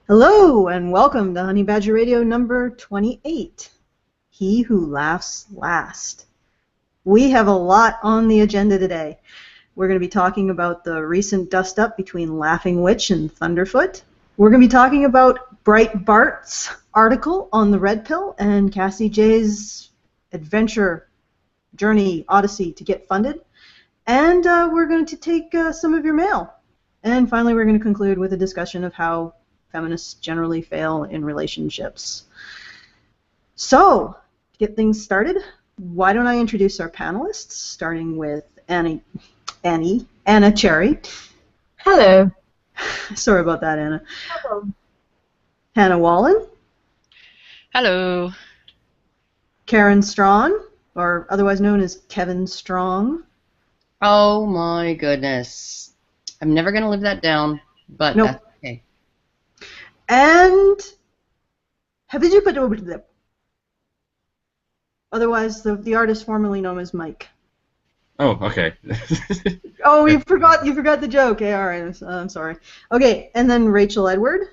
Hello and welcome to Honey Badger Radio number 28, He Who Laughs Last. We have a lot on the agenda today. We're going to be talking about the recent dust-up between Laughing Witch and Thunderfoot. We're going to be talking about Breitbart's article on the Red Pill and Cassie J's adventure, journey, odyssey to get funded. And we're going to take some of your mail. And finally, we're going to conclude with a discussion of how feminists generally fail in relationships. So, to get things started, why don't I introduce our panelists, starting with Anna Cherry. Hello. Sorry about that, Anna. Hello. Hannah Wallen. Hello. Karen Straughan, or otherwise known as Kevin Strong. Oh my goodness. I'm never going to live that down, but Nope. That's okay. And otherwise the artist formerly known as Mike. Oh, okay. Oh, you forgot the joke. Okay, all right. I'm sorry. Okay, and then Rachel Edward.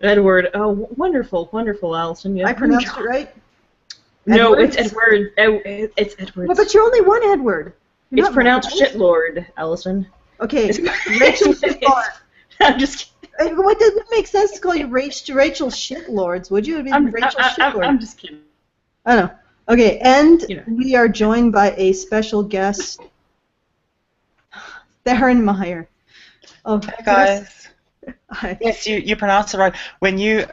Edward. Oh, wonderful, wonderful, Allison. Yeah. I pronounced it right? No, Edward? it's Edward. It's Edward. Well, but you're only one Edward. You're It's not pronounced multiple. shitlord, Allison. Okay, It's- Rachel Shitlord. I'm just kidding. What doesn't make sense to call you Rachel Shitlords? Would you? It'd be Rachel Shitlord. I'm just kidding. I know. Okay, and You know. we are joined by a special guest, Theron Meyer. Oh, Hey guys. Hi. Yes, you pronounced it right. When you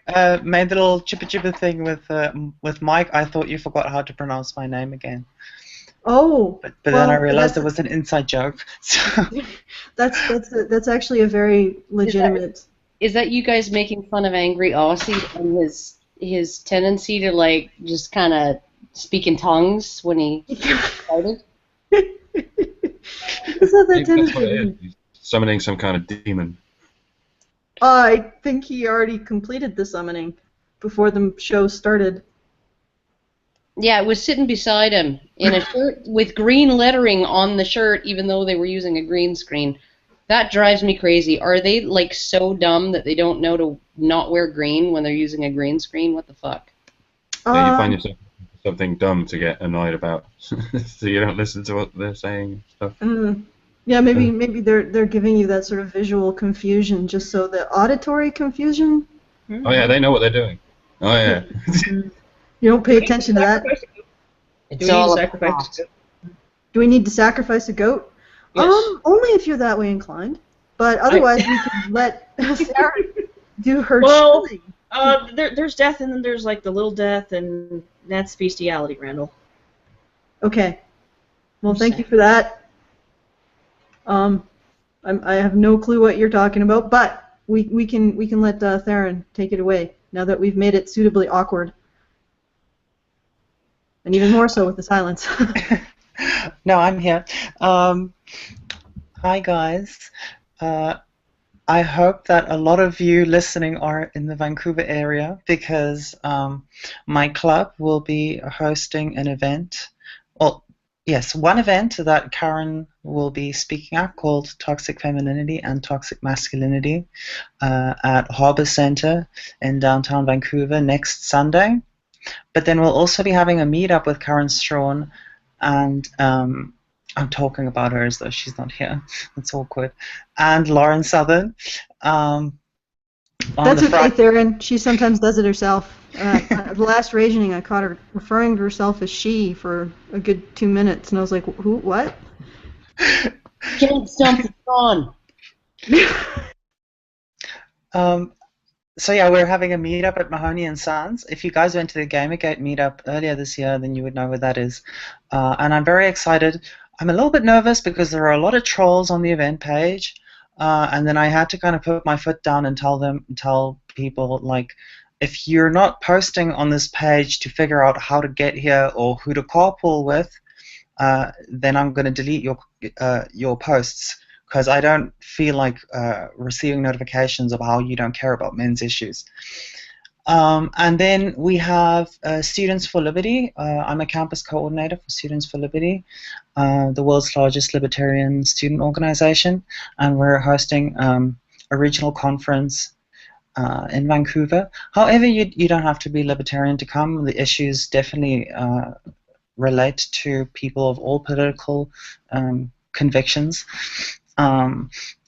made the little chippa chippa thing with Mike, I thought you forgot how to pronounce my name again. Oh, But then I well, realized it that's- was an inside joke. So that's actually a very legitimate. Is that you guys making fun of Angry Aussie and his tendency to like just kind of speak in tongues when he started? Is that I think that's what it tendency? is. He's summoning some kind of demon. I think he already completed the summoning before the show started. Yeah, it was sitting beside him in a shirt with green lettering on the shirt, even though they were using a green screen. That drives me crazy. Are they like so dumb that they don't know to not wear green when they're using a green screen? What the fuck? So you find yourself something dumb to get annoyed about, so you don't listen to what they're saying and stuff. Yeah, maybe they're giving you that sort of visual confusion, just so the auditory confusion. Oh yeah, they know what they're doing. Oh yeah. You don't pay attention to that. It's Do we all need a to sacrifice? plot. Do we need to sacrifice a goat? Yes. Only if you're that way inclined. But otherwise, we could let Sarah do her Well, chilling. there's death, and then there's like the little death, and that's bestiality, Randall. Okay. Well, thank you for that. I have no clue what you're talking about, but we can let Theron take it away now that we've made it suitably awkward, and even more so with the silence. no, I'm here. Hi guys. I hope that a lot of you listening are in the Vancouver area because my club will be hosting an event. Well, yes, one event that Karen will be speaking at called Toxic Femininity and Toxic Masculinity at Harbour Centre in downtown Vancouver next Sunday. But then we'll also be having a meetup with Karen Straughan, and I'm talking about her as though she's not here. That's awkward. And Lauren Southern. On That's the okay, Theron. She sometimes does it herself. The last rationing, I caught her referring to herself as she for a good 2 minutes, and I was like, who? What? Can't stump the on. So yeah, we're having a meetup at Mahoney and Sons. If you guys went to the Gamergate meetup earlier this year, then you would know where that is. And I'm very excited. I'm a little bit nervous because there are a lot of trolls on the event page, and then I had to kind of put my foot down and tell people, like, if you're not posting on this page to figure out how to get here or who to carpool with, then I'm going to delete your posts, because I don't feel like receiving notifications of how you don't care about men's issues. And then we have Students for Liberty. I'm a campus coordinator for Students for Liberty, the world's largest libertarian student organization, and we're hosting a regional conference in Vancouver. However, you don't have to be libertarian to come. The issues definitely relate to people of all political convictions.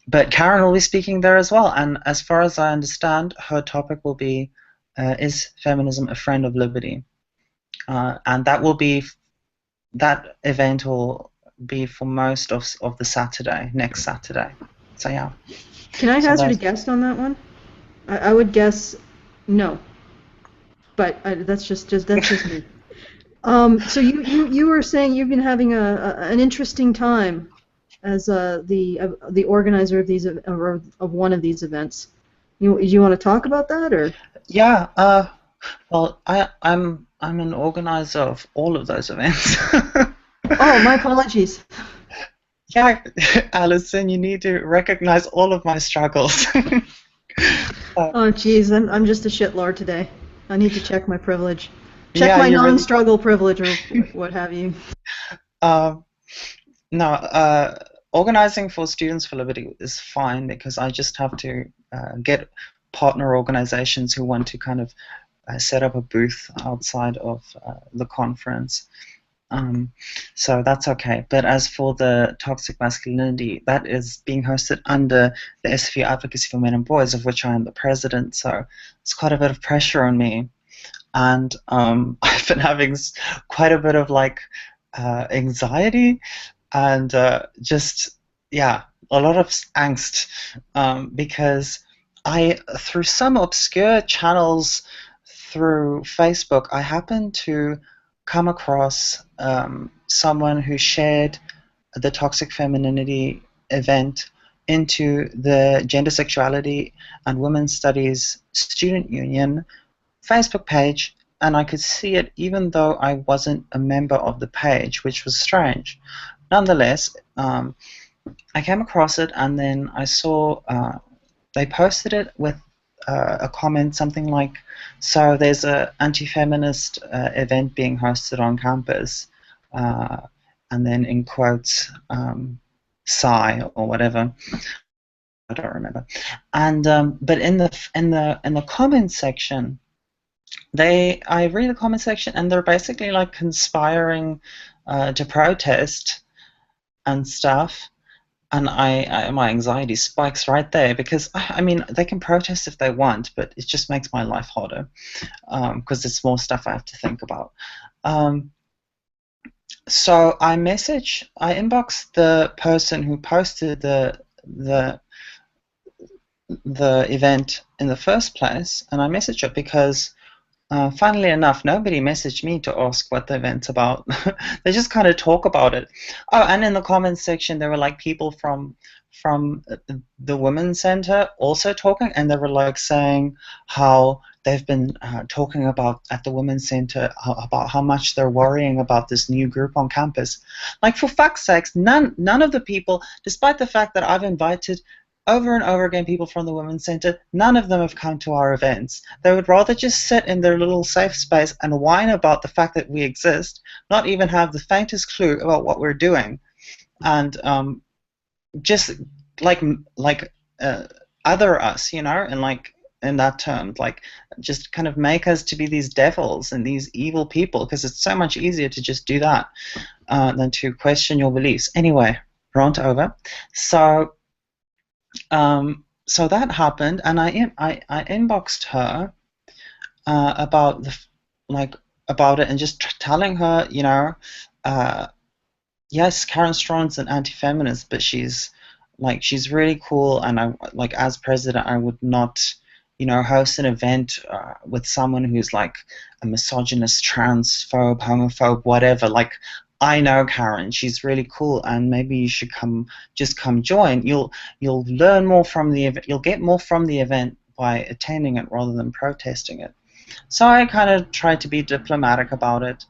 But Karen will be speaking there as well, and as far as I understand, her topic will be, is feminism a friend of liberty? And that event will be for most of the Saturday, next Saturday. So yeah. Can I So hazard a guess on that one? I would guess no, but that's just me. So you were saying you've been having an interesting time as the organizer of these of one of these events. You want to talk about that, or? Yeah. Well, I'm an organizer of all of those events. Oh, my apologies. Yeah, Alison, you need to recognize all of my struggles. Oh, geez, I'm just a shitlord today. I need to check my privilege. Check Yeah, my you really- non-struggle privilege, or what have you. No, organizing for Students for Liberty is fine because I just have to get partner organizations who want to kind of set up a booth outside of the conference. So that's okay. But as for the toxic masculinity, that is being hosted under the SFU Advocacy for Men and Boys, of which I am the president. So it's quite a bit of pressure on me, and I've been having quite a bit of anxiety and just a lot of angst because through some obscure channels through Facebook, I happened to come across someone who shared the Toxic Femininity event into the Gender Sexuality and Women's Studies Student Union Facebook page, and I could see it even though I wasn't a member of the page, which was strange. Nonetheless, I came across it, and then I saw they posted it with a comment, something like, so there's an anti-feminist event being hosted on campus, and then in quotes, sigh or whatever. I don't remember. And but in the comments section, I read the comment section, and they're basically like conspiring to protest and stuff. And my anxiety spikes right there because, I mean, they can protest if they want, but it just makes my life harder because it's more stuff I have to think about. So I inboxed the person who posted the event in the first place, and I messaged her because, funnily enough, nobody messaged me to ask what the event's about. They just kind of talk about it. Oh, and in the comments section, there were like people from the Women's Center also talking, and they were like saying how they've been talking about at the Women's Center about how much they're worrying about this new group on campus. Like, for fuck's sakes, none of the people, despite the fact that I've invited over and over again people from the Women's Center, none of them have come to our events. They would rather just sit in their little safe space and whine about the fact that we exist, not even have the faintest clue about what we're doing, and just other us, you know, and like in that term, like just kind of make us to be these devils and these evil people, because it's so much easier to just do that than to question your beliefs. Anyway, rant over. So that happened, and I inboxed her about about it, and just telling her, you know, yes, Karen Straughan's an anti-feminist, but she's really cool, and as president, I would not, you know, host an event with someone who's like a misogynist, transphobe, homophobe, whatever. Like, I know Karen, she's really cool, and maybe you should come join. You'll learn more from the event. You'll get more from the event by attending it rather than protesting it. So I kind of tried to be diplomatic about it.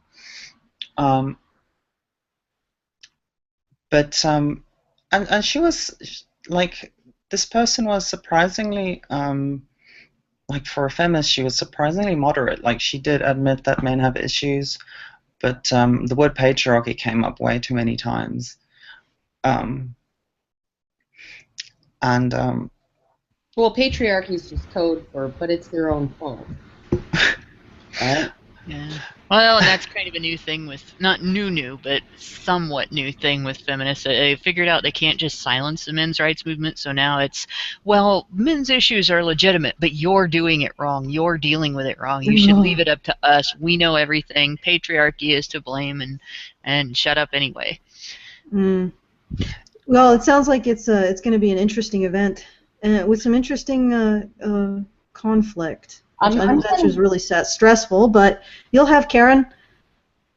But and she was like, this person was surprisingly like, for a feminist, she was surprisingly moderate. Like, she did admit that men have issues, but the word patriarchy came up way too many times. And Well, patriarchy is just code for, but it's their own fault. Right? Yeah. Well, and that's kind of a new thing with, not new, but somewhat new thing with feminists. They figured out they can't just silence the men's rights movement, so now it's, well, men's issues are legitimate, but you're doing it wrong. You're dealing with it wrong. You should leave it up to us. We know everything. Patriarchy is to blame, and shut up anyway. Mm. Well, it sounds like it's going to be an interesting event with some interesting conflict. Which I know that was really stressful, but you'll have Karen.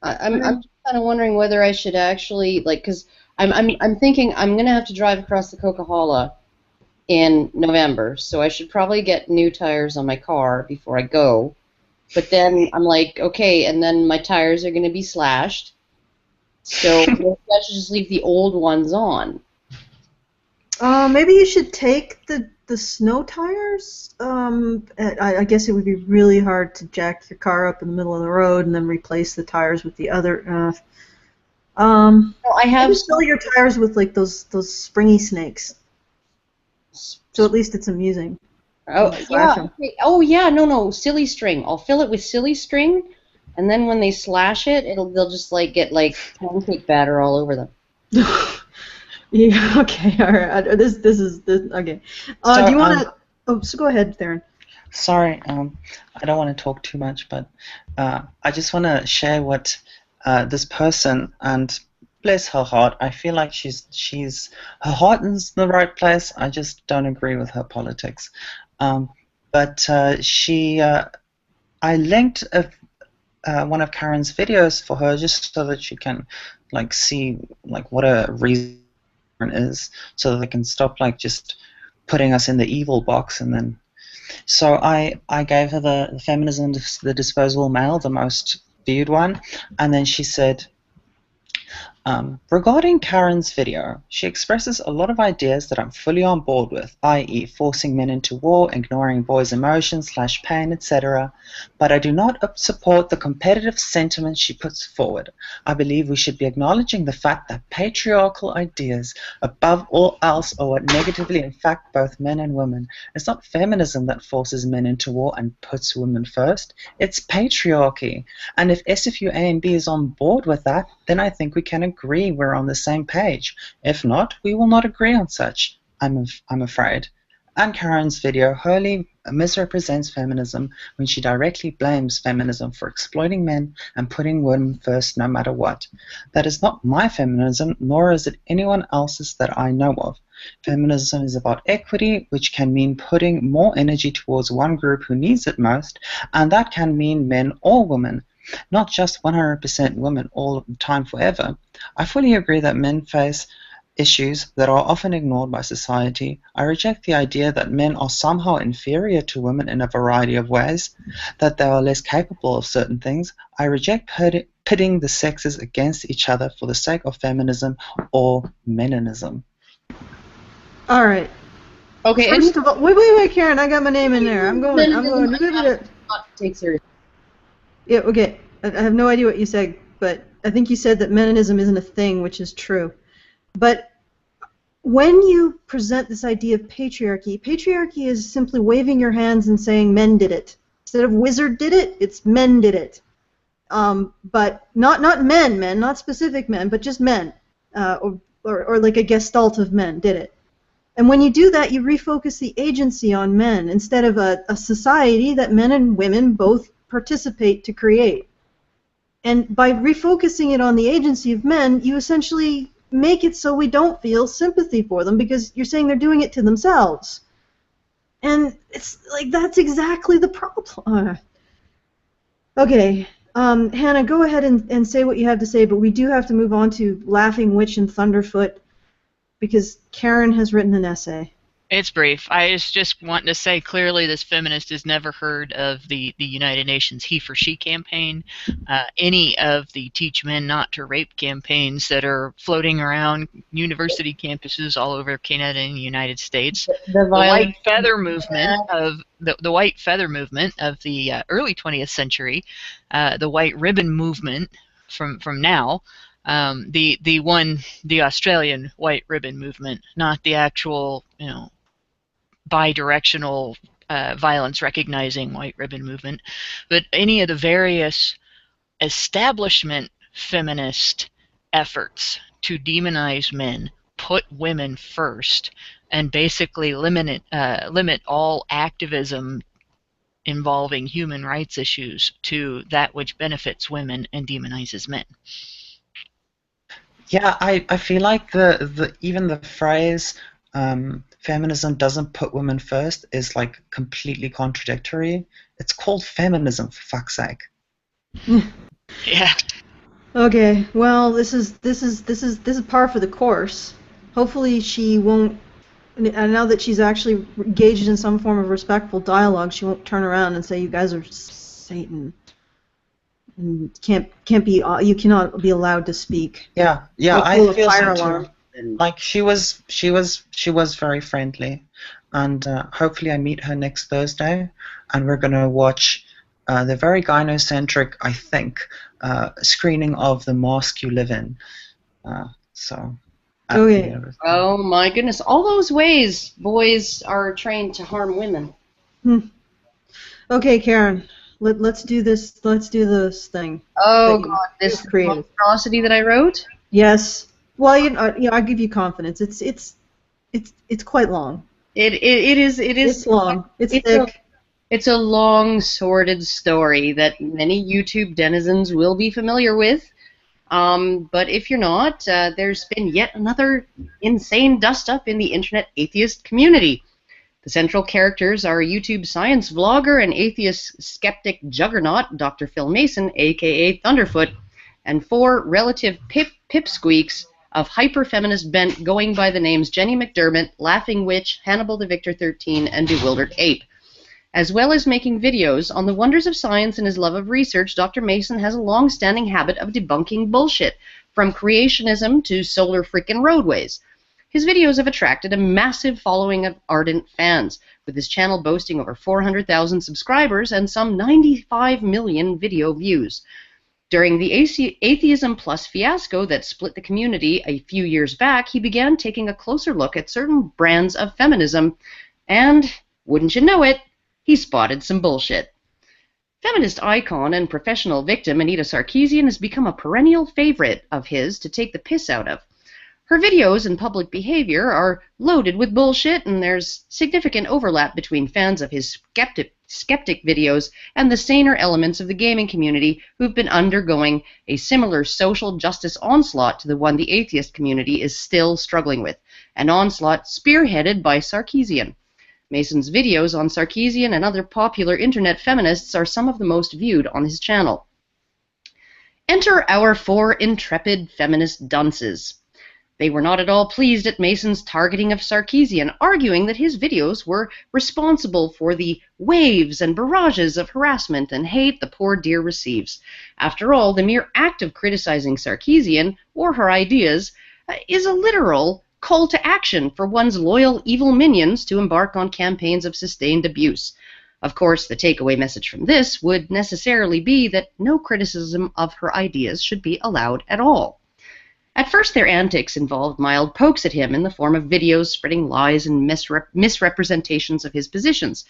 I'm just kind of wondering whether I should actually, like, because I'm thinking I'm gonna have to drive across the Coquihalla in November, so I should probably get new tires on my car before I go. But then I'm like, okay, and then my tires are gonna be slashed, so maybe I should just leave the old ones on. Maybe you should take the snow tires. I guess it would be really hard to jack your car up in the middle of the road and then replace the tires with the other. No, I have fill your tires with like those springy snakes. So at least it's amusing. Oh yeah. Okay. Oh yeah. No. Silly string. I'll fill it with silly string, and then when they slash it, they'll just like get like pancake batter all over them. Yeah. Okay. All right. This is okay. So, do you want to? Oh, so go ahead, Theron. Sorry, I don't want to talk too much, but I just want to share what this person, and bless her heart, I feel like she's her heart is in the right place. I just don't agree with her politics. But I linked one of Karen's videos for her just so that she can like see like what a reason is, so that they can stop like just putting us in the evil box. And then so I gave her the Feminism, the Disposable Male, the most viewed one, and then she said, regarding Karen's video, she expresses a lot of ideas that I'm fully on board with, i.e. forcing men into war, ignoring boys' emotions / pain, etc. But I do not support the competitive sentiment she puts forward. I believe we should be acknowledging the fact that patriarchal ideas, above all else, are what negatively affect both men and women. It's not feminism that forces men into war and puts women first. It's patriarchy. And if SFU A and B is on board with that, then I think we can agree we're on the same page. If not, we will not agree on such, I'm afraid. And Karen's video wholly misrepresents feminism when she directly blames feminism for exploiting men and putting women first no matter what. That is not my feminism, nor is it anyone else's that I know of. Feminism is about equity, which can mean putting more energy towards one group who needs it most, and that can mean men or women. Not just 100% women all the time forever. I fully agree that men face issues that are often ignored by society. I reject the idea that men are somehow inferior to women in a variety of ways, that they are less capable of certain things. I reject pitting the sexes against each other for the sake of feminism or meninism. All right. Okay. First of all, wait, Karen, I got my name in there. I'm going. Not take seriously. Yeah, okay. I have no idea what you said, but I think you said that meninism isn't a thing, which is true. But when you present this idea of patriarchy, patriarchy is simply waving your hands and saying men did it. Instead of wizard did it, it's men did it. But not men, not specific men, but just men, or like a gestalt of men did it. And when you do that, you refocus the agency on men instead of a society that men and women both participate to create. And by refocusing it on the agency of men, you essentially make it so we don't feel sympathy for them because you're saying they're doing it to themselves. And it's like that's exactly the problem. Okay, Hannah, go ahead and say what you have to say, but we do have to move on to Laughing Witch and Thunderfoot because Karen has written an essay. It's brief. I just want to say clearly this feminist has never heard of the United Nations He for She campaign, any of the Teach Men Not to Rape campaigns that are floating around university campuses all over Canada and the United States. The white feather movement of the white feather movement of the early 20th century, the white ribbon movement from now. The Australian white ribbon movement, not the actual, bi-directional violence recognizing white ribbon movement, but any of the various establishment feminist efforts to demonize men, put women first, and basically limit all activism involving human rights issues to that which benefits women and demonizes men. Yeah, I feel like even the phrase feminism doesn't put women first is like completely contradictory. It's called feminism, for fuck's sake. Yeah. Okay, well, this is par for the course. Hopefully she won't, and now that she's actually engaged in some form of respectful dialogue, she won't turn around and say you guys are Satan. And you cannot be allowed to speak. Yeah, Or I pull a feel fire so too. alarm. Like she was very friendly, and hopefully I meet her next Thursday, and we're gonna watch the very gynocentric, I think, screening of The Mask You Live In. So. Okay. Oh my goodness! All those ways boys are trained to harm women. Okay, Karen. Let's do this. Let's do this thing. Oh God, this monstrosity that I wrote. Yes. Well, I give you confidence. It's quite long. It is. It's long. It's thick. It's a long, sordid story that many YouTube denizens will be familiar with. But if you're not, there's been yet another insane dust-up in the internet atheist community. The central characters are YouTube science vlogger and atheist skeptic juggernaut, Dr. Phil Mason, a.k.a. Thunderfoot, and 4 relative pipsqueaks of hyper-feminist bent going by the names Jenny McDermott, Laughing Witch, Hannibal the Victor 13, and Bewildered Ape. As well as making videos on the wonders of science and his love of research, Dr. Mason has a long-standing habit of debunking bullshit, from creationism to solar frickin' roadways. His videos have attracted a massive following of ardent fans, with his channel boasting over 400,000 subscribers and some 95 million video views. During the Atheism Plus fiasco that split the community a few years back, he began taking a closer look at certain brands of feminism, and, wouldn't you know it, he spotted some bullshit. Feminist icon and professional victim Anita Sarkeesian has become a perennial favorite of his to take the piss out of. Her videos and public behavior are loaded with bullshit, and there's significant overlap between fans of his skeptic videos and the saner elements of the gaming community who've been undergoing a similar social justice onslaught to the one the atheist community is still struggling with, an onslaught spearheaded by Sarkeesian. Mason's videos on Sarkeesian and other popular internet feminists are some of the most viewed on his channel. Enter our 4 intrepid feminist dunces. They were not at all pleased at Mason's targeting of Sarkeesian, arguing that his videos were responsible for the waves and barrages of harassment and hate the poor dear receives. After all, the mere act of criticizing Sarkeesian or her ideas is a literal call to action for one's loyal evil minions to embark on campaigns of sustained abuse. Of course, the takeaway message from this would necessarily be that no criticism of her ideas should be allowed at all. At first, their antics involved mild pokes at him in the form of videos spreading lies and misrepresentations of his positions.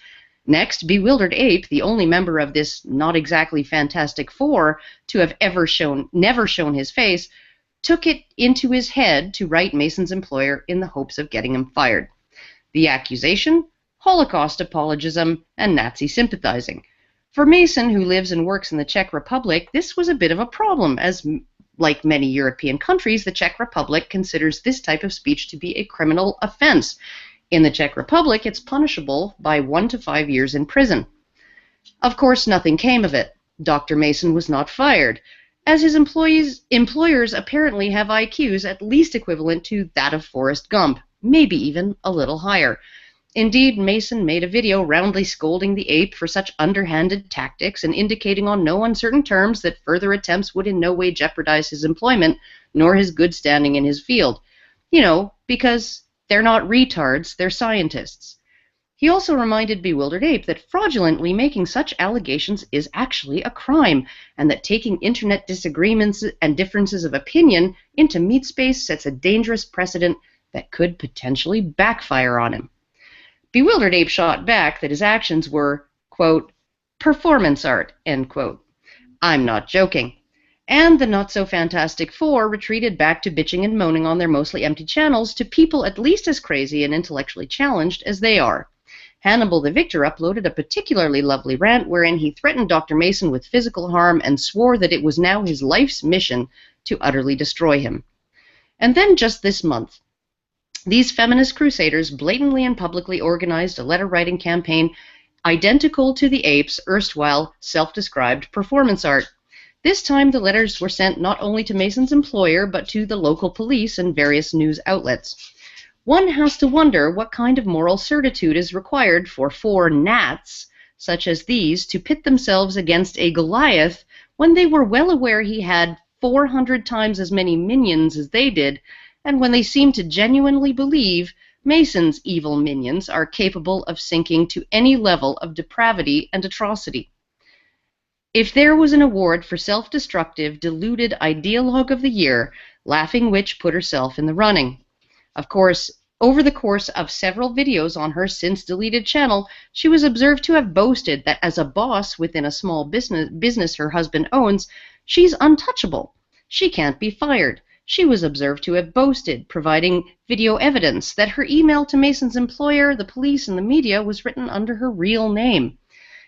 Next, Bewildered Ape, the only member of this not exactly Fantastic Four to have never shown his face, took it into his head to write Mason's employer in the hopes of getting him fired. The accusation? Holocaust apologism and Nazi sympathizing. For Mason, who lives and works in the Czech Republic, this was a bit of a problem, as like many European countries, the Czech Republic considers this type of speech to be a criminal offense. In the Czech Republic, it's punishable by 1 to 5 years in prison. Of course, nothing came of it. Dr. Mason was not fired, as his employers apparently have IQs at least equivalent to that of Forrest Gump, maybe even a little higher. Indeed, Mason made a video roundly scolding the ape for such underhanded tactics and indicating on no uncertain terms that further attempts would in no way jeopardize his employment nor his good standing in his field. You know, because they're not retards, they're scientists. He also reminded Bewildered Ape that fraudulently making such allegations is actually a crime, and that taking internet disagreements and differences of opinion into meat space sets a dangerous precedent that could potentially backfire on him. Bewildered Ape shot back that his actions were, quote, performance art, end quote. I'm not joking. And the not-so-fantastic four retreated back to bitching and moaning on their mostly empty channels to people at least as crazy and intellectually challenged as they are. Hannibal the Victor uploaded a particularly lovely rant wherein he threatened Dr. Mason with physical harm and swore that it was now his life's mission to utterly destroy him. And then just this month, these feminist crusaders blatantly and publicly organized a letter-writing campaign identical to the apes' erstwhile self-described performance art. This time the letters were sent not only to Mason's employer, but to the local police and various news outlets. One has to wonder what kind of moral certitude is required for four gnats, such as these, to pit themselves against a Goliath when they were well aware he had 400 times as many minions as they did, and when they seem to genuinely believe Mason's evil minions are capable of sinking to any level of depravity and atrocity. If there was an award for self-destructive, deluded ideologue of the year, Laughing Witch put herself in the running. Of course, over the course of several videos on her since-deleted channel, she was observed to have boasted that as a boss within a small business her husband owns, she's untouchable. She can't be fired. She was observed to have boasted, providing video evidence, that her email to Mason's employer, the police, and the media was written under her real name.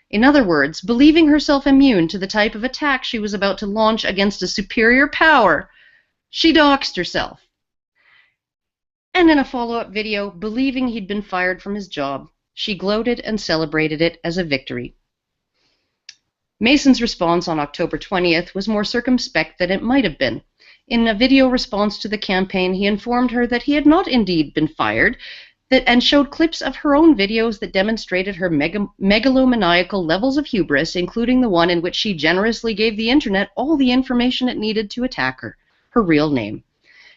In other words, believing herself immune to the type of attack she was about to launch against a superior power, she doxed herself. And in a follow-up video, believing he'd been fired from his job, she gloated and celebrated it as a victory. Mason's response on October 20th was more circumspect than it might have been. In a video response to the campaign, he informed her that he had not indeed been fired, and showed clips of her own videos that demonstrated her megalomaniacal levels of hubris, including the one in which she generously gave the internet all the information it needed to attack her, her real name.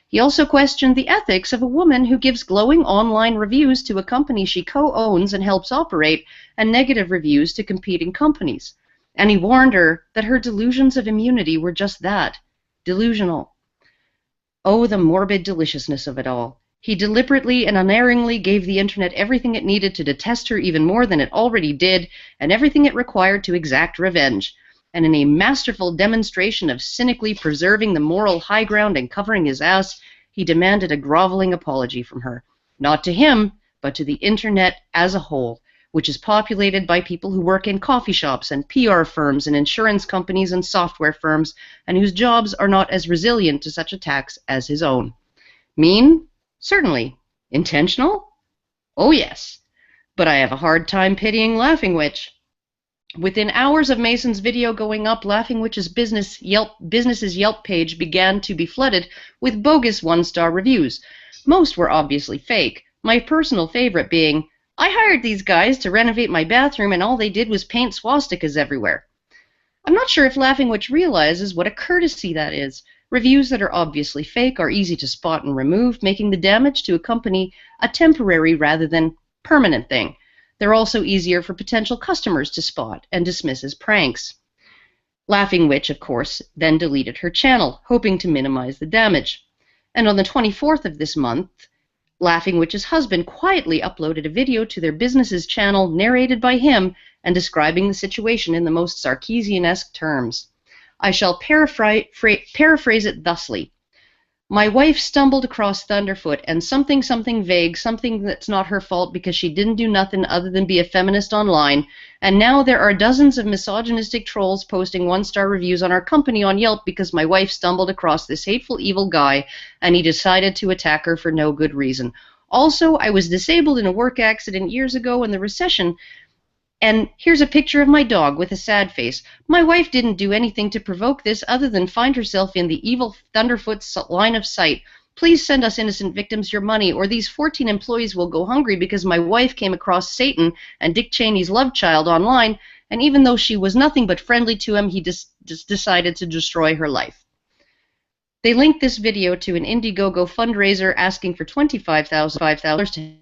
He also questioned the ethics of a woman who gives glowing online reviews to a company she co-owns and helps operate, and negative reviews to competing companies. And he warned her that her delusions of immunity were just that, delusional. Oh, the morbid deliciousness of it all. He deliberately and unerringly gave the internet everything it needed to detest her even more than it already did, and everything it required to exact revenge. And in a masterful demonstration of cynically preserving the moral high ground and covering his ass, he demanded a groveling apology from her. Not to him, but to the internet as a whole, which is populated by people who work in coffee shops and PR firms and insurance companies and software firms, and whose jobs are not as resilient to such attacks as his own. Mean? Certainly. Intentional? Oh yes. But I have a hard time pitying Laughing Witch. Within hours of Mason's video going up, Laughing Witch's business's Yelp page began to be flooded with bogus one-star reviews. Most were obviously fake, my personal favorite being, I hired these guys to renovate my bathroom and all they did was paint swastikas everywhere. I'm not sure if Laughing Witch realizes what a courtesy that is. Reviews that are obviously fake are easy to spot and remove, making the damage to a company a temporary rather than permanent thing. They're also easier for potential customers to spot and dismiss as pranks. Laughing Witch, of course, then deleted her channel, hoping to minimize the damage. And on the 24th of this month, Laughing Witch's husband quietly uploaded a video to their business's channel narrated by him and describing the situation in the most Sarkeesian-esque terms. I shall paraphrase it thusly. My wife stumbled across Thunderfoot and something vague, something that's not her fault because she didn't do nothing other than be a feminist online, and now there are dozens of misogynistic trolls posting one-star reviews on our company on Yelp because my wife stumbled across this hateful evil guy and he decided to attack her for no good reason. Also, I was disabled in a work accident years ago in the recession, and here's a picture of my dog with a sad face. My wife didn't do anything to provoke this other than find herself in the evil Thunderfoot's line of sight. Please send us innocent victims your money, or these 14 employees will go hungry because my wife came across Satan and Dick Cheney's love child online, and even though she was nothing but friendly to him, he just decided to destroy her life. They linked this video to an Indiegogo fundraiser asking for $25,000 to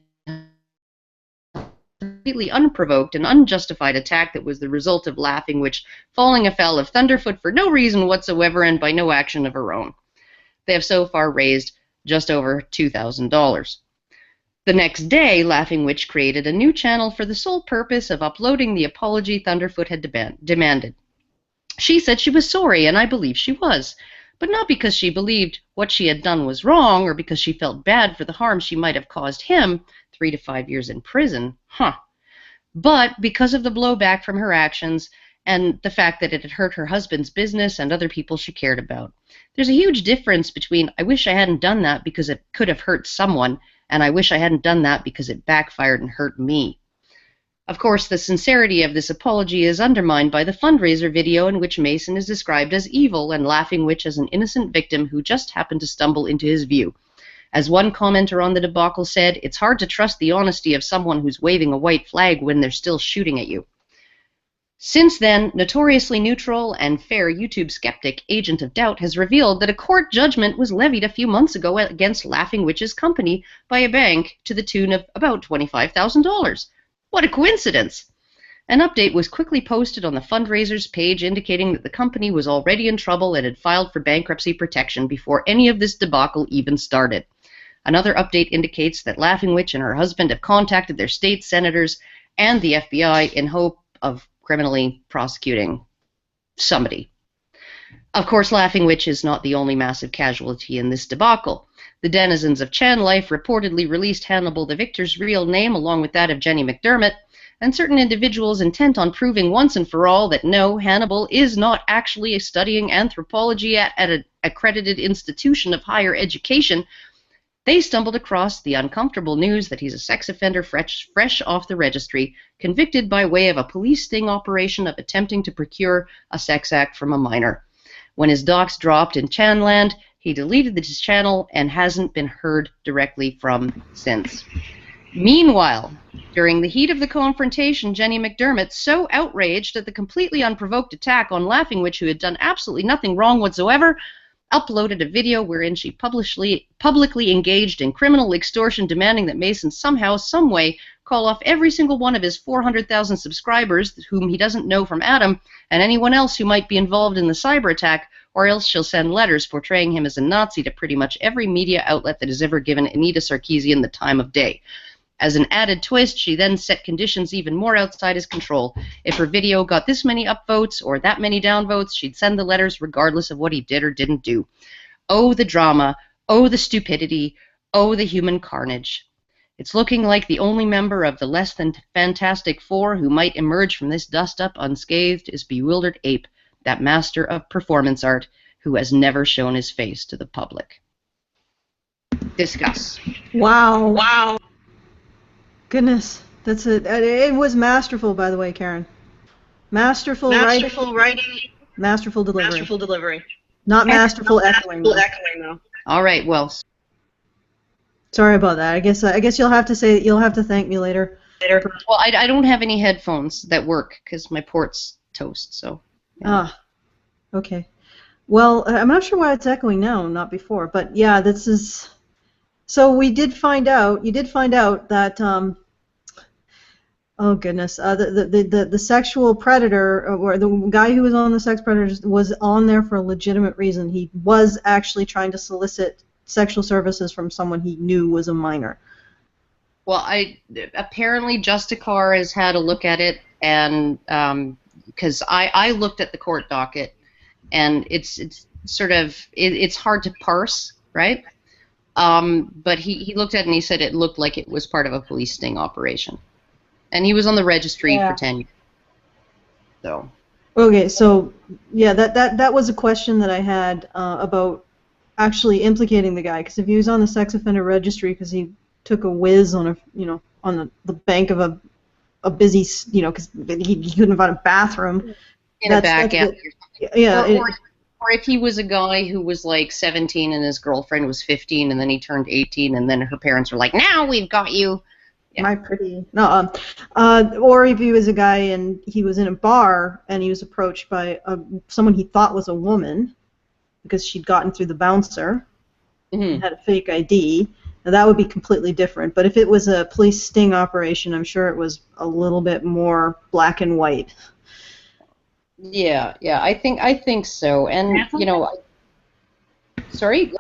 completely unprovoked and unjustified attack that was the result of Laughing Witch falling afoul of Thunderfoot for no reason whatsoever and by no action of her own. They have so far raised just over $2,000. The next day, Laughing Witch created a new channel for the sole purpose of uploading the apology Thunderfoot had demanded. She said she was sorry, and I believe she was, but not because she believed what she had done was wrong or because she felt bad for the harm she might have caused him, 3 to 5 years in prison, but because of the blowback from her actions and the fact that it had hurt her husband's business and other people she cared about. There's a huge difference between I wish I hadn't done that because it could have hurt someone and I wish I hadn't done that because it backfired and hurt me. Of course, the sincerity of this apology is undermined by the fundraiser video in which Mason is described as evil and Laughing Witch as an innocent victim who just happened to stumble into his view. As one commenter on the debacle said, it's hard to trust the honesty of someone who's waving a white flag when they're still shooting at you. Since then, notoriously neutral and fair YouTube skeptic Agent of Doubt has revealed that a court judgment was levied a few months ago against Laughing Witch's company by a bank to the tune of about $25,000. What a coincidence! An update was quickly posted on the fundraiser's page indicating that the company was already in trouble and had filed for bankruptcy protection before any of this debacle even started. Another update indicates that Laughing Witch and her husband have contacted their state senators and the FBI in hope of criminally prosecuting somebody. Of course, Laughing Witch is not the only massive casualty in this debacle. The denizens of Chan Life reportedly released Hannibal the Victor's real name along with that of Jenny McDermott, and certain individuals intent on proving once and for all that no, Hannibal is not actually studying anthropology at an accredited institution of higher education. They stumbled across the uncomfortable news that he's a sex offender fresh off the registry, convicted by way of a police sting operation of attempting to procure a sex act from a minor. When his docs dropped in Chanland, he deleted his channel and hasn't been heard directly from since. Meanwhile, during the heat of the confrontation, Jenny McDermott, so outraged at the completely unprovoked attack on Laughing Witch, who had done absolutely nothing wrong whatsoever, uploaded a video wherein she publicly engaged in criminal extortion, demanding that Mason somehow, some way, call off every single one of his 400,000 subscribers whom he doesn't know from Adam, and anyone else who might be involved in the cyber attack, or else she'll send letters portraying him as a Nazi to pretty much every media outlet that has ever given Anita Sarkeesian the time of day. As an added twist, she then set conditions even more outside his control. If her video got this many upvotes or that many downvotes, she'd send the letters regardless of what he did or didn't do. Oh, the drama. Oh, the stupidity. Oh, the human carnage. It's looking like the only member of the less than fantastic four who might emerge from this dust-up unscathed is Bewildered Ape, that master of performance art who has never shown his face to the public. Discuss. Wow. Goodness, that's it was masterful, by the way, Karen. Masterful writing, masterful delivery. Not masterful echoing, though. All right, well. Sorry about that. I guess you'll have to thank me later. Well, I don't have any headphones that work because my port's toast. So. Yeah. Okay. Well, I'm not sure why it's echoing now, not before. But yeah, this is. So you did find out that, oh goodness, the sexual predator, or the guy who was on the sex predator was on there for a legitimate reason. He was actually trying to solicit sexual services from someone he knew was a minor. Well, apparently Justicar has had a look at it, and because I looked at the court docket, and it's sort of it's hard to parse, right? But he looked at it and he said it looked like it was part of a police sting operation. And he was on the registry for 10 years. So. Okay, so yeah, that was a question that I had about actually implicating the guy, because if he was on the sex offender registry because he took a whiz on the bank of a busy, because he couldn't find a bathroom. In a back alley. Yeah. Or if he was a guy who was like 17 and his girlfriend was 15 and then he turned 18 and then her parents were like, now we've got you. Yeah. My pretty. No. Or if he was a guy and he was in a bar and he was approached by someone he thought was a woman because she'd gotten through the bouncer and had a fake ID. Now that would be completely different. But if it was a police sting operation, I'm sure it was a little bit more black and white. Yeah, I think so, and sorry.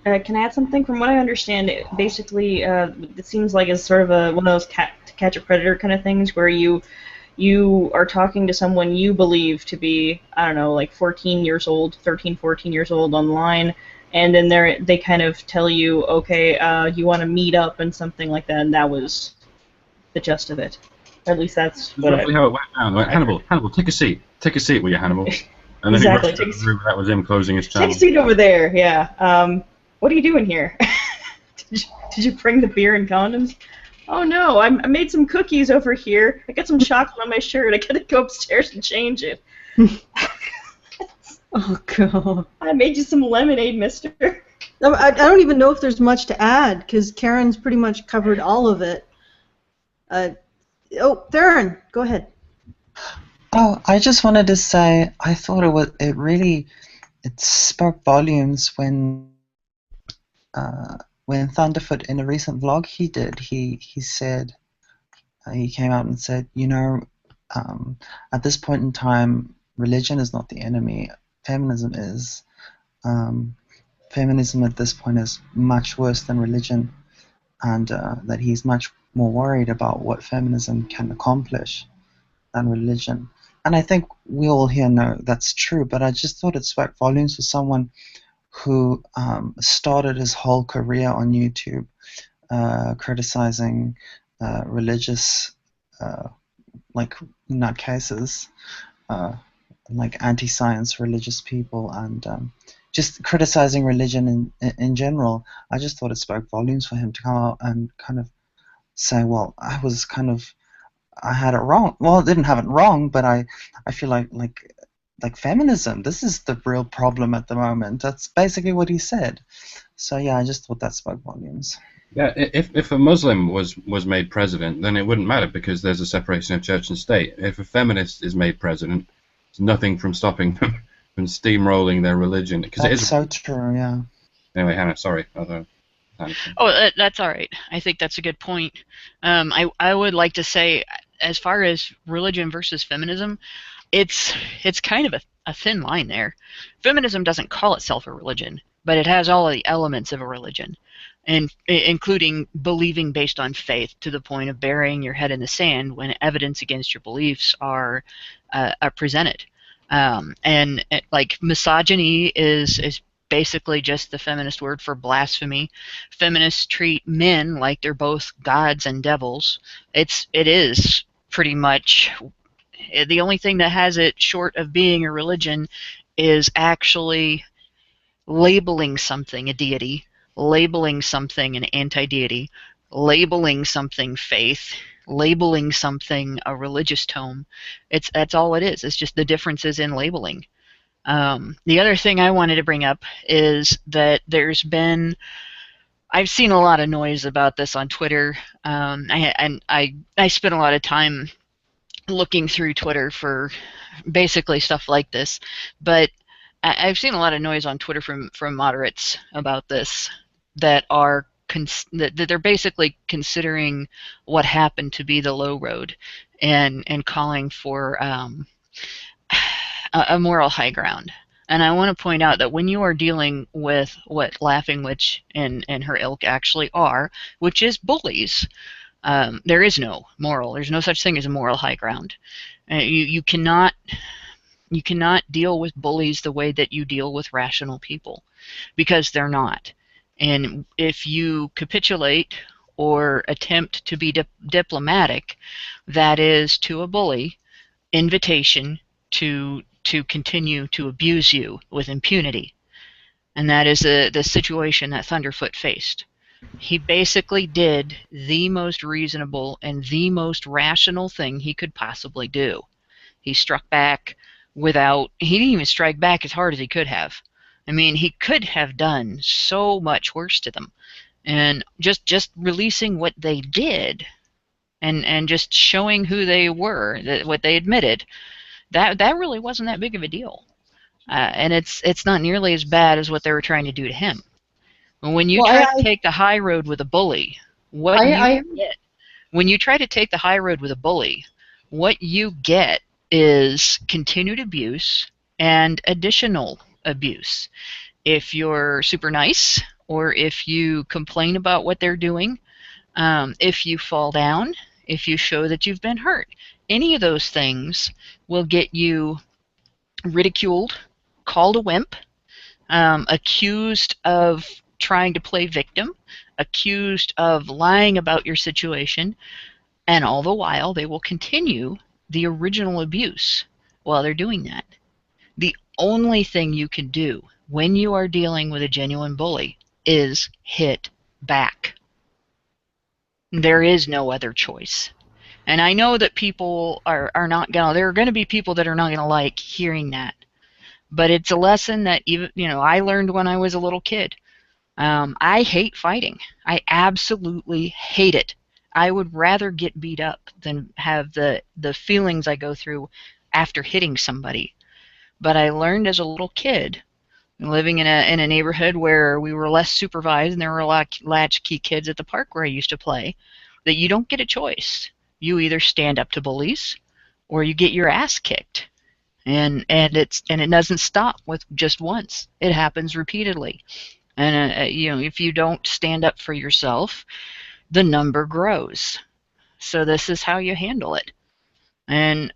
Can I add something? From what I understand, basically, it seems like it's sort of one of those catch a predator kind of things where you are talking to someone you believe to be, I don't know, like 14 years old, 13, 14 years old online, and then they kind of tell you, okay, you want to meet up and something like that, and that was the gist of it. Or at least that's That's what roughly how it went down. Like, I heard. Hannibal, take a seat. Take a seat, will you, Hannibal? And then he Exactly. rushed out of the room. That was him closing his Take a channel. seat over there. Yeah. What are you doing here? Did you bring the beer and condoms? Oh no, I made some cookies over here. I got some chocolate on my shirt. I gotta go upstairs and change it. Oh, God. I made you some lemonade, mister. I don't even know if there's much to add, because Karen's pretty much covered all of it. Theron, go ahead. Oh, I just wanted to say I thought it spoke volumes when Thunderfoot, in a recent vlog he did, he said, he came out and said, at this point in time, religion is not the enemy, feminism is. Feminism at this point is much worse than religion, and that he's much more worried about what feminism can accomplish than religion. And I think we all here know that's true, but I just thought it spoke volumes for someone who started his whole career on YouTube criticizing religious like nutcases, like anti-science religious people, and just criticizing religion in general. I just thought it spoke volumes for him to come out and kind of say, well, I had it wrong. Well, I didn't have it wrong, but I feel like feminism, this is the real problem at the moment. That's basically what he said. So yeah, I just thought that spoke volumes. Yeah, if a Muslim was made president, then it wouldn't matter because there's a separation of church and state. If a feminist is made president, there's nothing from stopping them from steamrolling their religion. Because it is so true, yeah. Anyway, Hannah, sorry. Oh, that's all right. I think that's a good point. I would like to say, as far as religion versus feminism, it's kind of a thin line there. Feminism doesn't call itself a religion, but it has all of the elements of a religion, and including believing based on faith to the point of burying your head in the sand when evidence against your beliefs are presented. And like misogyny is basically just the feminist word for blasphemy. Feminists treat men like they're both gods and devils. It is pretty much the only thing that has it short of being a religion is actually labeling something a deity, labeling something an anti-deity, labeling something faith, labeling something a religious tome. That's all it is. It's just the differences in labeling. The other thing I wanted to bring up is that I've seen a lot of noise about this on Twitter. I spent a lot of time looking through Twitter for basically stuff like this, but I've seen a lot of noise on Twitter from moderates about this that are that they're basically considering what happened to be the low road and calling for a moral high ground. And I want to point out that when you are dealing with what Laughing Witch and her ilk actually are, which is bullies, there is no moral. There's no such thing as a moral high ground. You cannot deal with bullies the way that you deal with rational people, because they're not. And if you capitulate or attempt to be diplomatic, that is to a bully invitation to continue to abuse you with impunity. And that is the situation that Thunderfoot faced. He basically did the most reasonable and the most rational thing he could possibly do. He struck back he didn't even strike back as hard as he could have. I mean, he could have done so much worse to them. And just releasing what they did and just showing who they were, what they admitted, that really wasn't that big of a deal. And it's not nearly as bad as what they were trying to do to him. When you try to take the high road with a bully, when you try to take the high road with a bully, what you get is continued abuse and additional abuse. If you're super nice or if you complain about what they're doing, if you fall down, if you show that you've been hurt. Any of those things will get you ridiculed, called a wimp, accused of trying to play victim, accused of lying about your situation, and all the while they will continue the original abuse while they're doing that. The only thing you can do when you are dealing with a genuine bully is hit back. There is no other choice. And I know that people are not gonna, there are gonna be people that are not gonna like hearing that. But it's a lesson that even, I learned when I was a little kid. I hate fighting. I absolutely hate it. I would rather get beat up than have the feelings I go through after hitting somebody. But I learned as a little kid, living in a neighborhood where we were less supervised and there were a lot of latchkey kids at the park where I used to play, that you don't get a choice. You either stand up to bullies or you get your ass kicked. And it doesn't stop with just once. It happens repeatedly. And if you don't stand up for yourself, the number grows. So this is how you handle it. And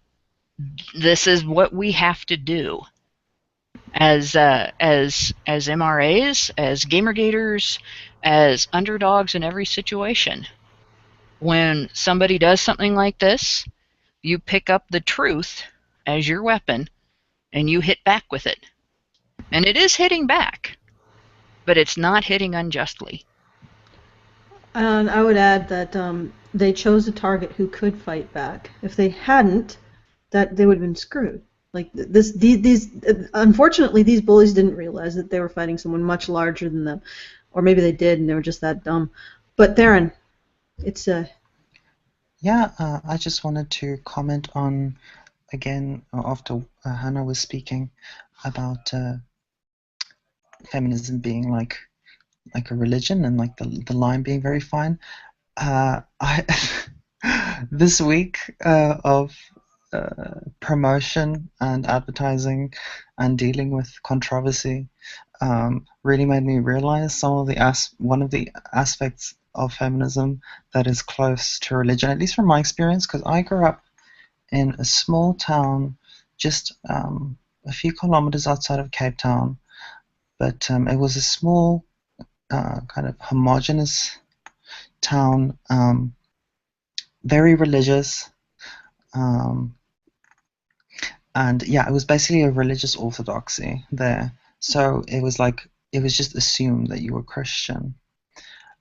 this is what we have to do as MRAs, as gamergaters, as underdogs in every situation. When somebody does something like this, you pick up the truth as your weapon and you hit back with it. And it is hitting back, but it's not hitting unjustly. And I would add that they chose a target who could fight back. If they hadn't, that they would have been screwed. Like these unfortunately, these bullies didn't realize that they were fighting someone much larger than them, or maybe they did and they were just that dumb. But Darren, it's Yeah, I just wanted to comment on, again, after Hannah was speaking about feminism being like a religion and like the line being very fine. I this week of promotion and advertising and dealing with controversy really made me realize some of the one of the aspects of feminism that is close to religion, at least from my experience, because I grew up in a small town just a few kilometers outside of Cape Town, but it was a small kind of homogenous town, very religious, and yeah, it was basically a religious orthodoxy there. So it was just assumed that you were Christian.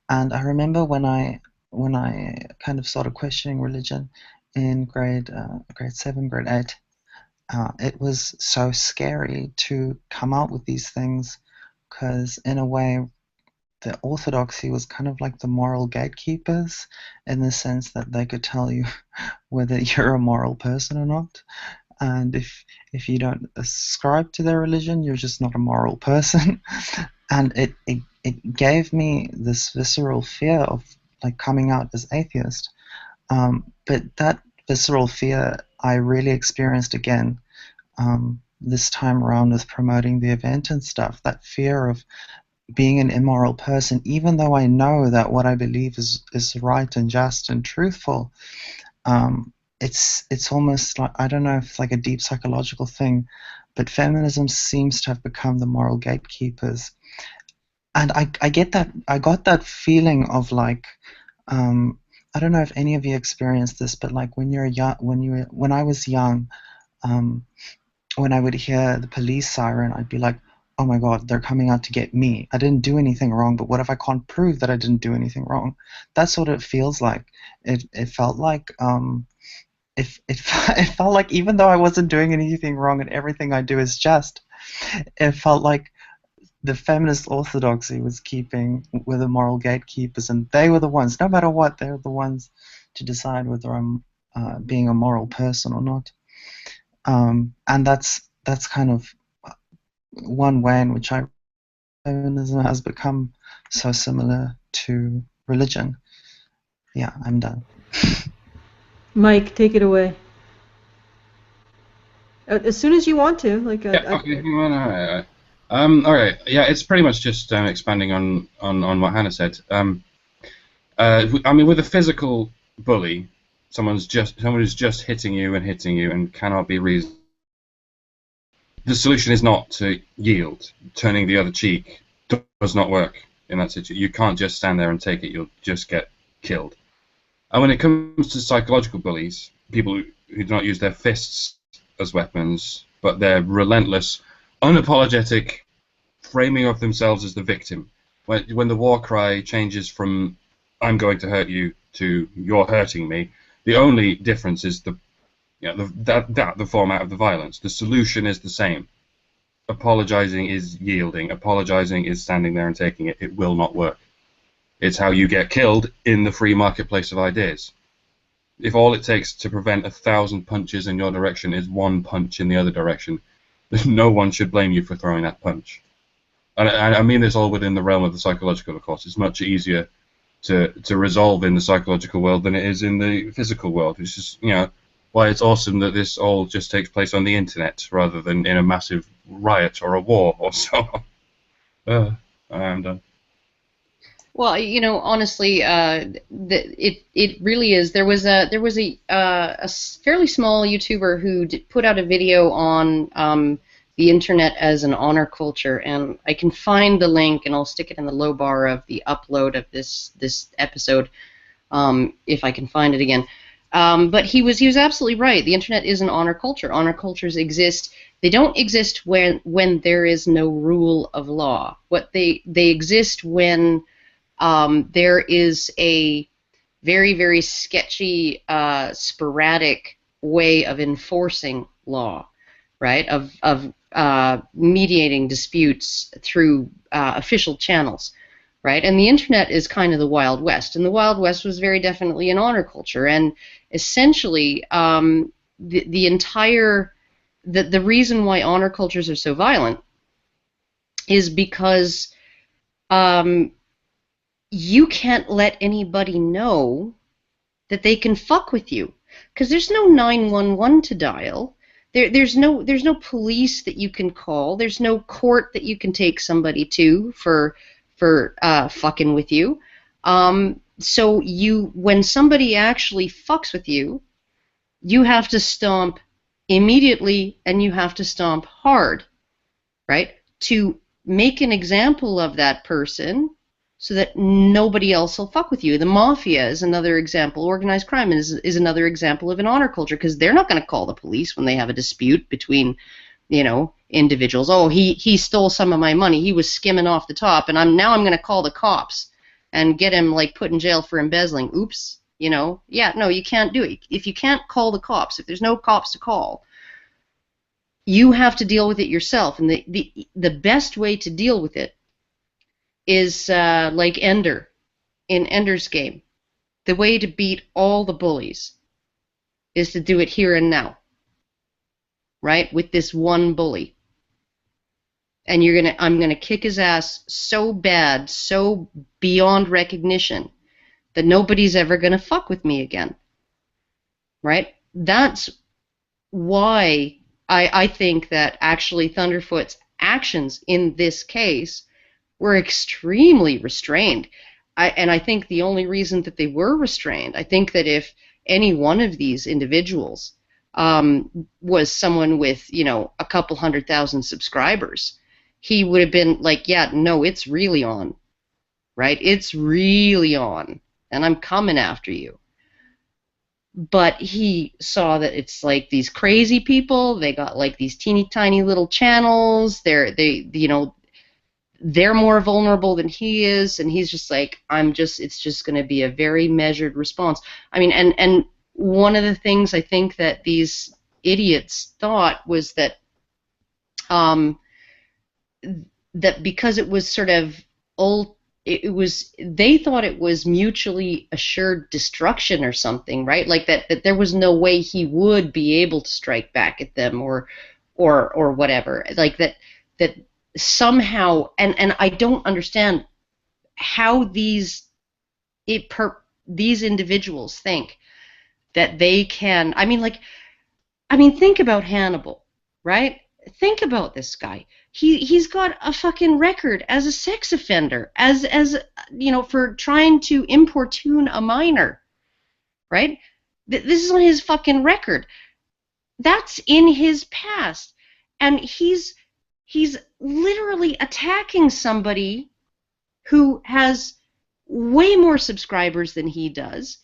And I remember when I kind of started questioning religion in grade 7, grade 8, it was so scary to come out with these things, because in a way the orthodoxy was kind of like the moral gatekeepers, in the sense that they could tell you whether you're a moral person or not. And if you don't ascribe to their religion, you're just not a moral person. And it gave me this visceral fear of like coming out as atheist. But that visceral fear I really experienced again this time around with promoting the event and stuff. That fear of being an immoral person, even though I know that what I believe is right and just and truthful. It's almost like, I don't know if it's like a deep psychological thing, but feminism seems to have become the moral gatekeepers. And I got that feeling of like, I don't know if any of you experienced this, but like when I was young, when I would hear the police siren, I'd be like, oh my God, they're coming out to get me. I didn't do anything wrong, but what if I can't prove that I didn't do anything wrong? That's what it feels like. It felt like it felt like even though I wasn't doing anything wrong and everything I do is just, it felt like the feminist orthodoxy was were the moral gatekeepers, and they were the ones, no matter what, they were the ones to decide whether I'm being a moral person or not. And that's kind of one way in which feminism has become so similar to religion. Yeah, I'm done. Mike, take it away. As soon as you want to. Yeah, okay. All right. Yeah, it's pretty much just expanding on what Hannah said. I mean, with a physical bully, someone who's just hitting you and cannot be reasoned. The solution is not to yield. Turning the other cheek does not work in that situation. You can't just stand there and take it. You'll just get killed. And when it comes to psychological bullies, people who do not use their fists as weapons, but their relentless, unapologetic framing of themselves as the victim. When the war cry changes from "I'm going to hurt you" to "you're hurting me," the only difference is the format of the violence. The solution is the same. Apologizing is yielding. Apologizing is standing there and taking it. It will not work. It's how you get killed in the free marketplace of ideas. If all it takes to prevent 1,000 punches in your direction is one punch in the other direction, no one should blame you for throwing that punch. And I mean this all within the realm of the psychological, of course. It's much easier to resolve in the psychological world than it is in the physical world. It's just, why it's awesome that this all just takes place on the internet rather than in a massive riot or a war or so on. I'm done. Well, honestly, it really is. There was a fairly small YouTuber who put out a video on the internet as an honor culture, and I can find the link, and I'll stick it in the low bar of the upload of this episode, if I can find it again. But he was absolutely right. The internet is an honor culture. Honor cultures exist. They don't exist when there is no rule of law. They exist when there is a very, very sketchy, sporadic way of enforcing law, right? Of mediating disputes through official channels, right? And the internet is kind of the Wild West, and the Wild West was very definitely an honor culture, and essentially the entire the reason why honor cultures are so violent is because you can't let anybody know that they can fuck with you, because there's no 911 to dial. There's no police that you can call. There's no court that you can take somebody to for fucking with you. So when somebody actually fucks with you, you have to stomp immediately, and you have to stomp hard, right? To make an example of that person so that nobody else will fuck with you. The mafia is another example. Organized crime is another example of an honor culture, because they're not going to call the police when they have a dispute between, individuals. Oh, he stole some of my money. He was skimming off the top, and I'm going to call the cops and get him put in jail for embezzling. Oops. Yeah, no, you can't do it. If you can't call the cops, if there's no cops to call, you have to deal with it yourself. And the best way to deal with it is like Ender, in Ender's Game. The way to beat all the bullies is to do it here and now, right? With this one bully. And I'm gonna kick his ass so bad, so beyond recognition, that nobody's ever gonna fuck with me again, right? That's why I think that actually Thunderfoot's actions in this case were extremely restrained. And I think the only reason that they were restrained, I think that if any one of these individuals was someone with, a couple 100,000 subscribers, he would have been like, yeah, no, it's really on, right? It's really on, and I'm coming after you. But he saw that it's like these crazy people, they got these teeny tiny little channels, they're more vulnerable than he is, and he's just like, it's just going to be a very measured response. I mean, and one of the things I think that these idiots thought was that that because it was sort of they thought it was mutually assured destruction or something, right? Like that there was no way he would be able to strike back at them or whatever. Like that somehow, and I don't understand how these individuals think that they can. I mean, think about Hannibal, right? think about this guy. He's got a fucking record as a sex offender, as for trying to importune a minor, right? This is on his fucking record. That's in his past, and he's literally attacking somebody who has way more subscribers than he does,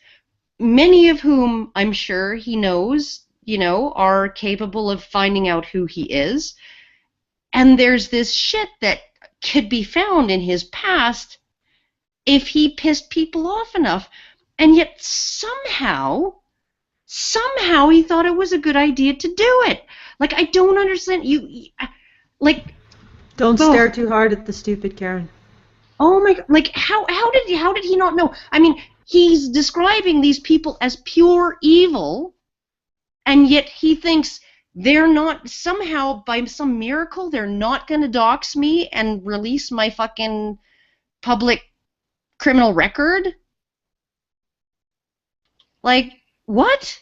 many of whom I'm sure he knows, are capable of finding out who he is. And there's this shit that could be found in his past if he pissed people off enough. And yet somehow he thought it was a good idea to do it. Like, I don't understand. Don't stare too hard at the stupid Karen. Oh my God! Like, how did he not know? I mean, he's describing these people as pure evil, and yet he thinks they're not, somehow by some miracle they're not going to dox me and release my fucking public criminal record. Like, what?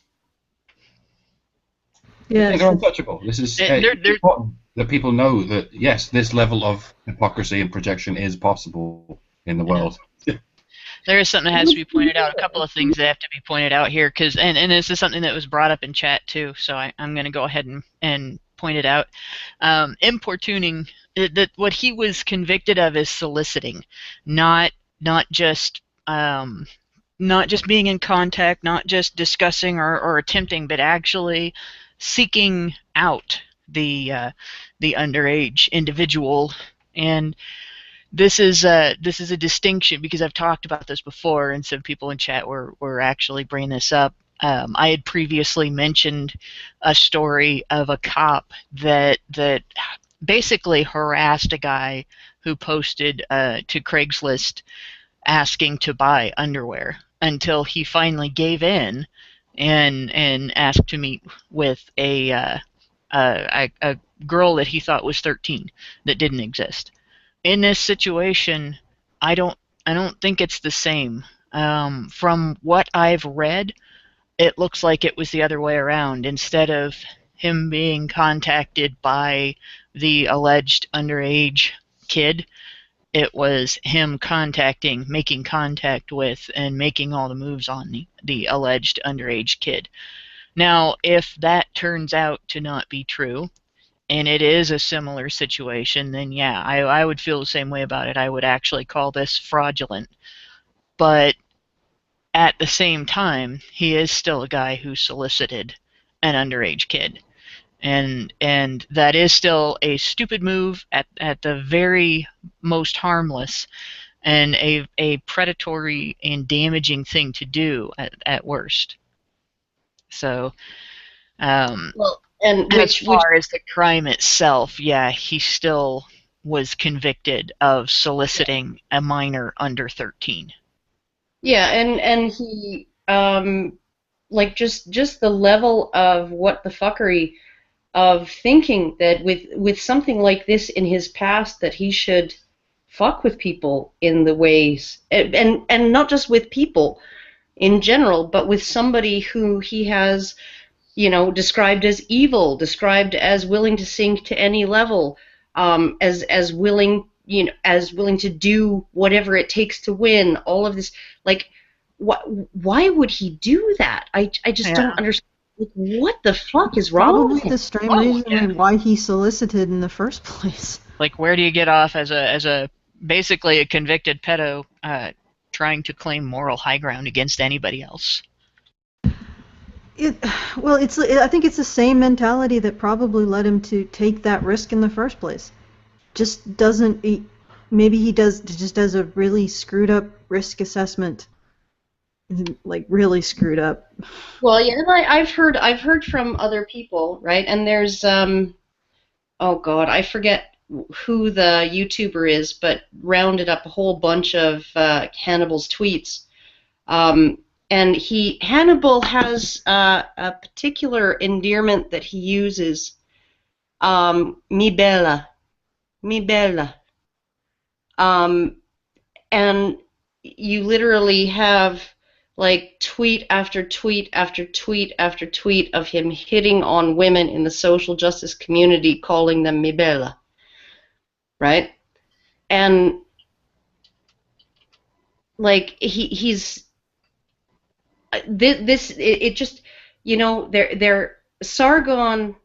Yeah, They're untouchable. This is important that people know that, yes, this level of hypocrisy and projection is possible in the world. There is something that has to be pointed out. A couple of things that have to be pointed out here, because and this is something that was brought up in chat too. So I'm going to go ahead and point it out. Importuning, that what he was convicted of is soliciting, not just being in contact, not just discussing or attempting, but actually seeking out the underage individual. And this is a distinction, because I've talked about this before, and some people in chat were actually bringing this up. I had previously mentioned a story of a cop that basically harassed a guy who posted to Craigslist asking to buy underwear, until he finally gave in and asked to meet with a girl that he thought was 13 that didn't exist. In this situation, I don't think it's the same. From what I've read, it looks like it was the other way around. Instead of him being contacted by the alleged underage kid, it was him making contact with, and making all the moves on the alleged underage kid. Now, if that turns out to not be true, and it is a similar situation, then yeah, I would feel the same way about it. I would actually call this fraudulent. But at the same time, he is still a guy who solicited an underage kid. And that is still a stupid move, at the very most harmless, and a predatory and damaging thing to do at worst. So, Well, and as far as the crime itself, yeah, he still was convicted of soliciting a minor under 13. Yeah, and he like just the level of what the fuckery of thinking that with something like this in his past, that he should fuck with people in the ways, and not just with people in general, but with somebody who he has, described as evil, described as willing to sink to any level, as willing, as willing to do whatever it takes to win. All of this, like, why would he do that? I just don't understand. What the fuck is wrong with him? Probably the same reason why he solicited in the first place. Like, where do you get off as a basically a convicted pedo trying to claim moral high ground against anybody else? I think it's the same mentality that probably led him to take that risk in the first place. Maybe he just does a really screwed up risk assessment. Like, really screwed up. Well, yeah, and I've heard from other people, right? And there's oh God, I forget who the YouTuber is, but rounded up a whole bunch of Hannibal's tweets. And Hannibal has a particular endearment that he uses, mi bella, mi bella. And you literally have, like tweet after tweet after tweet after tweet of him hitting on women in the social justice community, calling them mi bella, right? And like he's it just, you know, they're Sargon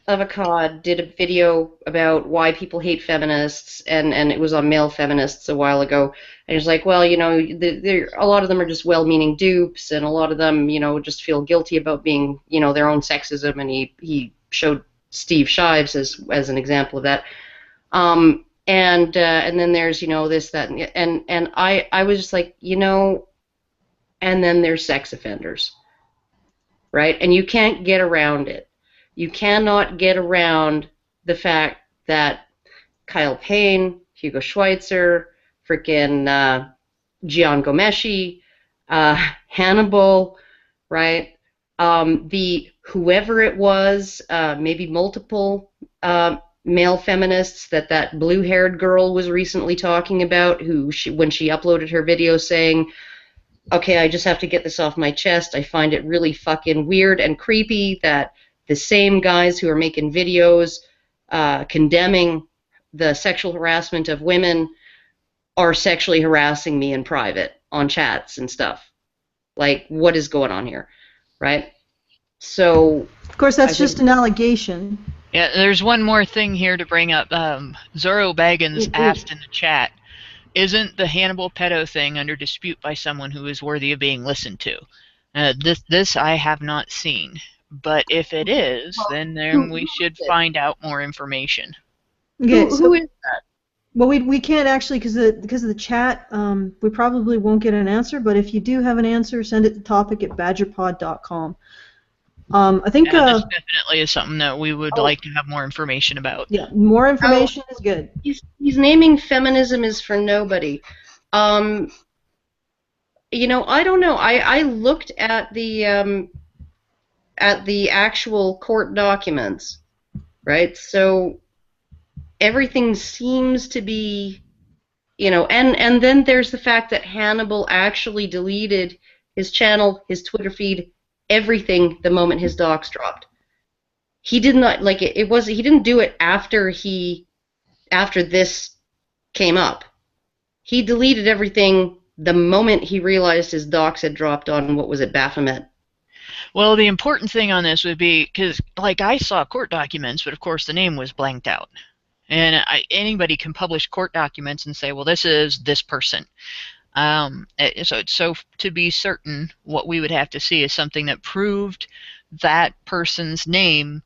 of Akkad did a video about why people hate feminists, and it was on male feminists a while ago, and he's like, well, you know, a lot of them are just well-meaning dupes, and a lot of them, you know, just feel guilty about being, you know, their own sexism, and he showed Steve Shives as an example of that. And then there's, you know, this, that, and I was just like, you know, and then there's sex offenders, right? And you can't get around it. You cannot get around the fact that Kyle Payne, Hugo Schweitzer, frickin' Gian Gomeshi, Hannibal, right? The whoever it was, maybe multiple male feminists that blue-haired girl was recently talking about, who when she uploaded her video saying, okay, I just have to get this off my chest, I find it really fucking weird and creepy that the same guys who are making videos condemning the sexual harassment of women are sexually harassing me in private on chats and stuff. Like, what is going on here, right? So, of course, that's just an allegation. Yeah, there's one more thing here to bring up. Zorro Baggins asked in the chat, isn't the Hannibal pedo thing under dispute by someone who is worthy of being listened to? This I have not seen, but if it is, then we should find out more information. Okay, who is that? Well, we can't actually, because of the chat, we probably won't get an answer, but if you do have an answer, send it to topic@badgerpod.com. I think this definitely is something that we would like to have more information about. Yeah, more information is good. He's naming feminism is for nobody. You know, I don't know. I looked at the actual court documents, right? So everything seems to be, you know, and then there's the fact that Hannibal actually deleted his channel, his Twitter feed, everything the moment his docs dropped. He did not, like, he didn't do it after this came up. He deleted everything the moment he realized his docs had dropped on, what was it, Baphomet. Well, the important thing on this would be, because, like, I saw court documents, but of course the name was blanked out. And anybody can publish court documents and say, well, this is this person. So to be certain, what we would have to see is something that proved that person's name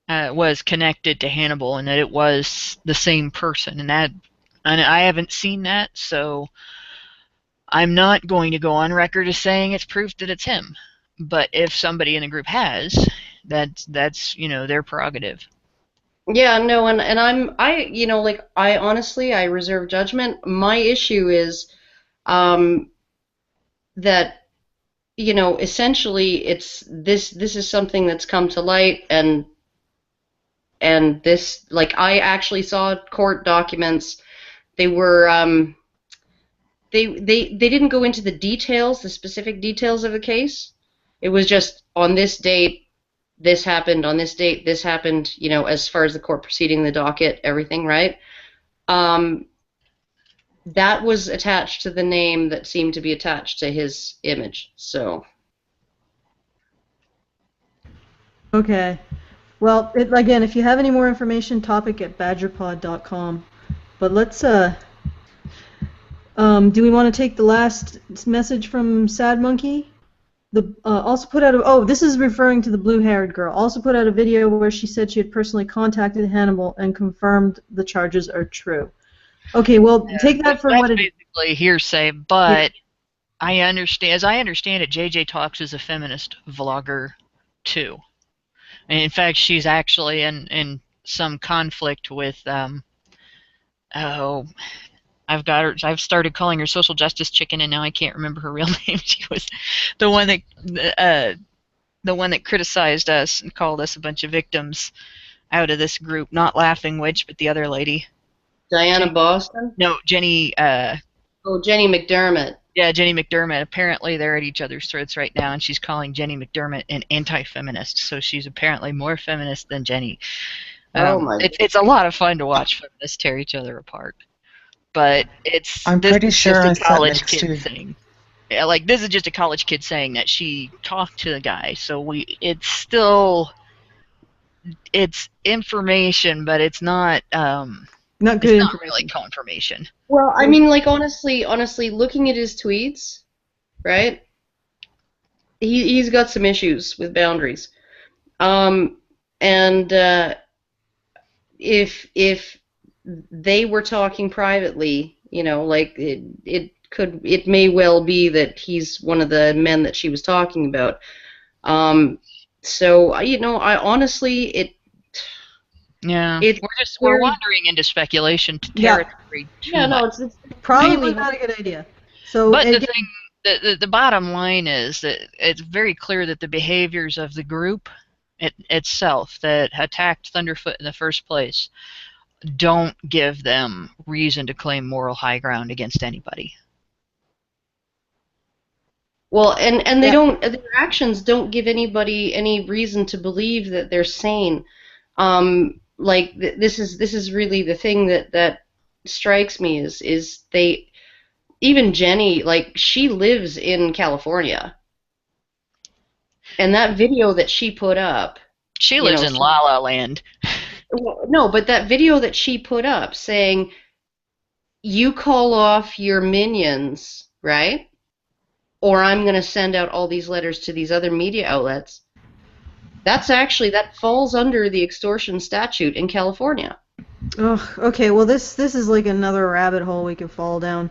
was connected to Hannibal and that it was the same person. And I haven't seen that, so I'm not going to go on record as saying it's proof that it's him. But if somebody in the group has, that's you know, their prerogative. Yeah, no, and I you know, like, I honestly, I reserve judgment. My issue is that, you know, essentially this is something that's come to light, and this, like, I actually saw court documents. They were they didn't go into the details, the specific details of the case. It was just, on this date this happened, on this date this happened, you know, as far as the court proceeding, the docket, everything, right? That was attached to the name that seemed to be attached to his image, so. Okay. Well, again, if you have any more information, topic@badgerpod.com. But let's, do we want to take the last message from Sad Monkey? Also put out this is referring to the blue-haired girl. Also put out a video where she said she had personally contacted Hannibal and confirmed the charges are true. Okay, well, take that for what it is. That's basically hearsay, but yeah. As I understand it, JJ Talks is a feminist vlogger too. And in fact, she's actually in some conflict with I've started calling her social justice chicken, and now I can't remember her real name. She was the one that criticized us and called us a bunch of victims out of this group. Not Laughing Witch, but the other lady. Diana Boston? No, Jenny. Jenny McDermott. Yeah, Jenny McDermott. Apparently, they're at each other's throats right now, and she's calling Jenny McDermott an anti-feminist. So she's apparently more feminist than Jenny. Oh my. It's a lot of fun to watch feminists tear each other apart. But I'm this pretty is sure just I a sat college next kid to. thing. Yeah, like this is just a college kid saying that she talked to the guy. So it's information, but it's not Not good it's not information. really confirmation. Well, I mean, like honestly, looking at his tweets, right? He's got some issues with boundaries. And if they were talking privately, you know, like it may well be that he's one of the men that she was talking about. So you know, I honestly Yeah, it's we're very, wandering into speculation Yeah. territory too yeah, no, much. it's Probably not a good idea. So But the again, thing, the bottom line is that it's very clear that the behaviors of the group itself that attacked Thunderfoot in the first place don't give them reason to claim moral high ground against anybody. well, and they Yeah. don't, their actions don't give anybody any reason to believe that they're sane. Like this is really the thing that strikes me is they, even Jenny, like she lives in California, and that video that she put up, She you lives know, in La La Land. well, no, but that video that she put up saying, you call off your minions, right? Or I'm going to send out all these letters to these other media outlets. That falls under the extortion statute in California. oh, okay. Well, this is like another rabbit hole we can fall down.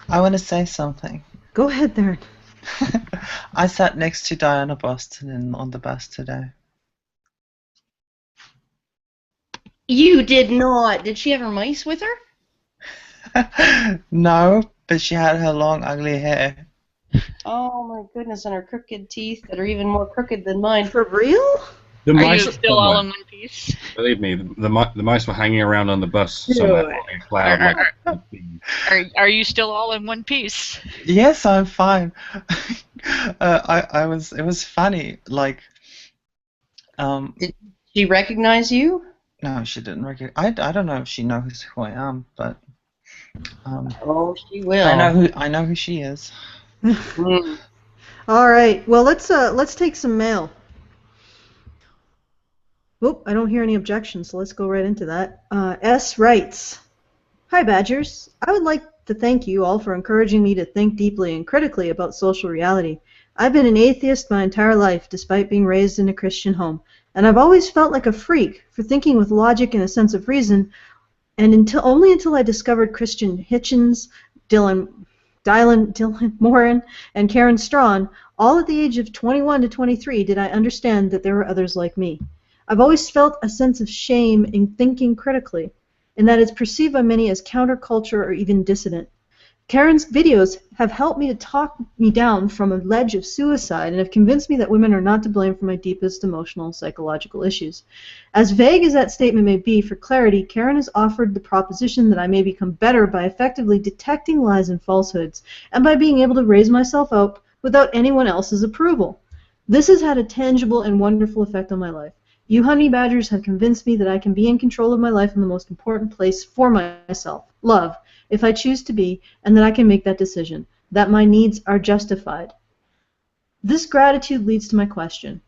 I want to say something. Go ahead, there. I sat next to Diana Boston on the bus today. You did not. Did she have her mice with her? No, but she had her long, ugly hair. Oh my goodness, and her crooked teeth that are even more crooked than mine. For real? The Are mice you were still all somewhere. in one piece? Believe me, the mice were hanging around on the bus somewhere, in a cloud like. Are you still all in one piece? Yes, I'm fine. I was. It was funny. Like, Did she recognize you? no, she didn't recognize. I don't know if she knows who I am, but Oh, she will. I know who she is. Mm. All right. Well, let's take some mail. Oop, I don't hear any objections, so let's go right into that. S writes, "Hi, Badgers. I would like to thank you all for encouraging me to think deeply and critically about social reality. I've been an atheist my entire life, despite being raised in a Christian home, and I've always felt like a freak for thinking with logic and a sense of reason, and only until I discovered Christian Hitchens, Dylan Moran, and Karen Straughan, all at the age of 21 to 23, did I understand that there were others like me. I've always felt a sense of shame in thinking critically, and that it's perceived by many as counterculture or even dissident. Karen's videos have helped me to talk me down from a ledge of suicide and have convinced me that women are not to blame for my deepest emotional and psychological issues. As vague as that statement may be, for clarity, Karen has offered the proposition that I may become better by effectively detecting lies and falsehoods, and by being able to raise myself up without anyone else's approval. This has had a tangible and wonderful effect on my life. You honey badgers have convinced me that I can be in control of my life in the most important place for myself, love, if I choose to be, and that I can make that decision, that my needs are justified. This gratitude leads to my question.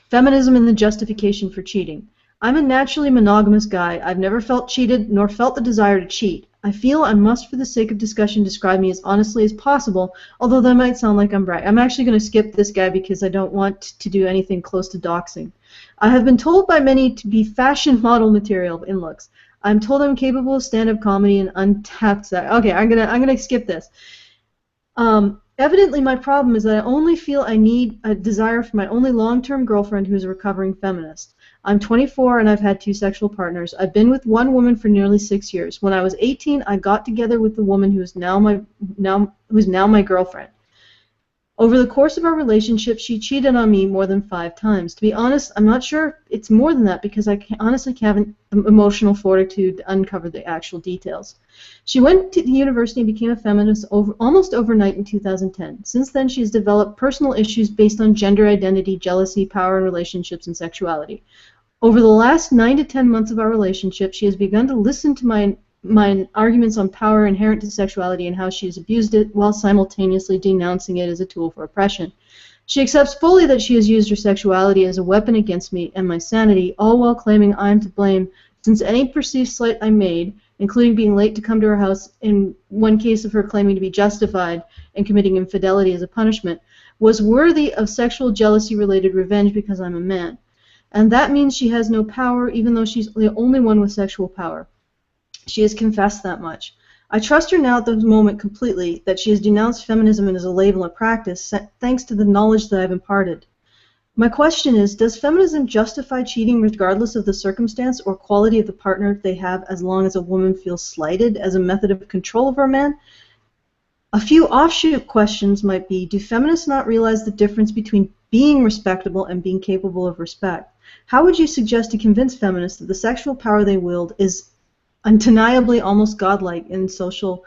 Feminism and the justification for cheating. I'm a naturally monogamous guy. I've never felt cheated nor felt the desire to cheat. I feel I must, for the sake of discussion, describe me as honestly as possible, although that might sound like I'm bragging. I'm actually going to skip this guy because I don't want to do anything close to doxing. I have been told by many to be fashion model material in looks. I'm told I'm capable of stand-up comedy and untapped sex. Okay, I'm gonna skip this. Evidently, my problem is that I only feel I need a desire for my only long-term girlfriend who's a recovering feminist. I'm 24 and I've had 2 sexual partners. I've been with one woman for nearly 6 years. When I was 18, I got together with the woman who's now my girlfriend. Over the course of our relationship, she cheated on me more than 5 times. To be honest, I'm not sure it's more than that because I honestly haven't the emotional fortitude to uncover the actual details. She went to the university and became a feminist almost overnight in 2010. Since then, she has developed personal issues based on gender identity, jealousy, power in relationships, and sexuality. Over the last 9 to 10 months of our relationship, she has begun to listen to my arguments on power inherent to sexuality and how she has abused it while simultaneously denouncing it as a tool for oppression. She accepts fully that she has used her sexuality as a weapon against me and my sanity, all while claiming I'm to blame since any perceived slight I made, including being late to come to her house in one case of her claiming to be justified and committing infidelity as a punishment, was worthy of sexual jealousy-related revenge because I'm a man. And that means she has no power, even though she's the only one with sexual power. She has confessed that much. I trust her now at the moment completely that she has denounced feminism as a label and practice thanks to the knowledge that I've imparted. My question is, does feminism justify cheating regardless of the circumstance or quality of the partner they have as long as a woman feels slighted as a method of control over a man? A few offshoot questions might be, do feminists not realize the difference between being respectable and being capable of respect? How would you suggest to convince feminists that the sexual power they wield is undeniably almost godlike in social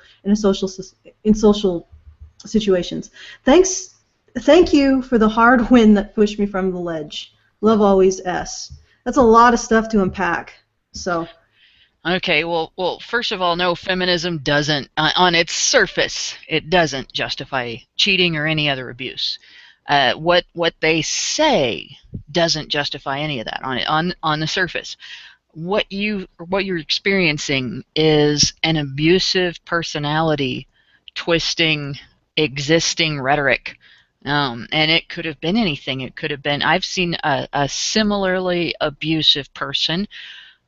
situations? Thank you for the hard wind that pushed me from the ledge. Love always, S. That's a lot of stuff to unpack. So. Okay, well, first of all, no, feminism doesn't, on its surface, it doesn't justify cheating or any other abuse. What they say doesn't justify any of that on the surface. What you're experiencing is an abusive personality twisting existing rhetoric. And it could have been anything. It could have been, I've seen a similarly abusive person,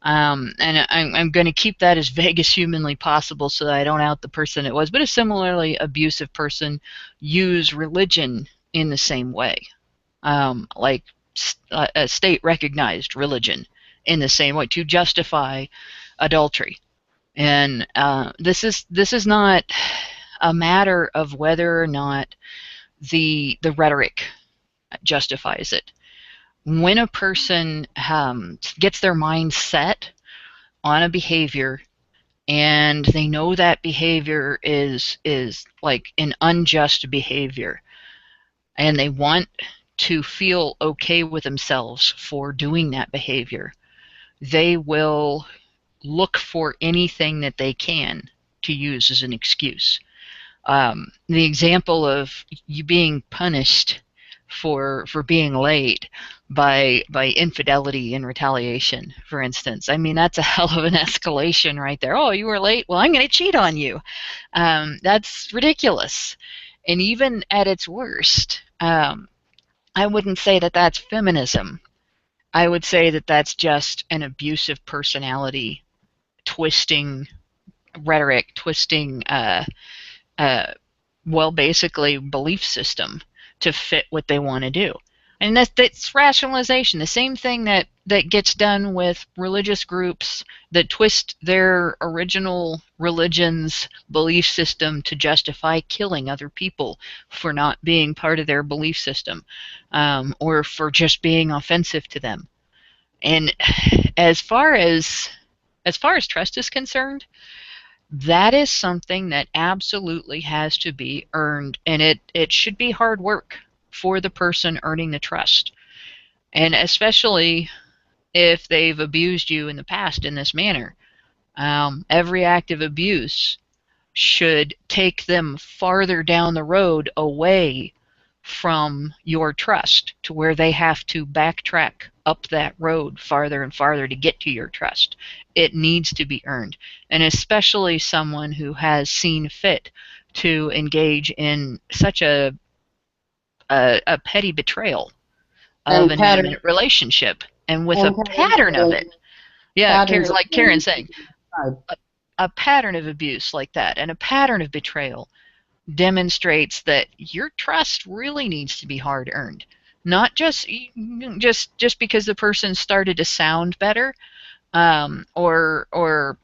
and I'm going to keep that as vague as humanly possible so that I don't out the person it was, but a similarly abusive person use religion in the same way, like a state-recognized religion in the same way to justify adultery. And this is not a matter of whether or not the rhetoric justifies it. When a person gets their mind set on a behavior and they know that behavior is like an unjust behavior and they want to feel okay with themselves for doing that behavior, they will look for anything that they can to use as an excuse. The example of you being punished for being late by infidelity and retaliation, for instance. I mean, that's a hell of an escalation right there. Oh, you were late? Well, I'm going to cheat on you. That's ridiculous. And even at its worst, I wouldn't say that that's feminism. I would say that that's just an abusive personality twisting rhetoric, twisting well, basically belief system to fit what they want to do. And that's rationalization. The same thing that gets done with religious groups that twist their original religion's belief system to justify killing other people for not being part of their belief system, or for just being offensive to them. And as far as trust is concerned, that is something that absolutely has to be earned, and it should be hard work for the person earning the trust. And especially if they've abused you in the past in this manner. Every act of abuse should take them farther down the road away from your trust to where they have to backtrack up that road farther and farther to get to your trust. It needs to be earned. And especially someone who has seen fit to engage in such a petty betrayal of an intimate relationship and with a pattern of it. Yeah, like Karen's saying, a pattern of abuse like that and a pattern of betrayal demonstrates that your trust really needs to be hard earned. Not just because the person started to sound better, or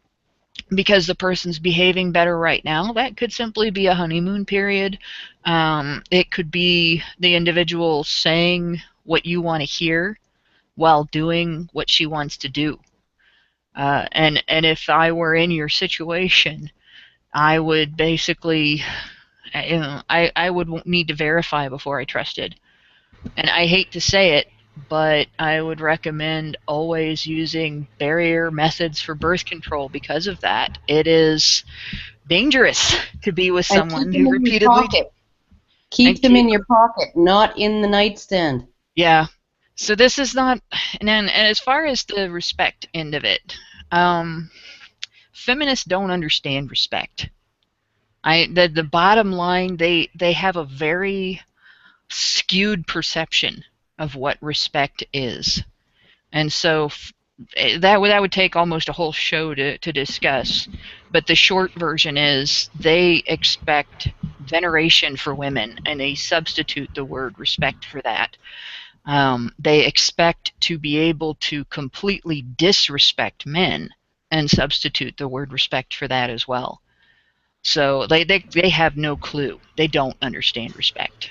because the person's behaving better right now. That could simply be a honeymoon period. It could be the individual saying what you want to hear while doing what she wants to do. And if I were in your situation, I would basically, I would need to verify before I trusted. And I hate to say it, but I would recommend always using barrier methods for birth control because of that. It is dangerous to be with And keep someone them who in your repeatedly... pocket. Keep them in your pocket, not in the nightstand. Yeah. So this is not... And as far as the respect end of it, feminists don't understand respect. The bottom line, they have a very skewed perception of what respect is. And so that would take almost a whole show to discuss. But the short version is they expect veneration for women, and they substitute the word respect for that. They expect to be able to completely disrespect men and substitute the word respect for that as well. So they have no clue. They don't understand respect.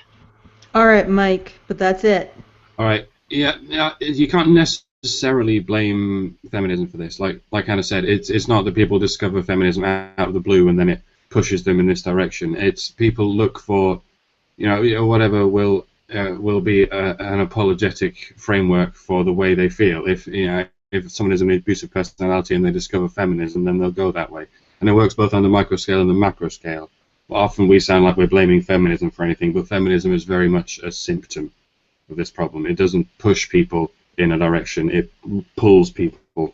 All right, Mike, but that's it. All right. Yeah, you can't necessarily blame feminism for this. Like Hannah said, it's not that people discover feminism out of the blue and then it pushes them in this direction. It's people look for, whatever will be an apologetic framework for the way they feel. If someone is an abusive personality and they discover feminism, then they'll go that way. And it works both on the micro scale and the macro scale. Often we sound like we're blaming feminism for anything, but feminism is very much a symptom of this problem. It doesn't push people in a direction, it pulls people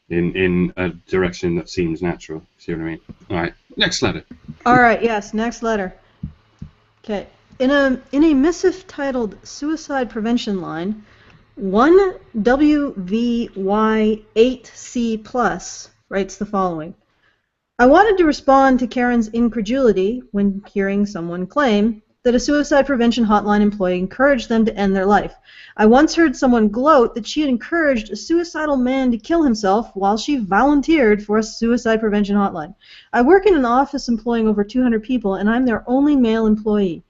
in a direction that seems natural. See what I mean? All right, next letter. All right, yes, next letter. Okay. In a missive titled Suicide Prevention Line, 1WVY8C+ writes the following. I wanted to respond to Karen's incredulity when hearing someone claim that a suicide prevention hotline employee encouraged them to end their life. I once heard someone gloat that she had encouraged a suicidal man to kill himself while she volunteered for a suicide prevention hotline. I work in an office employing over 200 people, and I'm their only male employee.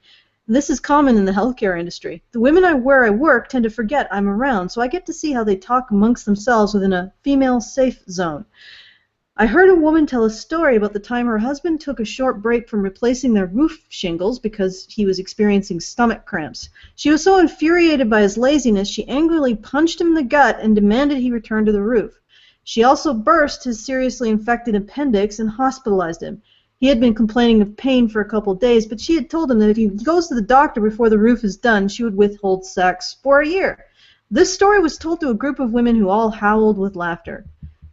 This is common in the healthcare industry. The women where I work tend to forget I'm around, so I get to see how they talk amongst themselves within a female safe zone. I heard a woman tell a story about the time her husband took a short break from replacing their roof shingles because he was experiencing stomach cramps. She was so infuriated by his laziness, she angrily punched him in the gut and demanded he return to the roof. She also burst his seriously infected appendix and hospitalized him. He had been complaining of pain for a couple of days, but she had told him that if he goes to the doctor before the roof is done, she would withhold sex for a year. This story was told to a group of women who all howled with laughter.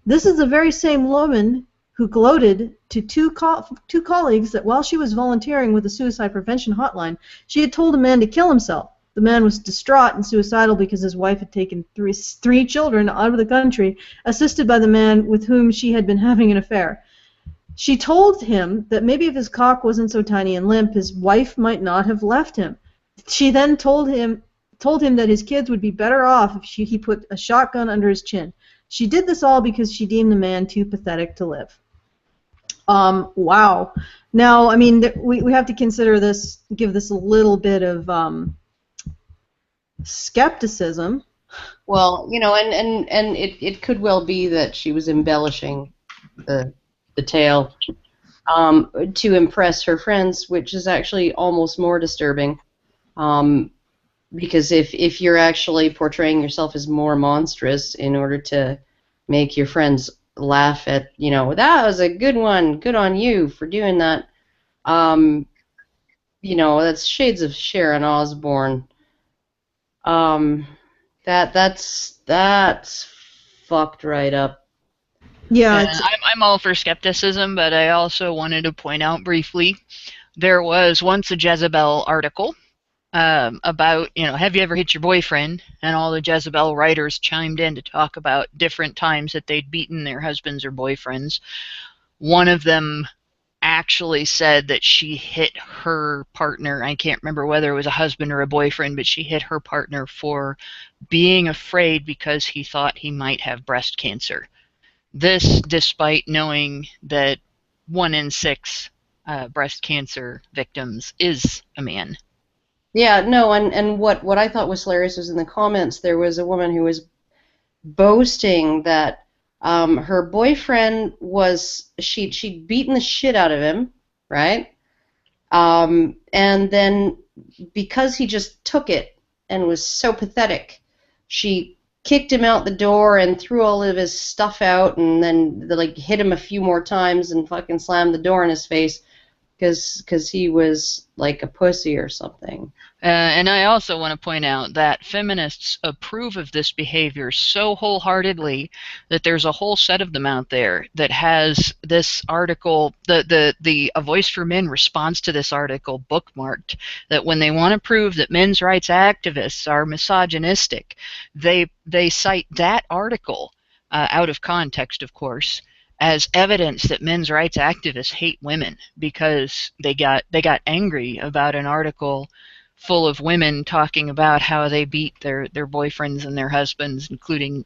This is the very same woman who gloated to two colleagues that while she was volunteering with the suicide prevention hotline, she had told a man to kill himself. The man was distraught and suicidal because his wife had taken three children out of the country, assisted by the man with whom she had been having an affair. She told him that maybe if his cock wasn't so tiny and limp, his wife might not have left him. She then told him that his kids would be better off if he put a shotgun under his chin. She did this all because she deemed the man too pathetic to live. Wow. Now, I mean, we have to consider this, give this a little bit of skepticism. Well, and it could well be that she was embellishing the tale to impress her friends, which is actually almost more disturbing. Because if you're actually portraying yourself as more monstrous in order to make your friends laugh at, that was a good one, good on you for doing that, that's shades of Sharon Osbourne. That's fucked right up. Yeah, I'm all for skepticism, but I also wanted to point out briefly, there was once a Jezebel article about, have you ever hit your boyfriend? And all the Jezebel writers chimed in to talk about different times that they'd beaten their husbands or boyfriends. One of them actually said that she hit her partner. I can't remember whether it was a husband or a boyfriend, but she hit her partner for being afraid because he thought he might have breast cancer. This despite knowing that 1 in 6 breast cancer victims is a man. Yeah, no, and what I thought was hilarious was in the comments there was a woman who was boasting that her boyfriend was she'd beaten the shit out of him, right? And then because he just took it and was so pathetic, she kicked him out the door and threw all of his stuff out, and then like hit him a few more times and fucking slammed the door in his face because he was like a pussy or something. And I also want to point out that feminists approve of this behavior so wholeheartedly that there's a whole set of them out there that has this article, the A Voice for Men response to this article bookmarked, that when they want to prove that men's rights activists are misogynistic, they cite that article, out of context, of course, as evidence that men's rights activists hate women because they got angry about an article full of women talking about how they beat their boyfriends and their husbands, including,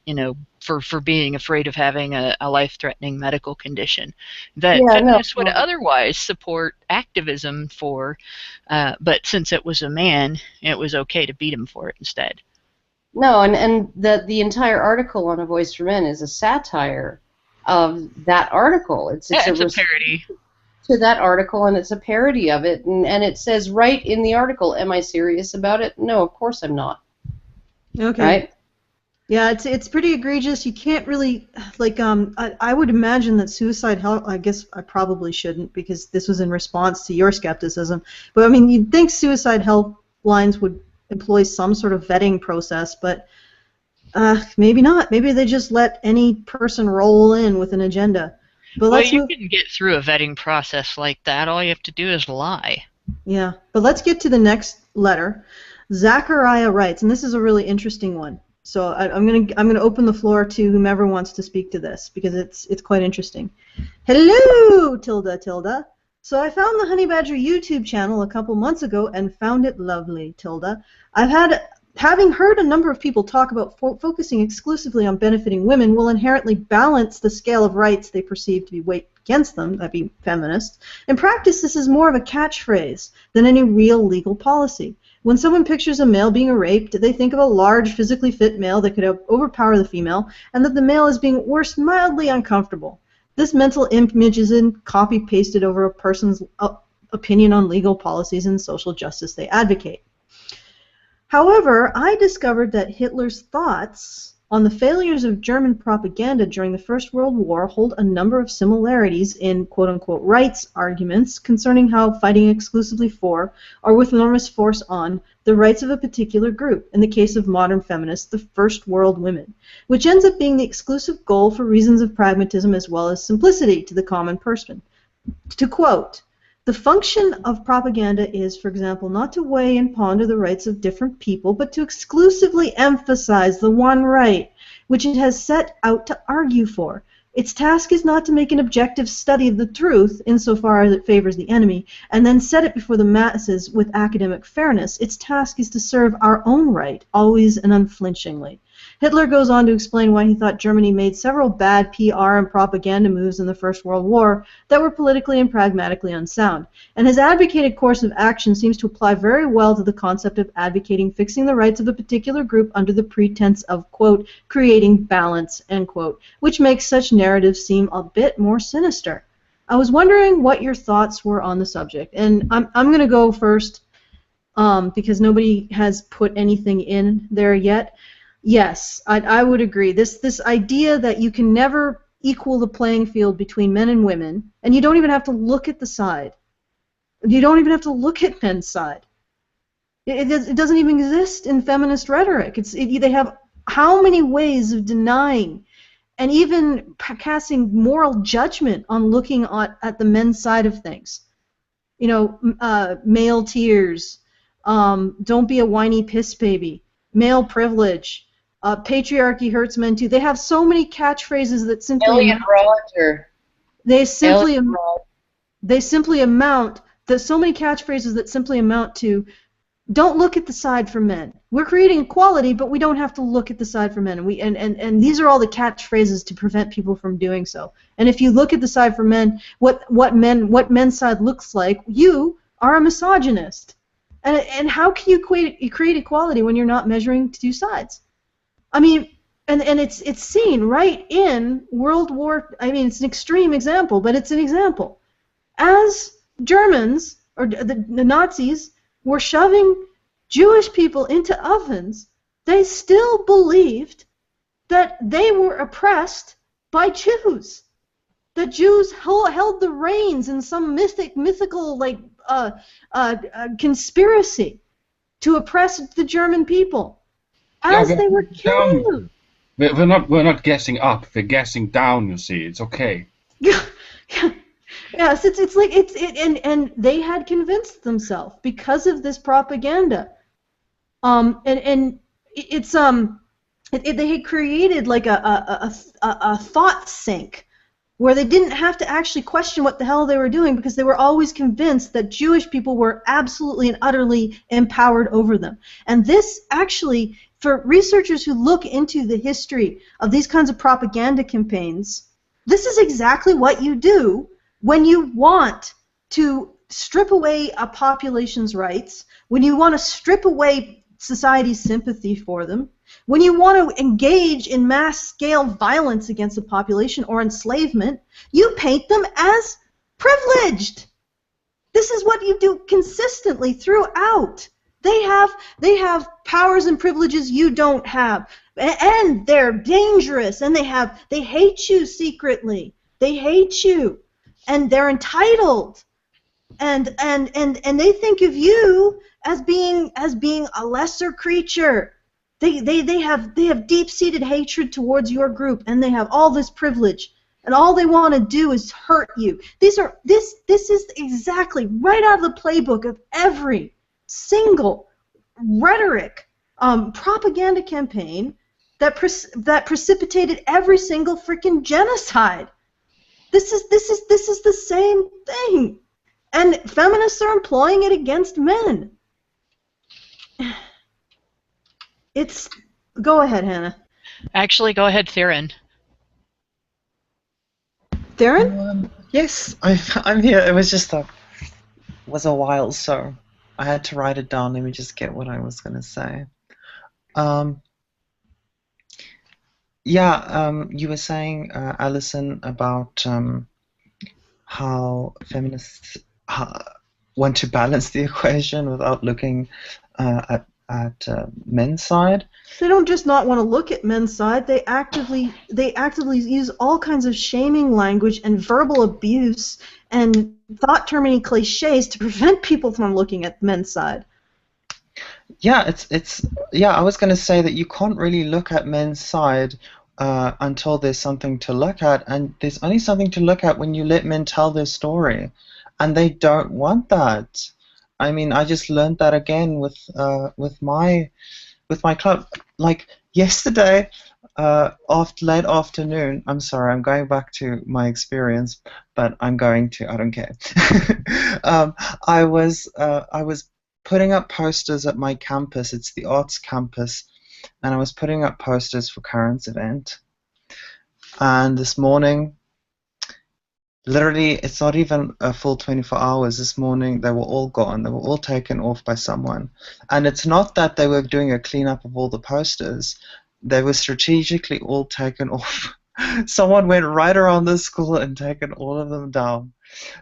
for being afraid of having a life-threatening medical condition that feminists would otherwise support activism for, but since it was a man, it was okay to beat him for it instead. No, and the entire article on A Voice for Men is a satire of that article. It's a parody to that article, and it's a parody of it, and it says right in the article, am I serious about it? No, of course I'm not. Okay. Right? Yeah, it's pretty egregious. You can't really, I would imagine that suicide help, I guess I probably shouldn't because this was in response to your skepticism, but I mean, you'd think suicide helplines would employ some sort of vetting process, but maybe not. Maybe they just let any person roll in with an agenda. But well, you can get through a vetting process like that. All you have to do is lie. Yeah, but let's get to the next letter. Zachariah writes, and this is a really interesting one. So I'm gonna open the floor to whomever wants to speak to this because it's quite interesting. Hello, tilde. So I found the Honey Badger YouTube channel a couple months ago and found it lovely, tilde. Having heard a number of people talk about focusing exclusively on benefiting women will inherently balance the scale of rights they perceive to be weighed against them, that'd be feminists. In practice, this is more of a catchphrase than any real legal policy. When someone pictures a male being raped, they think of a large, physically fit male that could overpower the female, and that the male is being worse, mildly uncomfortable. This mental image isn't copy-pasted over a person's opinion on legal policies and social justice they advocate. However, I discovered that Hitler's thoughts on the failures of German propaganda during the First World War hold a number of similarities in quote-unquote rights arguments concerning how fighting exclusively for, or with enormous force on, the rights of a particular group, in the case of modern feminists, the First World women, which ends up being the exclusive goal for reasons of pragmatism as well as simplicity to the common person. To quote, the function of propaganda is, for example, not to weigh and ponder the rights of different people, but to exclusively emphasize the one right which it has set out to argue for. Its task is not to make an objective study of the truth, insofar as it favors the enemy, and then set it before the masses with academic fairness. Its task is to serve our own right, always and unflinchingly. Hitler goes on to explain why he thought Germany made several bad PR and propaganda moves in the First World War that were politically and pragmatically unsound. And his advocated course of action seems to apply very well to the concept of advocating fixing the rights of a particular group under the pretense of, quote, creating balance, end quote, which makes such narratives seem a bit more sinister. I was wondering what your thoughts were on the subject. And I'm going to go first because nobody has put anything in there yet. Yes, I would agree. This idea that you can never equal the playing field between men and women, and you don't even have to look at the side. You don't even have to look at men's side. It doesn't even exist in feminist rhetoric. They have how many ways of denying and even casting moral judgment on looking at the men's side of things. You know, male tears, don't be a whiny piss baby, male privilege, patriarchy hurts men too. They have so many catchphrases that simply so many catchphrases that simply amount to don't look at the side for men. We're creating equality, but we don't have to look at the side for men. And these are all the catchphrases to prevent people from doing so. And if you look at the side for men, what men's side looks like, you are a misogynist. And how can you create equality when you're not measuring two sides? I mean, and it's seen right in World War. I mean, it's an extreme example, but it's an example. As Germans or the Nazis were shoving Jewish people into ovens, they still believed that they were oppressed by Jews. That Jews held the reins in some mythical conspiracy to oppress the German people as they were killing them. We're not guessing up. We're guessing down. You see, it's okay. Yes, it's like and they had convinced themselves because of this propaganda. They had created like a thought sink where they didn't have to actually question what the hell they were doing because they were always convinced that Jewish people were absolutely and utterly empowered over them. And this actually, for researchers who look into the history of these kinds of propaganda campaigns, this is exactly what you do when you want to strip away a population's rights, when you want to strip away society's sympathy for them, when you want to engage in mass-scale violence against the population or enslavement, you paint them as privileged. This is what you do consistently throughout. They have powers and privileges you don't have, and they're dangerous, and they hate you secretly. They hate you, and they're entitled, and they think of you as being a lesser creature. They have deep-seated hatred towards your group, and they have all this privilege, and all they want to do is hurt you. This is exactly right out of the playbook of every single rhetoric propaganda campaign that precipitated every single freaking genocide. This is the same thing, and feminists are employing it against men. Go ahead, Hannah. Actually, go ahead, Theron. Theron? Yes, I'm here. It was just was a while, so I had to write it down. Let me just get what I was going to say. You were saying, Alison, about how feminists want to balance the equation without looking at men's side. They don't just not want to look at men's side. They actively use all kinds of shaming language and verbal abuse and thought-terminating cliches to prevent people from looking at men's side. Yeah, I was going to say that you can't really look at men's side until there's something to look at, and there's only something to look at when you let men tell their story, and they don't want that. I mean, I just learned that again with my club. Like yesterday, late afternoon. I'm sorry, I'm going back to my experience, but I don't care. I was putting up posters at my campus. It's the arts campus, and I was putting up posters for Karen's event. And this morning, literally, it's not even a full 24 hours. This morning, they were all gone. They were all taken off by someone. And it's not that they were doing a cleanup of all the posters. They were strategically all taken off. Someone went right around the school and taken all of them down.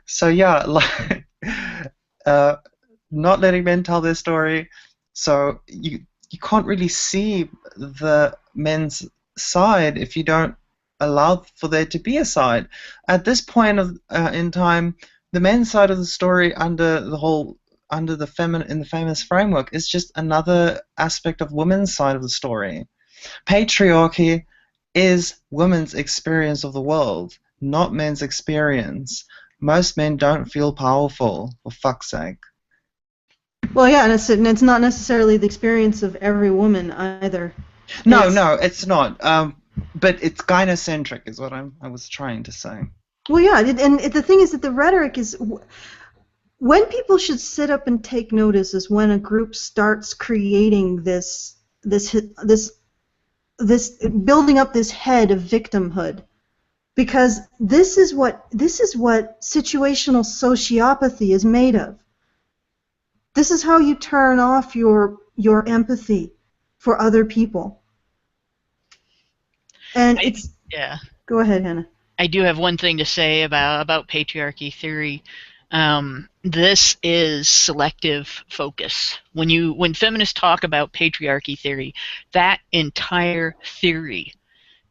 So yeah, like not letting men tell their story. So you can't really see the men's side if you don't allow for there to be a side. At this point in time, the men's side of the story in the feminist framework is just another aspect of women's side of the story. Patriarchy is women's experience of the world, not men's experience. Most men don't feel powerful, for fuck's sake. Well, yeah, and it's not necessarily the experience of every woman either. No, it's not. But it's gynocentric, is what I was trying to say. Well, yeah, and the thing is that the rhetoric is when people should sit up and take notice is when a group starts creating this building up this head of victimhood, because this is what situational sociopathy is made of. This is how you turn off your empathy for other people. And yeah. Go ahead, Hannah. I do have one thing to say about patriarchy theory. This is selective focus. When feminists talk about patriarchy theory, that entire theory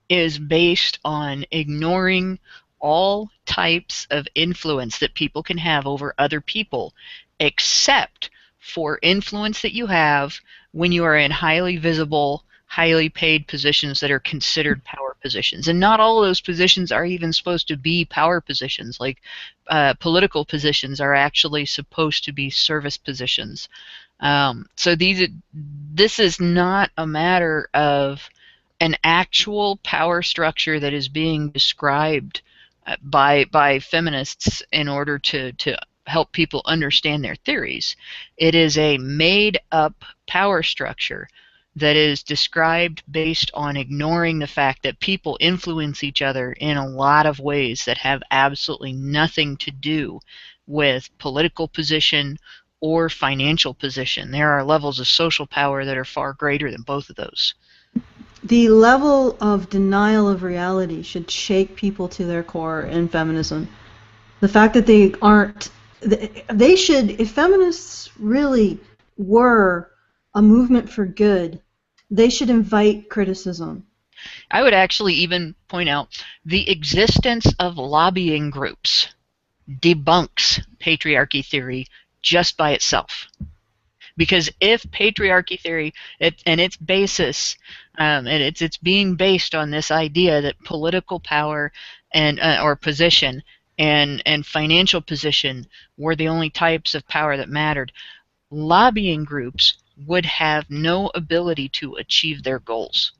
is based on ignoring all types of influence that people can have over other people, except for influence that you have when you are in highly visible, highly paid positions that are considered power positions. And not all of those positions are even supposed to be power positions. Like political positions are actually supposed to be service positions. So this is not a matter of an actual power structure that is being described by feminists in order to help people understand their theories. It is a made-up power structure that is described based on ignoring the fact that people influence each other in a lot of ways that have absolutely nothing to do with political position or financial position. There are levels of social power that are far greater than both of those. The level of denial of reality should shake people to their core in feminism. The fact that they should, if feminists really were a movement for good, they should invite criticism. I would actually even point out the existence of lobbying groups debunks patriarchy theory just by itself. Because if patriarchy theory and its basis, and it's being based on this idea that political power and or position and financial position were the only types of power that mattered, lobbying groups would have no ability to achieve their goals.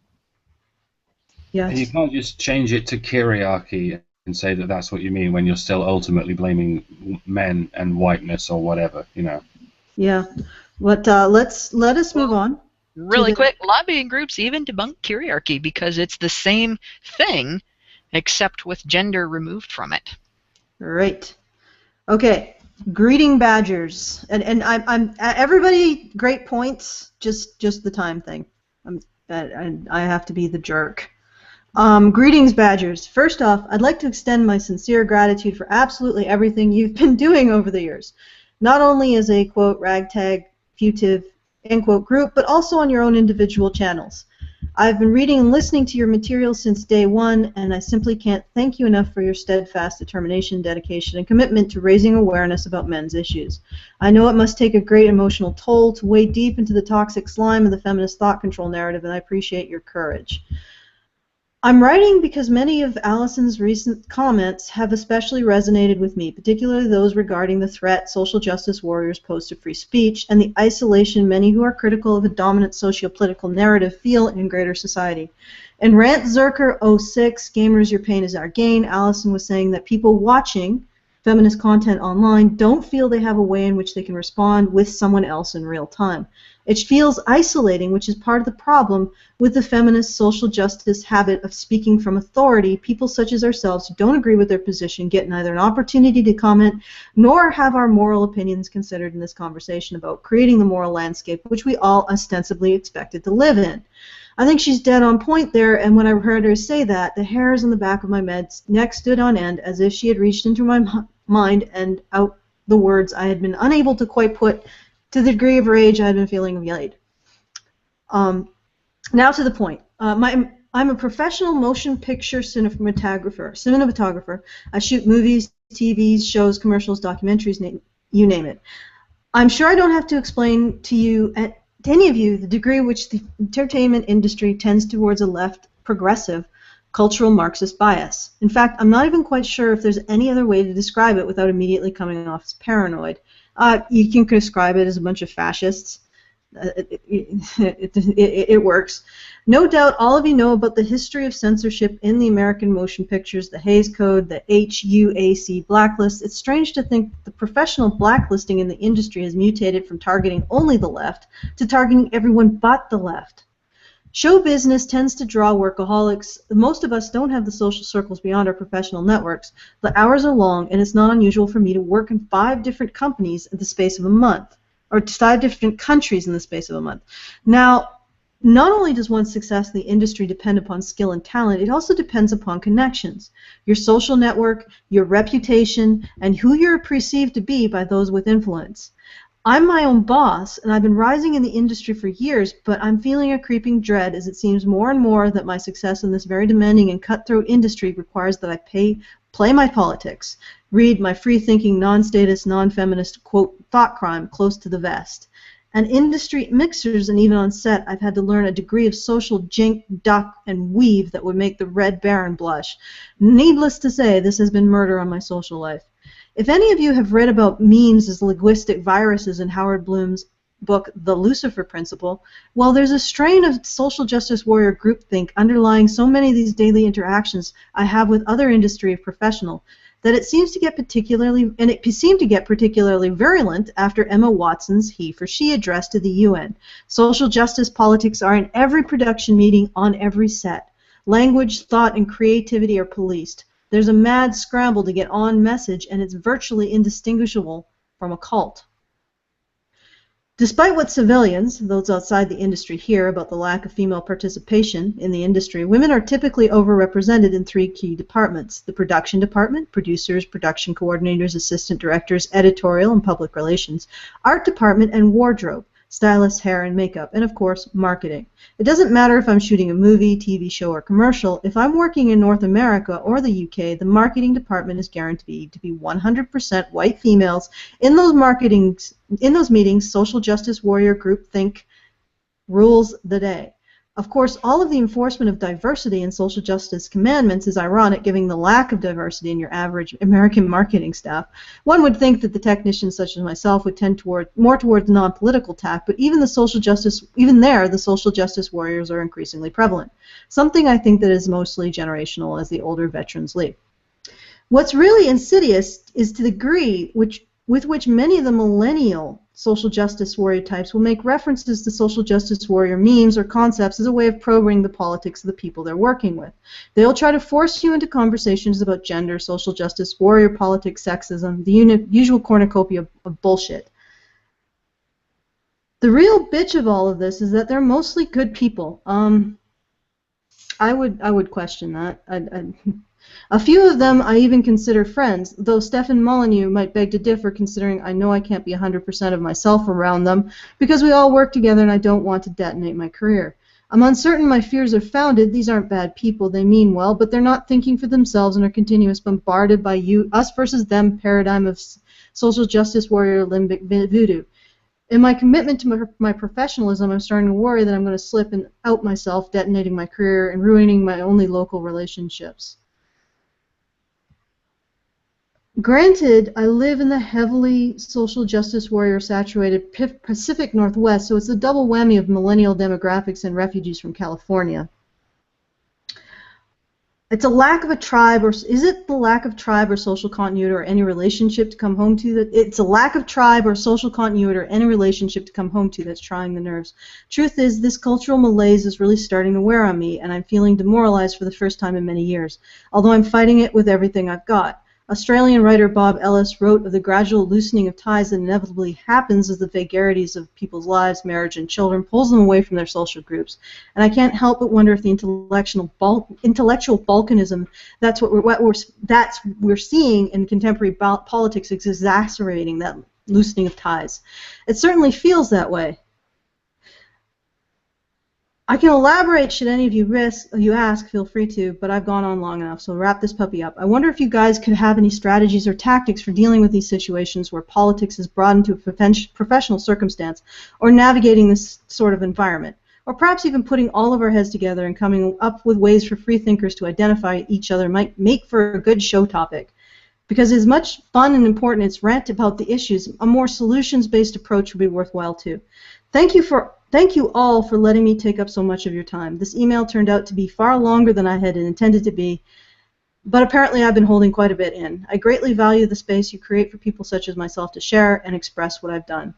Yes. You can't just change it to kyriarchy and say that that's what you mean when you're still ultimately blaming men and whiteness or whatever, you know. Yeah. But let us move on. Really quick, lobbying groups even debunk kyriarchy because it's the same thing except with gender removed from it. Right. Okay. Greeting badgers. And I'm everybody great points, just the time thing. I have to be the jerk. Greetings, Badgers. First off, I'd like to extend my sincere gratitude for absolutely everything you've been doing over the years, not only as a, quote, ragtag, fugitive, end quote, group, but also on your own individual channels. I've been reading and listening to your material since day one, and I simply can't thank you enough for your steadfast determination, dedication, and commitment to raising awareness about men's issues. I know it must take a great emotional toll to wade deep into the toxic slime of the feminist thought control narrative, and I appreciate your courage. I'm writing because many of Allison's recent comments have especially resonated with me, particularly those regarding the threat social justice warriors pose to free speech and the isolation many who are critical of a dominant socio-political narrative feel in greater society. In Rant Zerker 06, Gamers Your Pain is Our Gain, Allison was saying that people watching feminist content online don't feel they have a way in which they can respond with someone else in real time. It feels isolating, which is part of the problem with the feminist social justice habit of speaking from authority. People such as ourselves who don't agree with their position get neither an opportunity to comment nor have our moral opinions considered in this conversation about creating the moral landscape which we all ostensibly expected to live in. I think she's dead on point there, and when I heard her say that, the hairs on the back of my neck stood on end as if she had reached into my mind and out the words I had been unable to quite put to the degree of rage I had been feeling of late. Now to the point. I'm a professional motion picture cinematographer. I shoot movies, TVs, shows, commercials, documentaries, you name it. I'm sure I don't have to explain to any of you the degree which the entertainment industry tends towards a left progressive cultural Marxist bias. In fact, I'm not even quite sure if there's any other way to describe it without immediately coming off as paranoid. You can describe it as a bunch of fascists. It works. No doubt all of you know about the history of censorship in the American motion pictures, the Hays Code, the HUAC blacklist. It's strange to think the professional blacklisting in the industry has mutated from targeting only the left to targeting everyone but the left. Show business tends to draw workaholics. Most of us don't have the social circles beyond our professional networks. The hours are long, and it's not unusual for me to work in 5 different companies in the space of a month, or 5 different countries in the space of a month. Now, not only does one's success in the industry depend upon skill and talent, it also depends upon connections, your social network, your reputation, and who you're perceived to be by those with influence. I'm my own boss, and I've been rising in the industry for years, but I'm feeling a creeping dread as it seems more and more that my success in this very demanding and cutthroat industry requires that I play my politics, read my free-thinking, non-statist, non-feminist, quote, thought crime close to the vest. And industry mixers and even on set, I've had to learn a degree of social jink, duck, and weave that would make the Red Baron blush. Needless to say, this has been murder on my social life. If any of you have read about memes as linguistic viruses in Howard Bloom's book, The Lucifer Principle, well, there's a strain of social justice warrior groupthink underlying so many of these daily interactions I have with other industry professionals that it seems to get particularly virulent after Emma Watson's he for she address to the UN. Social justice politics are in every production meeting on every set. Language, thought, and creativity are policed. There's a mad scramble to get on message, and it's virtually indistinguishable from a cult. Despite what civilians, those outside the industry, hear about the lack of female participation in the industry, women are typically overrepresented in 3 key departments: the production department, producers, production coordinators, assistant directors, editorial and public relations, art department, and wardrobe, stylists, hair and makeup, and of course, marketing. It doesn't matter if I'm shooting a movie, TV show, or commercial. If I'm working in North America or the UK, the marketing department is guaranteed to be 100% white females. In those meetings, social justice warrior groupthink rules the day. Of course, all of the enforcement of diversity in social justice commandments is ironic, given the lack of diversity in your average American marketing staff. One would think that the technicians such as myself would tend more towards non-political tack, but even the social justice warriors are increasingly prevalent. Something I think that is mostly generational as the older veterans leave. What's really insidious is to the degree with which many of the millennial social justice warrior types will make references to social justice warrior memes or concepts as a way of probing the politics of the people they're working with. They'll try to force you into conversations about gender, social justice, warrior politics, sexism, the usual cornucopia of bullshit. The real bitch of all of this is that they're mostly good people. I would question that. A few of them I even consider friends, though Stefan Molyneux might beg to differ, considering I know I can't be 100% of myself around them because we all work together and I don't want to detonate my career. I'm uncertain my fears are founded. These aren't bad people. They mean well, but they're not thinking for themselves and are continuously bombarded by us versus them paradigm of social justice warrior limbic voodoo. In my commitment to my professionalism, I'm starting to worry that I'm going to slip and out myself, detonating my career and ruining my only local relationships. Granted, I live in the heavily social justice warrior saturated Pacific Northwest, so it's a double whammy of millennial demographics and refugees from California. It's a lack of a tribe, or is it the lack of tribe or social continuity or any relationship to come home to? It's a lack of tribe or social continuity or any relationship to come home to that's trying the nerves. Truth is, this cultural malaise is really starting to wear on me, and I'm feeling demoralized for the first time in many years, although I'm fighting it with everything I've got. Australian writer Bob Ellis wrote of the gradual loosening of ties that inevitably happens as the vagaries of people's lives, marriage, and children pulls them away from their social groups. And I can't help but wonder if the intellectual balkanism that's we're seeing in contemporary politics is exacerbating that loosening of ties. It certainly feels that way. I can elaborate should any of you ask, feel free to, but I've gone on long enough, so wrap this puppy up. I wonder if you guys could have any strategies or tactics for dealing with these situations where politics is brought into a professional circumstance, or navigating this sort of environment, or perhaps even putting all of our heads together and coming up with ways for free thinkers to identify each other might make for a good show topic. Because as much fun and important as rant about the issues, a more solutions-based approach would be worthwhile too. Thank you all for letting me take up so much of your time. This email turned out to be far longer than I had intended to be, but apparently I've been holding quite a bit in. I greatly value the space you create for people such as myself to share and express what I've done.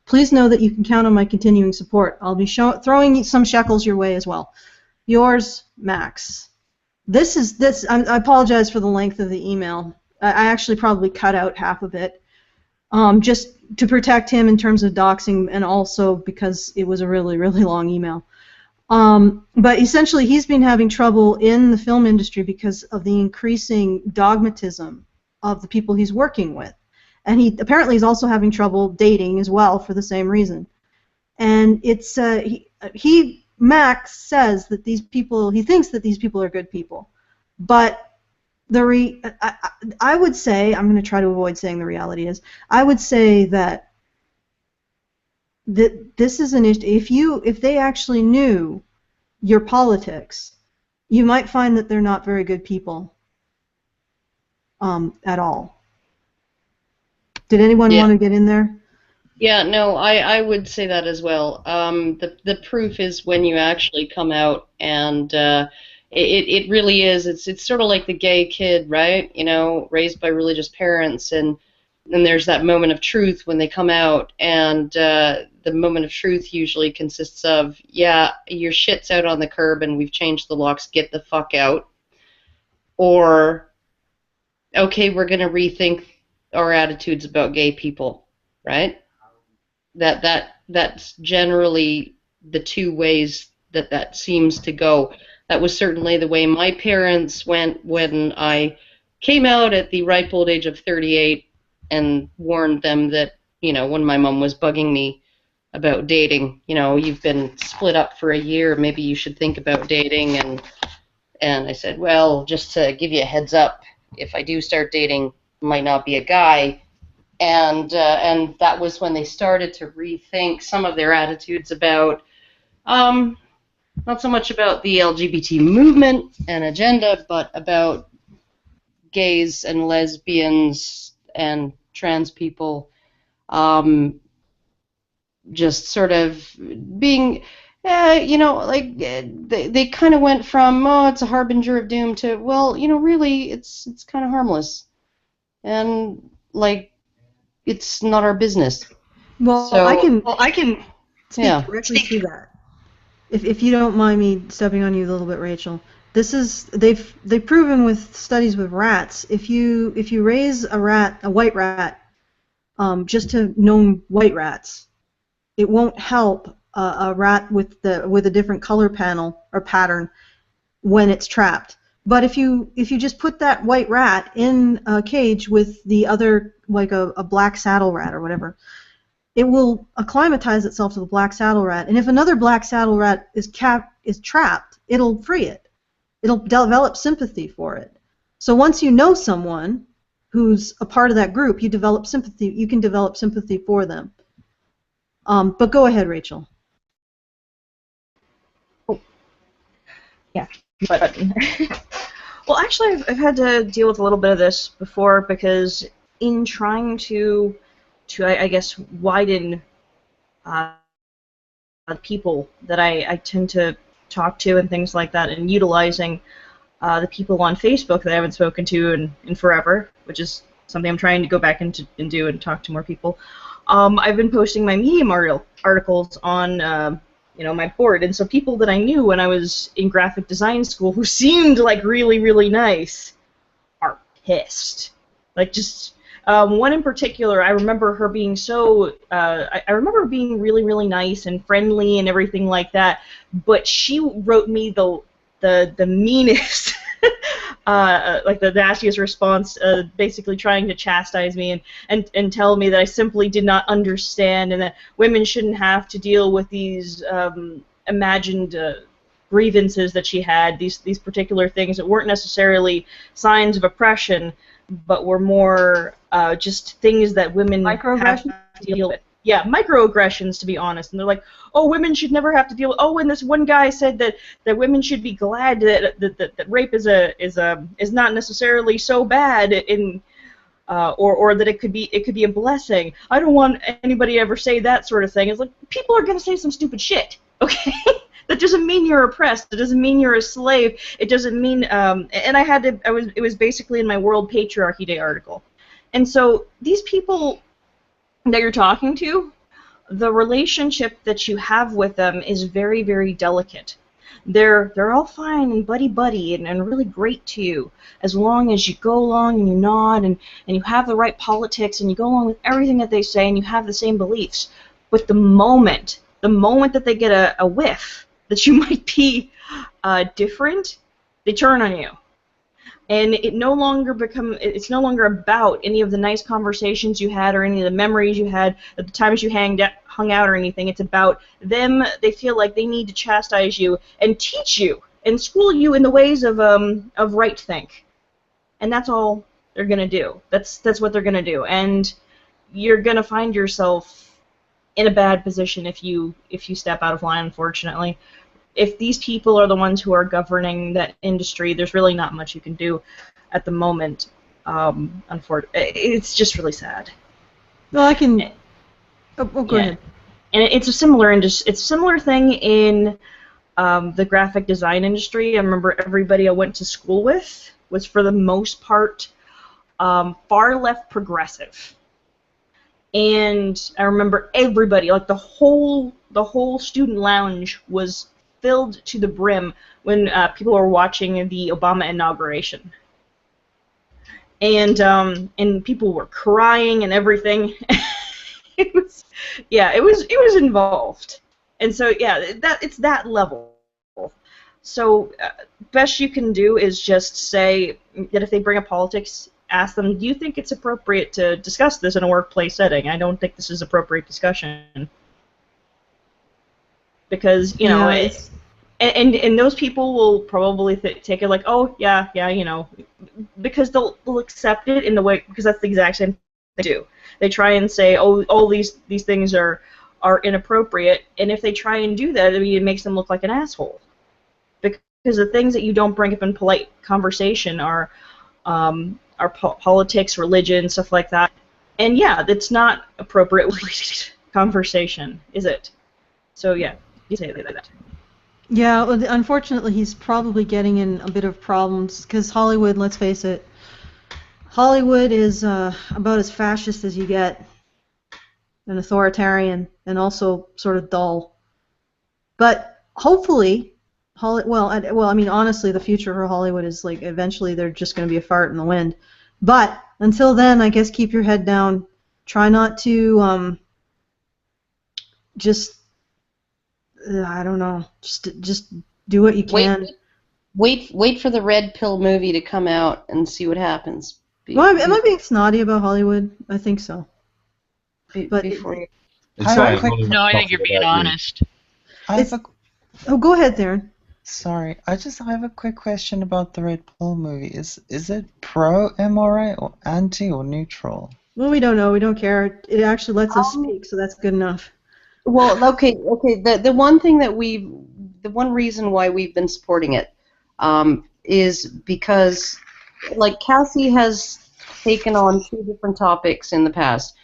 Please know that you can count on my continuing support. I'll be throwing some shekels your way as well. Yours, Max. I apologize for the length of the email. I actually probably cut out half of it, just to protect him in terms of doxing, and also because it was a really, really long email. But essentially, he's been having trouble in the film industry because of the increasing dogmatism of the people he's working with. And he apparently is also having trouble dating as well for the same reason. And it's Max says that these people, he thinks that these people are good people, but I would say, I'm going to try to avoid saying the reality is, I would say that this is an issue. If they actually knew your politics, you might find that they're not very good people at all. Did anyone want to get in there? Yeah, no, I would say that as well. The proof is when you actually come out, and it really is. It's sort of like the gay kid, right? You know, raised by religious parents, and then there's that moment of truth when they come out, and the moment of truth usually consists of, yeah, your shit's out on the curb and we've changed the locks, get the fuck out. Or, okay, we're going to rethink our attitudes about gay people, right? That's generally the two ways that seems to go. That was certainly the way my parents went when I came out at the ripe old age of 38 and warned them that, you know, when my mom was bugging me about dating, you know, you've been split up for a year, maybe you should think about dating. And I said, well, just to give you a heads up, if I do start dating, it might not be a guy. And that was when they started to rethink some of their attitudes about, not so much about the LGBT movement and agenda, but about gays and lesbians and trans people, just sort of being, you know, like they kind of went from, oh, it's a harbinger of doom to, well, you know, really, it's kind of harmless, and like, it's not our business. Well, so, I can speak directly to that. If you don't mind me stepping on you a little bit, Rachel. This is they've proven with studies with rats, if you raise a white rat, just to known white rats, it won't help a rat with a different color panel or pattern when it's trapped. But if you just put that white rat in a cage with the other, like a black saddle rat or whatever, it will acclimatize itself to the black saddle rat. And if another black saddle rat is trapped, it'll free it. It'll develop sympathy for it. So once you know someone who's a part of that group, you develop sympathy. You can develop sympathy for them. But go ahead, Rachel. Oh. Yeah. Button. Well, actually, I've had to deal with a little bit of this before, because in trying to I guess widen people that I tend to talk to and things like that, and utilizing the people on Facebook that I haven't spoken to in forever, which is something I'm trying to go back and do and talk to more people. I've been posting my Medium articles on you know, my board, and so people that I knew when I was in graphic design school who seemed like really, really nice are pissed. Like, just one in particular, I remember her being so, I remember being really, really nice and friendly and everything like that, but she wrote me the meanest, like the nastiest response, basically trying to chastise me and tell me that I simply did not understand, and that women shouldn't have to deal with these imagined grievances that she had, these particular things that weren't necessarily signs of oppression, but were more just things that women have to deal with. Yeah, microaggressions, to be honest. And they're like, oh, women should never have to deal with. Oh, and this one guy said that women should be glad that rape is not necessarily so bad. And or that it could be a blessing. I don't want anybody to ever say that sort of thing. It's like, people are going to say some stupid shit, okay? That doesn't mean you're oppressed. It doesn't mean you're a slave. It doesn't mean and it was basically in my World Patriarchy Day article. And so these people that you're talking to, the relationship that you have with them is very, very delicate. They're all fine and buddy-buddy and really great to you as long as you go along and you nod and you have the right politics and you go along with everything that they say and you have the same beliefs. But the moment that they get a whiff that you might be different, they turn on you. And it's no longer about any of the nice conversations you had or any of the memories you had at the times you hung out or anything. It's about them. They feel like they need to chastise you and teach you and school you in the ways of right think. And that's all they're gonna do. That's what they're gonna do. And you're gonna find yourself in a bad position if you step out of line, unfortunately. If these people are the ones who are governing that industry, there's really not much you can do at the moment. Unfortunately, it's just really sad. Well, I can. Go ahead. And it's a similar thing in the graphic design industry. I remember everybody I went to school with was, for the most part, far left progressive. And I remember everybody, like the whole student lounge was filled to the brim when people were watching the Obama inauguration, and people were crying and everything. It was involved, and so it's that level. So best you can do is just say that if they bring up politics, ask them, do you think it's appropriate to discuss this in a workplace setting? I don't think this is appropriate discussion. Because, and those people will probably take it like, oh, yeah, because they'll accept it in the way, because that's the exact same thing they do. They try and say, oh, all these things are inappropriate, and if they try and do that, I mean, it makes them look like an asshole. Because the things that you don't bring up in polite conversation are politics, religion, stuff like that. And that's not appropriate conversation, is it? So you say that. Yeah, well, unfortunately, he's probably getting in a bit of problems because Hollywood, let's face it, Hollywood is about as fascist as you get, and authoritarian, and also sort of dull. But hopefully, honestly, the future for Hollywood is like eventually they're just going to be a fart in the wind. But until then, I guess keep your head down. Try not to I don't know. Just do what you can. Wait for the Red Pill movie to come out and see what happens. Am I being snotty about Hollywood? I think so. But No, I think you're being honest. Go ahead, Darren. Sorry, I have a quick question about the Red Pill movie. Is it pro-MRA or anti or neutral? Well, we don't know. We don't care. It actually lets us speak, so that's good enough. Well, okay. The one reason why we've been supporting it is because, like, Cassie has taken on 2 different topics in the past.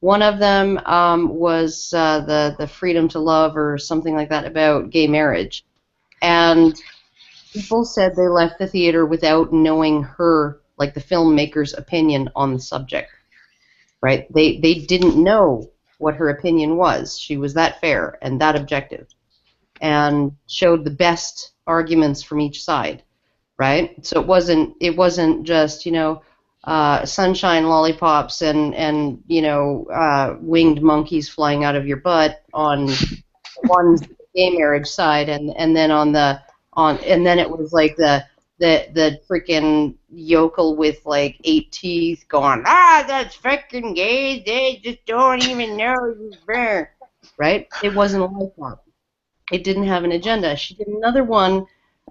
One of them was the freedom to love or something like that about gay marriage. And people said they left the theater without knowing her, like the filmmaker's opinion on the subject, right? They didn't know what her opinion was. She was that fair and that objective and showed the best arguments from each side, right? So it wasn't just, sunshine, lollipops, and winged monkeys flying out of your butt on one gay marriage side, and then and then it was like the freaking yokel with like 8 teeth going, that's freaking gay, they just don't even know you're there, right? It wasn't like that. It didn't have an agenda. She did another one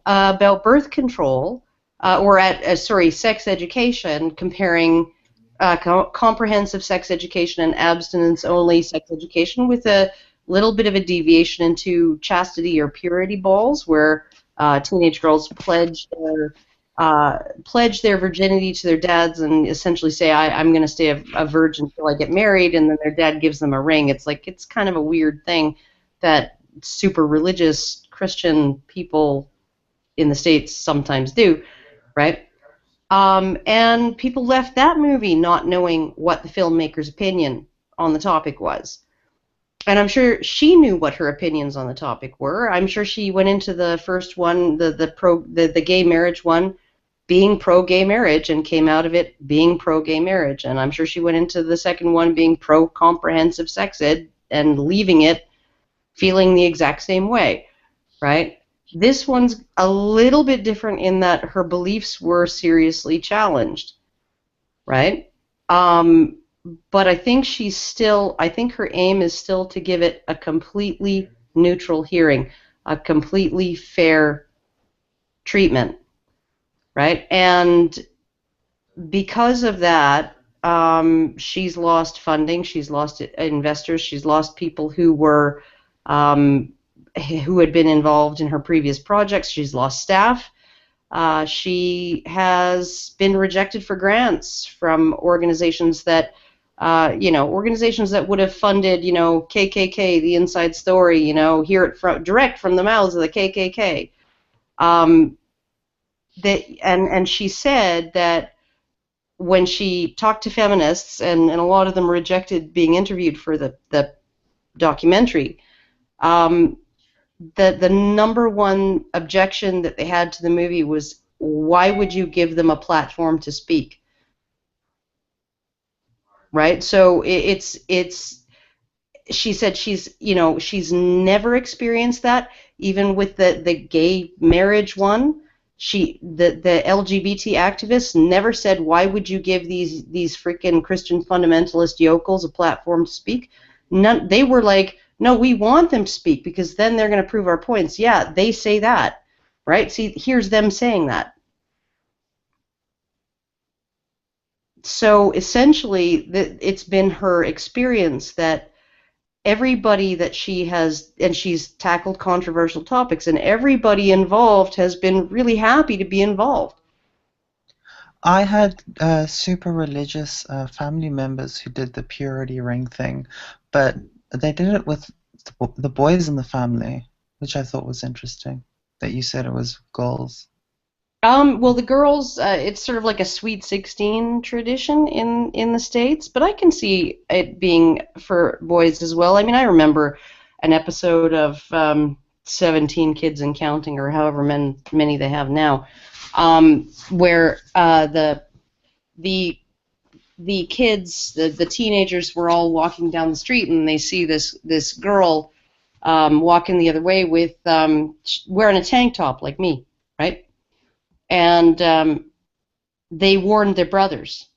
about birth control, sex education, comparing comprehensive sex education and abstinence-only sex education with a little bit of a deviation into chastity or purity balls, where teenage girls pledge their pledge their virginity to their dads and essentially say, I'm going to stay a virgin until I get married, and then their dad gives them a ring. It's like, it's kind of a weird thing that super religious Christian people in the States sometimes do, right? And people left that movie not knowing what the filmmaker's opinion on the topic was. And I'm sure she knew what her opinions on the topic were. I'm sure she went into the first one, the gay marriage one, being pro-gay marriage, and came out of it being pro-gay marriage. And I'm sure she went into the second one being pro-comprehensive sex ed and leaving it feeling the exact same way, right? This one's a little bit different in that her beliefs were seriously challenged, right? But I think I think her aim is still to give it a completely neutral hearing, a completely fair treatment, right? And because of that, she's lost funding, she's lost investors, she's lost people who were who had been involved in her previous projects. She's lost staff. She has been rejected for grants from organizations that, organizations that would have funded, KKK, the Inside Story, hear it direct from the mouths of the KKK. And she said that when she talked to feminists, and a lot of them rejected being interviewed for the documentary, the number one objection that they had to the movie was, why would you give them a platform to speak? Right? So she said she's never experienced that, even with the gay marriage one. The LGBT activists never said, why would you give these freaking Christian fundamentalist yokels a platform to speak? They were like, no, we want them to speak because then they're going to prove our points. Yeah, they say that, right? See, here's them saying that. So essentially, it's been her experience that everybody that she has, and she's tackled controversial topics, and everybody involved has been really happy to be involved. I had super religious family members who did the purity ring thing, but they did it with the boys in the family, which I thought was interesting, that you said it was girls. Well, the girls, it's sort of like a Sweet 16 tradition in the States, but I can see it being for boys as well. I mean, I remember an episode of 17 Kids and Counting, or however many they have now, where the kids, the teenagers, were all walking down the street, and they see this girl walking the other way with wearing a tank top like me, right? And they warned their brothers,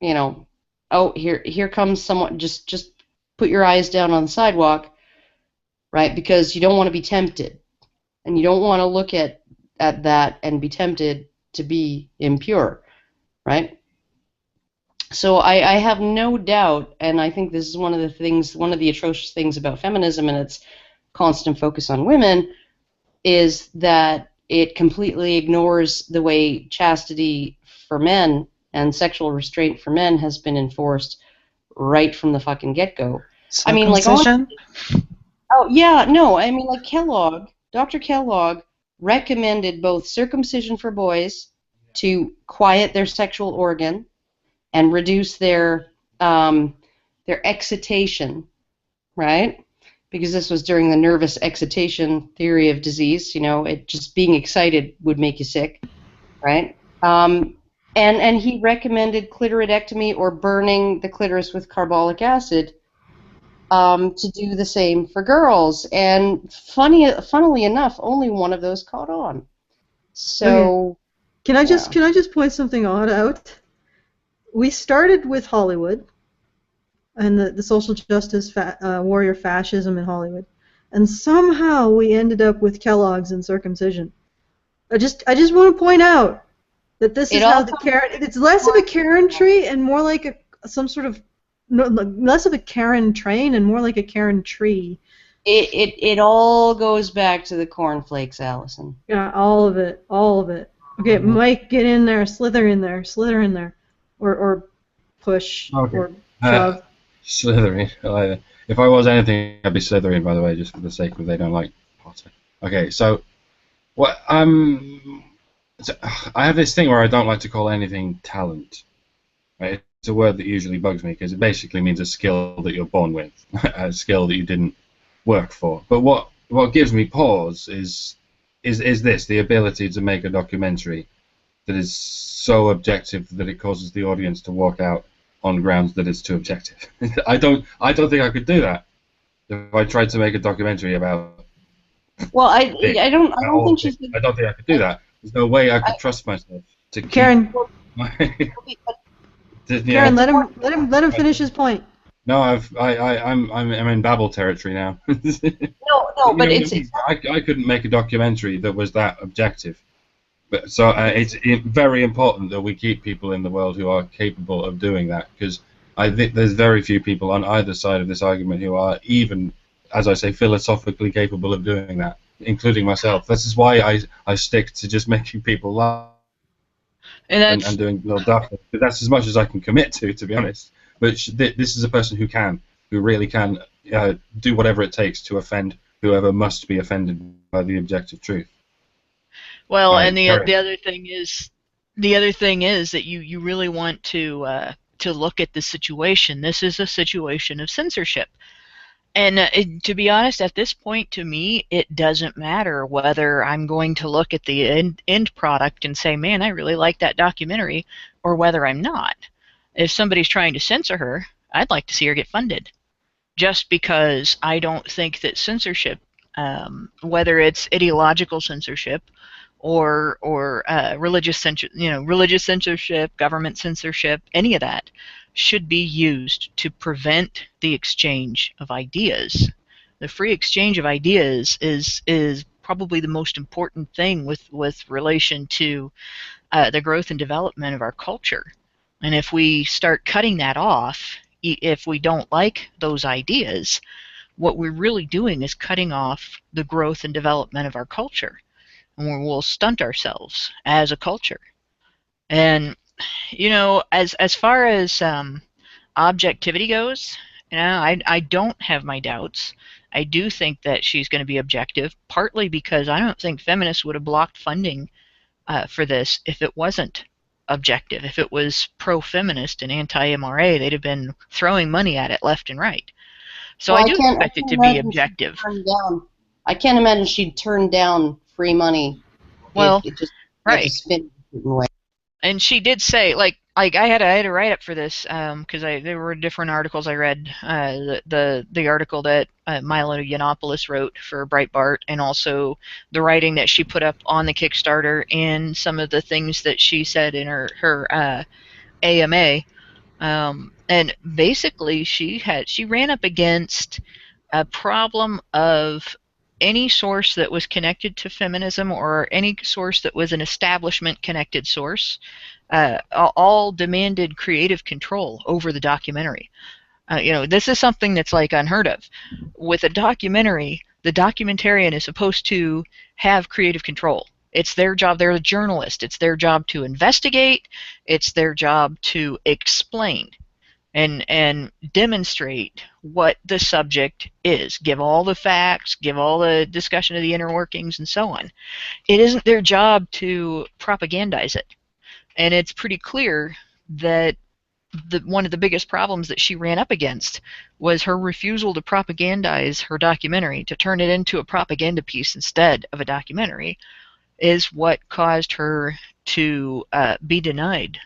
oh, here comes someone. Just put your eyes down on the sidewalk, right? Because you don't want to be tempted, and you don't want to look at that and be tempted to be impure, right? So I have no doubt, and I think this is one of the atrocious things about feminism and its constant focus on women, is that it completely ignores the way chastity for men and sexual restraint for men has been enforced right from the fucking get-go. I mean, like, like Dr. Kellogg recommended both circumcision for boys to quiet their sexual organ and reduce their excitation, right? Because this was during the nervous excitation theory of disease. It just being excited would make you sick, right? And he recommended clitoridectomy, or burning the clitoris with carbolic acid, to do the same for girls. And funnily enough, only one of those caught on. So, can I just point something odd out? We started with Hollywood and the social justice warrior fascism in Hollywood, and somehow we ended up with Kellogg's and circumcision. I just want to point out that this is how the Karen. It's less of a Karen tree and more like some sort of less of a Karen train and more like a Karen tree. It all goes back to the cornflakes, Allison. Yeah, all of it. Okay, Mike, get in there, slither in there, or push Okay. or shove. Slytherin. If I was anything, I'd be Slytherin, by the way, just for the sake of they don't like Potter. Okay, so what? So, I have this thing where I don't like to call anything talent. Right? It's a word that usually bugs me because it basically means a skill that you're born with, a skill that you didn't work for. But what gives me pause is this: the ability to make a documentary that is so objective that it causes the audience to walk out on grounds that it's too objective. I don't think I could do that if I tried to make a documentary about Well, this. I don't think she's. I don't think I could do that. There's no way I could trust myself to keep Karen, my. Karen, let him finish his point. No, I'm in babble territory now. No, but it's I couldn't make a documentary that was that objective. But so it's very important that we keep people in the world who are capable of doing that, because I think there's very few people on either side of this argument who are even, as I say, philosophically capable of doing that, including myself. This is why I stick to just making people laugh and doing little stuff. That's as much as I can commit to be honest. But this is a person who really can do whatever it takes to offend whoever must be offended by the objective truth. Well, and the other thing is that you really want to look at the situation. This is a situation of censorship. And to be honest, at this point, to me, it doesn't matter whether I'm going to look at the end product and say, man, I really like that documentary, or whether I'm not. If somebody's trying to censor her, I'd like to see her get funded. Just because I don't think that censorship, whether it's ideological censorship or religious censorship, government censorship, any of that, should be used to prevent the exchange of ideas. The free exchange of ideas is probably the most important thing with relation to the growth and development of our culture. And if we start cutting that off, if we don't like those ideas, what we're really doing is cutting off the growth and development of our culture. And we'll stunt ourselves as a culture. And, as far as objectivity goes, I don't have my doubts. I do think that she's going to be objective, partly because I don't think feminists would have blocked funding for this if it wasn't objective. If it was pro-feminist and anti-MRA, they'd have been throwing money at it left and right. So I do expect it to be objective. I can't imagine she'd turn down free money. Well, if it just right. To spin a certain way. And she did say, like I had a write up for this because there were different articles I read. The article that Milo Yiannopoulos wrote for Breitbart, and also the writing that she put up on the Kickstarter, and some of the things that she said in her AMA. And basically, she ran up against a problem of any source that was connected to feminism, or any source that was an establishment-connected source, all demanded creative control over the documentary. This is something that's like unheard of. With a documentary, the documentarian is supposed to have creative control. It's their job. They're a journalist. It's their job to investigate. It's their job to explain and demonstrate what the subject is. Give all the facts, give all the discussion of the inner workings, and so on. It isn't their job to propagandize it. And it's pretty clear that one of the biggest problems that she ran up against was her refusal to propagandize her documentary, to turn it into a propaganda piece instead of a documentary, is what caused her to be denied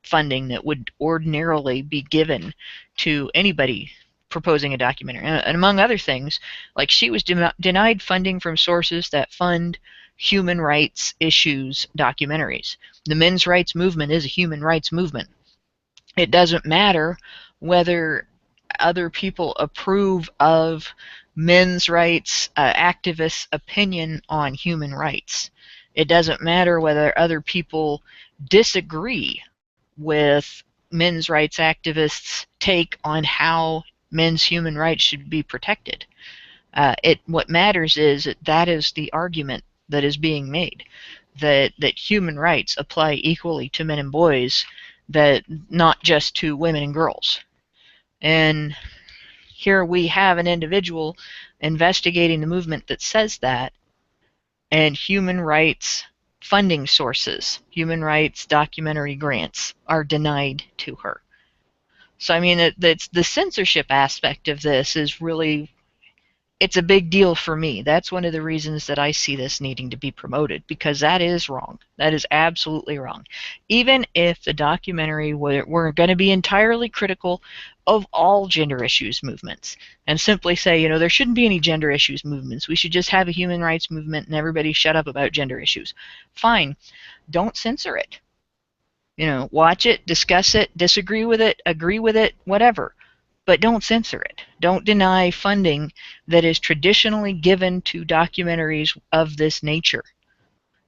funding that would ordinarily be given to anybody proposing a documentary. And among other things, like, she was denied funding from sources that fund human rights issues documentaries. The men's rights movement is a human rights movement. It doesn't matter whether other people approve of men's rights activists' opinion on human rights. It doesn't matter whether other people disagree with men's rights activists' take on how men's human rights should be protected. What matters is that is the argument that is being made. that human rights apply equally to men and boys, that not just to women and girls. And here we have an individual investigating the movement that says that, and human rights funding sources, human rights documentary grants are denied to her. So I mean, it's the censorship aspect of this is really, it's a big deal for me. That's one of the reasons that I see this needing to be promoted, because that is wrong. That is absolutely wrong. Even if the documentary were going to be entirely critical of all gender issues movements and simply say, you know, there shouldn't be any gender issues movements. We should just have a human rights movement and everybody shut up about gender issues. Fine. Don't censor it. You know, watch it, discuss it, disagree with it, agree with it, whatever. But don't censor it. Don't deny funding that is traditionally given to documentaries of this nature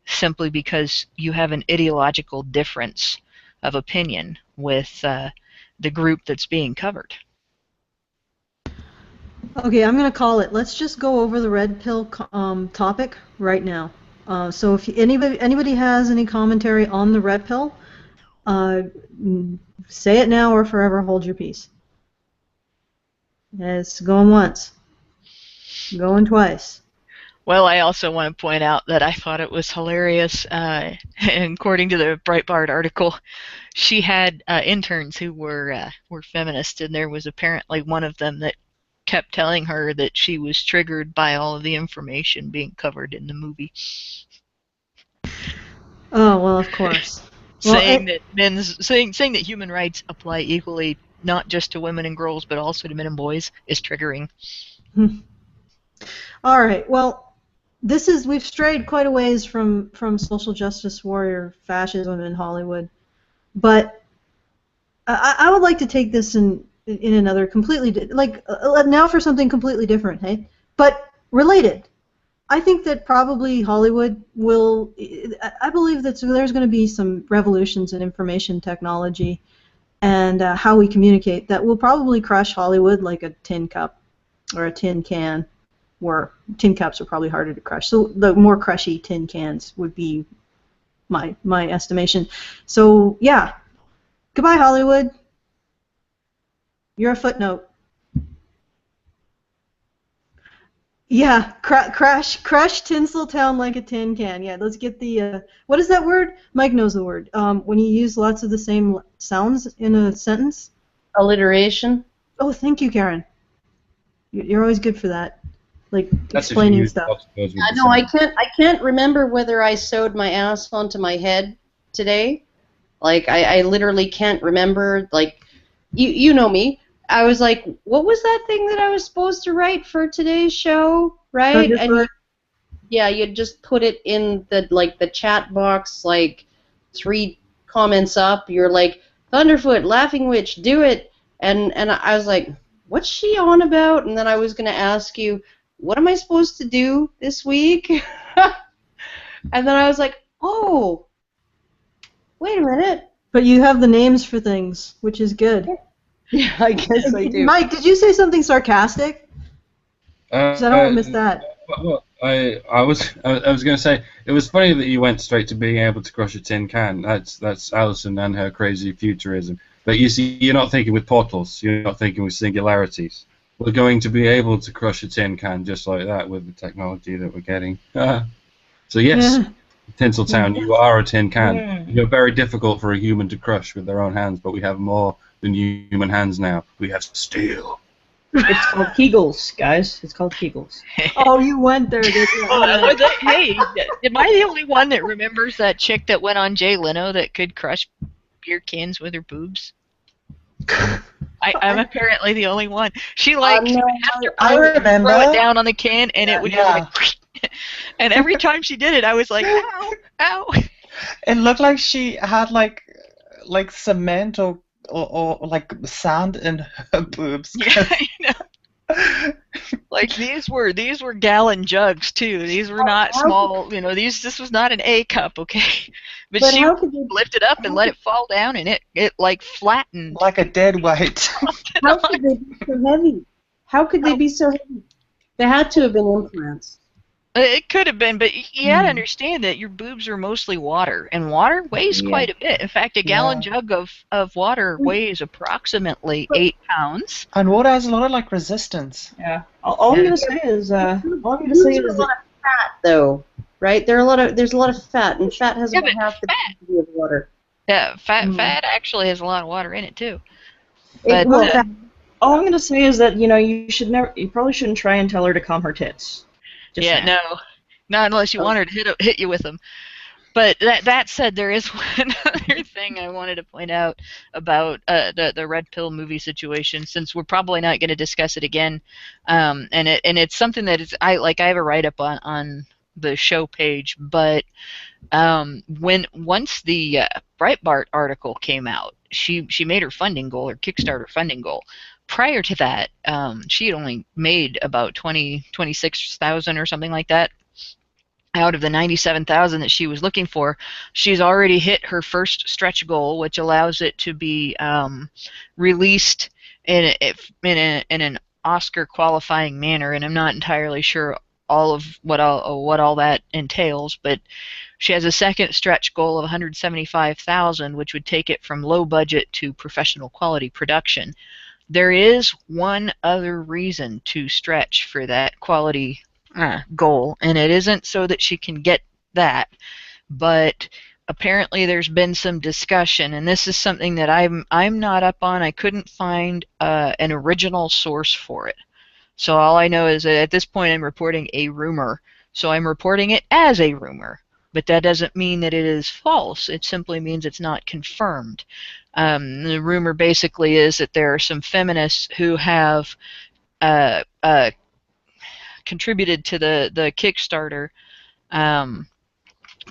simply because you have an ideological difference of opinion with the group that's being covered. Okay, I'm going to call it. Let's just go over the red pill topic right now. So if anybody has any commentary on the red pill, say it now or forever hold your peace. It's going once, going twice. Well, I also want to point out that I thought it was hilarious. And according to the Breitbart article, she had interns who were feminists, and there was apparently one of them that kept telling her that she was triggered by all of the information being covered in the movie. Oh well, of course. saying that human rights apply equally not just to women and girls but also to men and boys is triggering. All right. Well, we've strayed quite a ways from social justice warrior fascism in Hollywood, but I would like to take this in another completely now for something completely different, hey, but related. I think that probably Hollywood will. I believe that there's going to be some revolutions in information technology and how we communicate that will probably crush Hollywood like a tin cup or a tin can. Where tin cups are probably harder to crush, so the more crushy tin cans would be my estimation. So yeah, goodbye Hollywood. You're a footnote. Yeah, crush Tinseltown like a tin can. Yeah, let's get the what is that word? Mike knows the word. When you use lots of the same sounds in a sentence. Alliteration. Oh, thank you, Karen. You're always good for that. Like That's explaining stuff. No, I can't remember whether I sewed my ass onto my head today. Like I literally can't remember. Like you know me. I was like, what was that thing that I was supposed to write for today's show, right? And you just put it in the chat box, like 3 comments up. You're like, Thunderfoot, Laughing Witch, do it. And I was like, what's she on about? And then I was going to ask you, what am I supposed to do this week? And then I was like, oh, wait a minute. But you have the names for things, which is good. Yeah, I guess I do. Mike, did you say something sarcastic? Because I don't want to miss that. Well, I was going to say it was funny that you went straight to being able to crush a tin can. That's Alison and her crazy futurism. But you see, you're not thinking with portals. You're not thinking with singularities. We're going to be able to crush a tin can just like that with the technology that we're getting. So yes, Tinseltown, you are a tin can. You're very difficult for a human to crush with their own hands, but we have more than human hands now. We have steel. It's called Kegels, guys. It's called Kegels. Oh, you went there, did you? Hey, am I the only one that remembers that chick that went on Jay Leno that could crush beer cans with her boobs? I'm apparently the only one. She I remember. Throw it down on the can, and it would just like. And every time she did it, I was like, ow, ow. It looked like she had like cement or like sand in her boobs. Yeah, I know. Like these were gallon jugs too. These were not small. You know, this was not an A cup, okay. But she lifted it up and let it fall down, and it like flattened. Like a dead weight. How could they be so heavy? How could they be so heavy? They had to have been implants. It could have been, but you gotta understand that your boobs are mostly water, and water weighs quite a bit. In fact, a gallon jug of water weighs approximately 8 pounds. And water has a lot of like resistance. Yeah. All I'm gonna say is, Fat, though, right? There's a lot of fat, and fat has about half the density of water. Yeah, fat actually has a lot of water in it too. But all I'm gonna say is that you probably shouldn't try and tell her to calm her tits. Just saying. No, not unless you want her to hit you with them. But that said, there is one other thing I wanted to point out about the red pill movie situation, since we're probably not going to discuss it again, and it's something that is I have a write up on the show page, but once the Breitbart article came out, she made her funding goal, her Kickstarter funding goal. Prior to that, she had only made about 26,000 or something like that. Out of the 97,000 that she was looking for, she's already hit her first stretch goal, which allows it to be released in an Oscar qualifying manner. And I'm not entirely sure all of what all that entails, but she has a second stretch goal of 175,000, which would take it from low budget to professional quality production. There is one other reason to stretch for that quality goal, and it isn't so that she can get that, but apparently there's been some discussion, and this is something that I'm not up on. I couldn't find an original source for it, so all I know is that at this point I'm reporting a rumor, so I'm reporting it as a rumor, but that doesn't mean that it is false. It simply means it's not confirmed. The rumor basically is that there are some feminists who have contributed to the Kickstarter,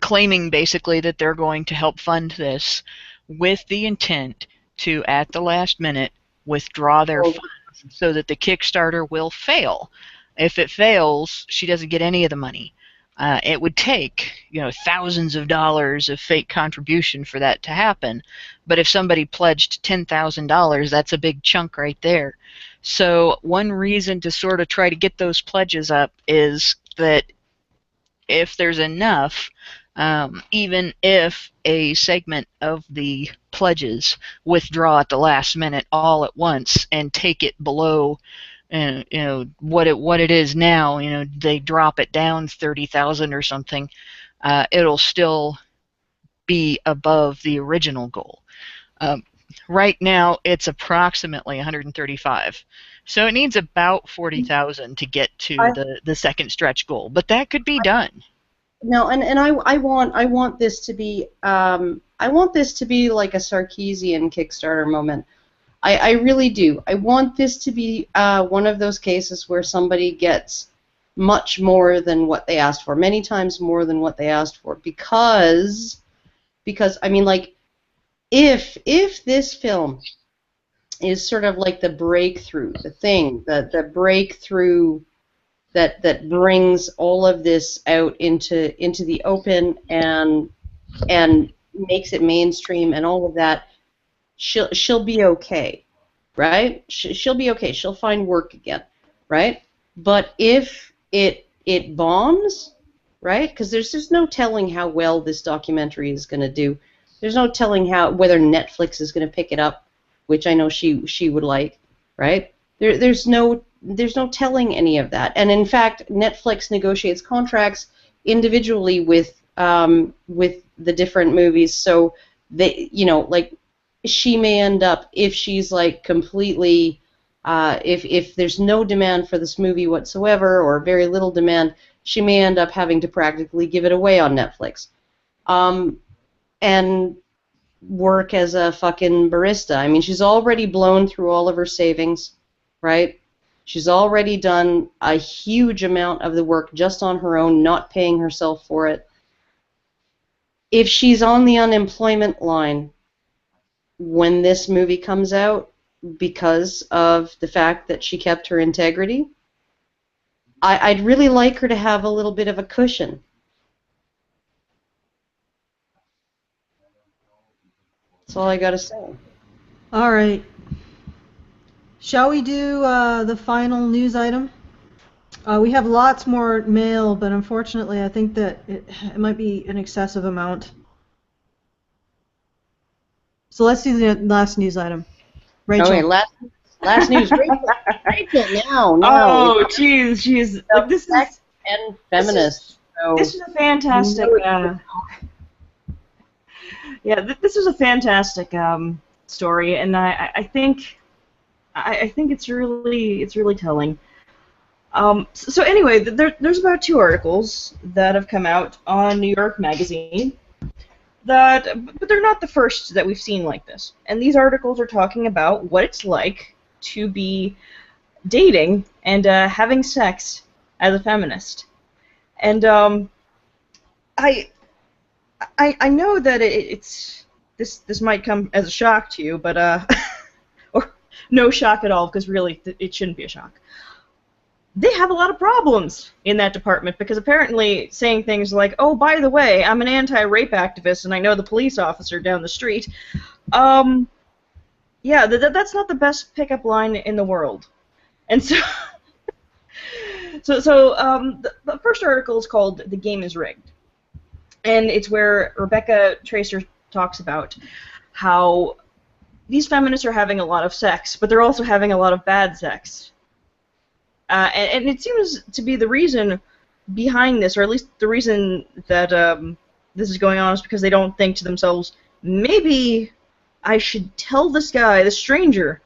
claiming basically that they're going to help fund this with the intent to, at the last minute, withdraw their funds so that the Kickstarter will fail. If it fails, she doesn't get any of the money. It would take, thousands of dollars of fake contribution for that to happen. But if somebody pledged $10,000, that's a big chunk right there. So one reason to sort of try to get those pledges up is that if there's enough, even if a segment of the pledges withdraw at the last minute all at once and take it below what it is now, they drop it down 30,000 or something, it'll still be above the original goal. Right now it's approximately 135, so it needs about 40,000 to get to the second stretch goal, but that could be done. No, and I want this to be like a Sarkeesian Kickstarter moment. I really do. I want this to be one of those cases where somebody gets much more than what they asked for, many times more than what they asked for, because I mean, like, if this film is sort of like the breakthrough, the breakthrough that brings all of this out into the open and makes it mainstream and all of that, she'll be okay, right? She'll be okay. She'll find work again, right? But if it bombs, right? Because there's just no telling how well this documentary is going to do. There's no telling whether Netflix is going to pick it up, which I know she would like, right? There's no telling any of that. And in fact, Netflix negotiates contracts individually with the different movies, so they, like, she may end up, if she's like completely, if there's no demand for this movie whatsoever or very little demand, she may end up having to practically give it away on Netflix, and work as a fucking barista. I mean, she's already blown through all of her savings, right? She's already done a huge amount of the work just on her own, not paying herself for it. If she's on the unemployment line when this movie comes out because of the fact that she kept her integrity, I'd really like her to have a little bit of a cushion. That's all I gotta say. All right. Shall we do the final news item? We have lots more mail, but unfortunately, I think that it might be an excessive amount. So let's do the last news item. Rachel. Okay, last news. Rachel, now. Oh, jeez. Like, this Sex is and feminist. this is a fantastic. This is a fantastic story, and I think it's really telling. So anyway, there's about 2 articles that have come out on New York Magazine, but they're not the first that we've seen like this. And these articles are talking about what it's like to be dating and having sex as a feminist. And I know that this might come as a shock to you, but or no shock at all, because really it shouldn't be a shock. They have a lot of problems in that department, because apparently saying things like, oh, by the way, I'm an anti-rape activist and I know the police officer down the street, yeah, that's not the best pickup line in the world. And so the first article is called "The Game is Rigged," and it's where Rebecca Tracer talks about how these feminists are having a lot of sex, but they're also having a lot of bad sex. And it seems to be the reason behind this, or at least the reason that this is going on, is because they don't think to themselves, maybe I should tell this guy, this stranger,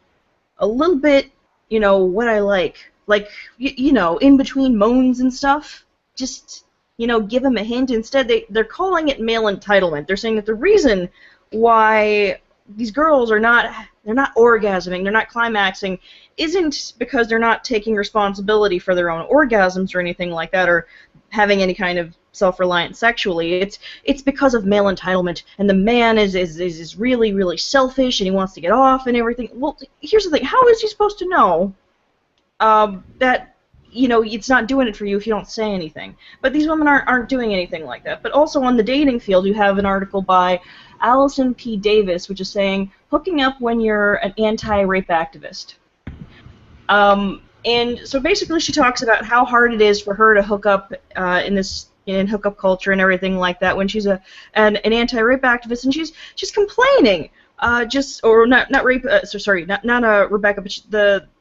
a little bit, what I like. Like, in between moans and stuff. Just, give him a hint. Instead, they're calling it male entitlement. They're saying that the reason why these girls they're not orgasming, they're not climaxing, isn't because they're not taking responsibility for their own orgasms or anything like that, or having any kind of self-reliance sexually. It's because of male entitlement, and the man is really, really selfish, and he wants to get off and everything. Well, here's the thing: how is he supposed to know that it's not doing it for you if you don't say anything? But these women aren't doing anything like that. But also on the dating field, you have an article by Allison P. Davis, which is saying hooking up when you're an anti-rape activist. And so basically she talks about how hard it is for her to hook up in hookup culture and everything like that when she's an anti-rape activist, and she's complaining, not Rebecca, but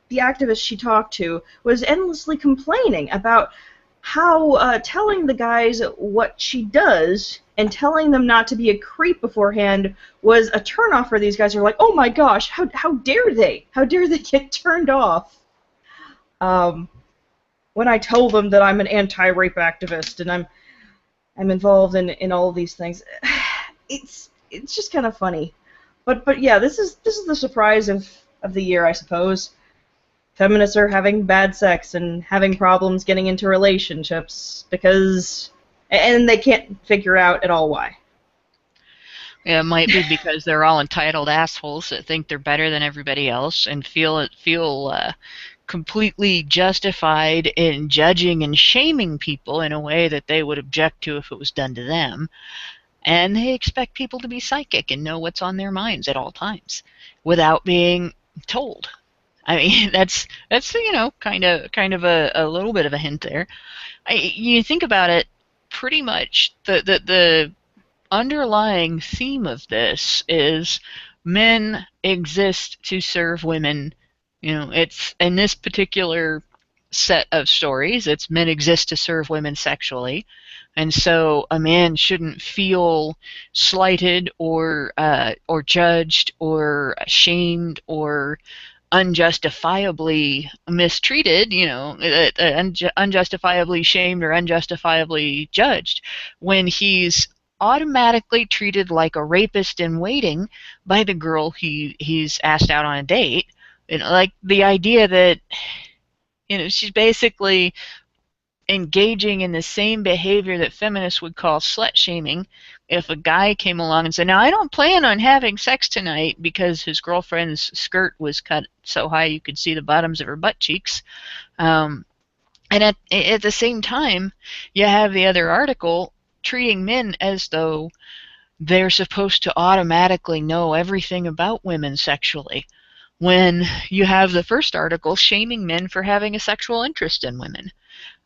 the activist she talked to was endlessly complaining about how telling the guys what she does and telling them not to be a creep beforehand was a turnoff for these guys. Who are like, oh my gosh, how dare they? How dare they get turned off when I tell them that I'm an anti-rape activist and I'm involved in all of these things. It's just kind of funny, but yeah, this is the surprise of the year, I suppose. Feminists are having bad sex and having problems getting into relationships and they can't figure out at all why. Yeah, it might be because they're all entitled assholes that think they're better than everybody else and feel completely justified in judging and shaming people in a way that they would object to if it was done to them. And they expect people to be psychic and know what's on their minds at all times without being told. I mean, that's kind of a little bit of a hint there. You think about it, pretty much the underlying theme of this is men exist to serve women. It's in this particular set of stories, it's men exist to serve women sexually, and so a man shouldn't feel slighted or judged or shamed or unjustifiably mistreated, unjustifiably shamed or unjustifiably judged when he's automatically treated like a rapist in waiting by the girl he's asked out on a date. Like the idea that she's basically engaging in the same behavior that feminists would call slut shaming. If a guy came along and said, now I don't plan on having sex tonight because his girlfriend's skirt was cut so high you could see the bottoms of her butt cheeks, and at the same time you have the other article treating men as though they're supposed to automatically know everything about women sexually, when you have the first article shaming men for having a sexual interest in women.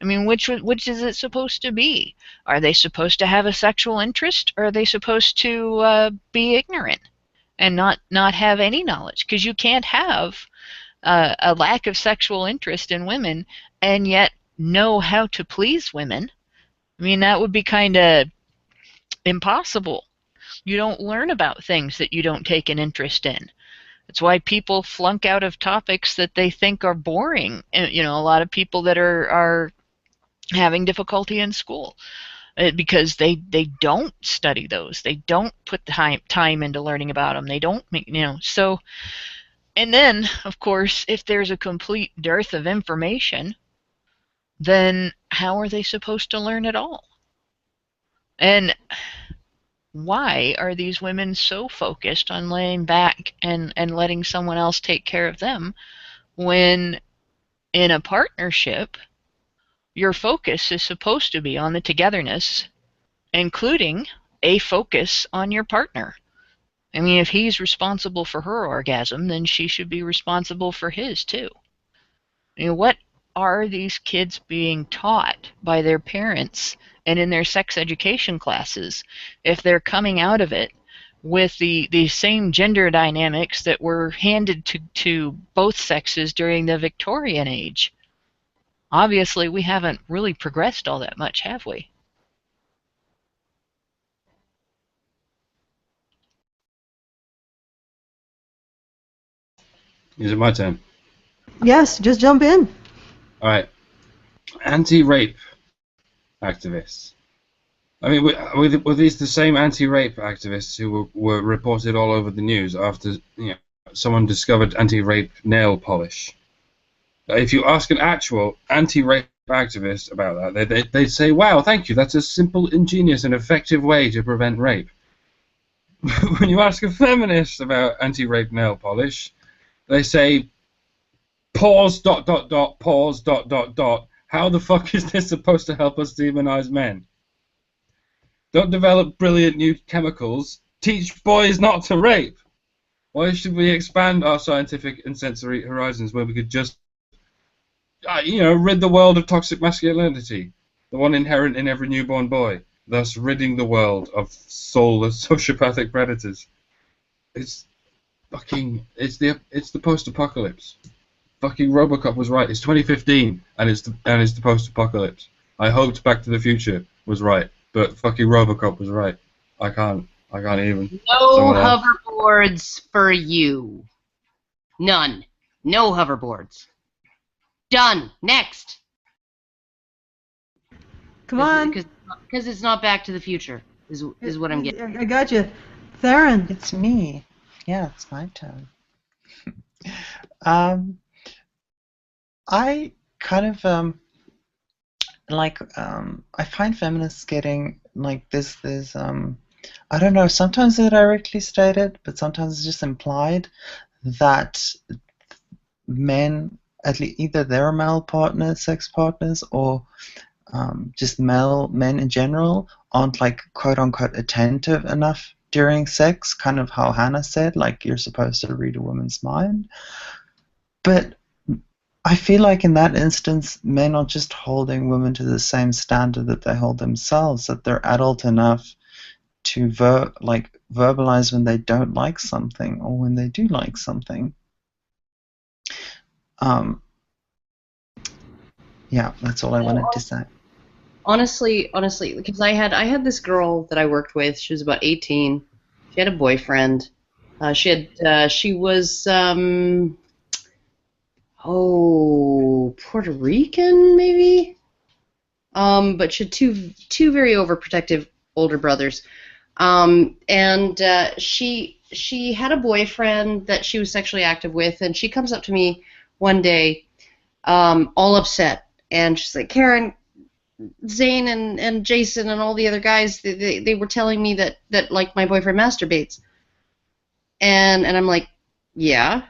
I mean, which is it supposed to be? Are they supposed to have a sexual interest, or are they supposed to be ignorant and not have any knowledge? Because you can't have a lack of sexual interest in women and yet know how to please women. I mean, that would be kind of impossible. You don't learn about things that you don't take an interest in. It's why people flunk out of topics that they think are boring. And, you know, a lot of people that are having difficulty in school because they don't study those. They don't put the time into learning about them. They don't make, you know, so. And then, of course, if there's a complete dearth of information, then how are they supposed to learn at all? And why are these women so focused on laying back and letting someone else take care of them when in a partnership your focus is supposed to be on the togetherness, including a focus on your partner? I mean, if he's responsible for her orgasm, then she should be responsible for his too. You know, what are these kids being taught by their parents and in their sex education classes if they're coming out of it with the same gender dynamics that were handed to both sexes during the Victorian age? Obviously, we haven't really progressed all that much, have we? Is it my turn? Yes, just jump in. All right. Anti-rape activists. I mean, were these the same anti-rape activists who were reported all over the news after someone discovered anti-rape nail polish? If you ask an actual anti-rape activist about that, they'd say, "Wow, thank you. That's a simple, ingenious, and effective way to prevent rape." When you ask a feminist about anti-rape nail polish, they say, "Pause. ... Pause. ... How the fuck is this supposed to help us demonize men? Don't develop brilliant new chemicals. Teach boys not to rape. Why should we expand our scientific and sensory horizons when we could just, rid the world of toxic masculinity, the one inherent in every newborn boy, thus ridding the world of soulless sociopathic predators?" It's the post-apocalypse. Fucking RoboCop was right. It's 2015, and it's the post-apocalypse. I hoped Back to the Future was right, but fucking RoboCop was right. I can't even. No hoverboards for you. None. No hoverboards. Done. Next. Come on. Because it's not Back to the Future, is what I'm getting. I got you. Theron. It's me. Yeah, it's my turn. I kind of I find feminists getting like this I don't know, sometimes they're directly stated, but sometimes it's just implied that men, at least either their male partners, sex partners, or just men in general, aren't like quote unquote attentive enough during sex, kind of how Hannah said, like you're supposed to read a woman's mind. But I feel like in that instance, men are just holding women to the same standard that they hold themselves, that they're adult enough to verbalize when they don't like something or when they do like something. Yeah, that's all I wanted to say. Honestly, because I had this girl that I worked with. She was about 18. She had a boyfriend. She was Puerto Rican maybe. But she had two very overprotective older brothers. And she had a boyfriend that she was sexually active with, and she comes up to me one day, all upset, and she's like, "Karen, Zane and Jason and all the other guys, they were telling me that like my boyfriend masturbates." And I'm like, "Yeah,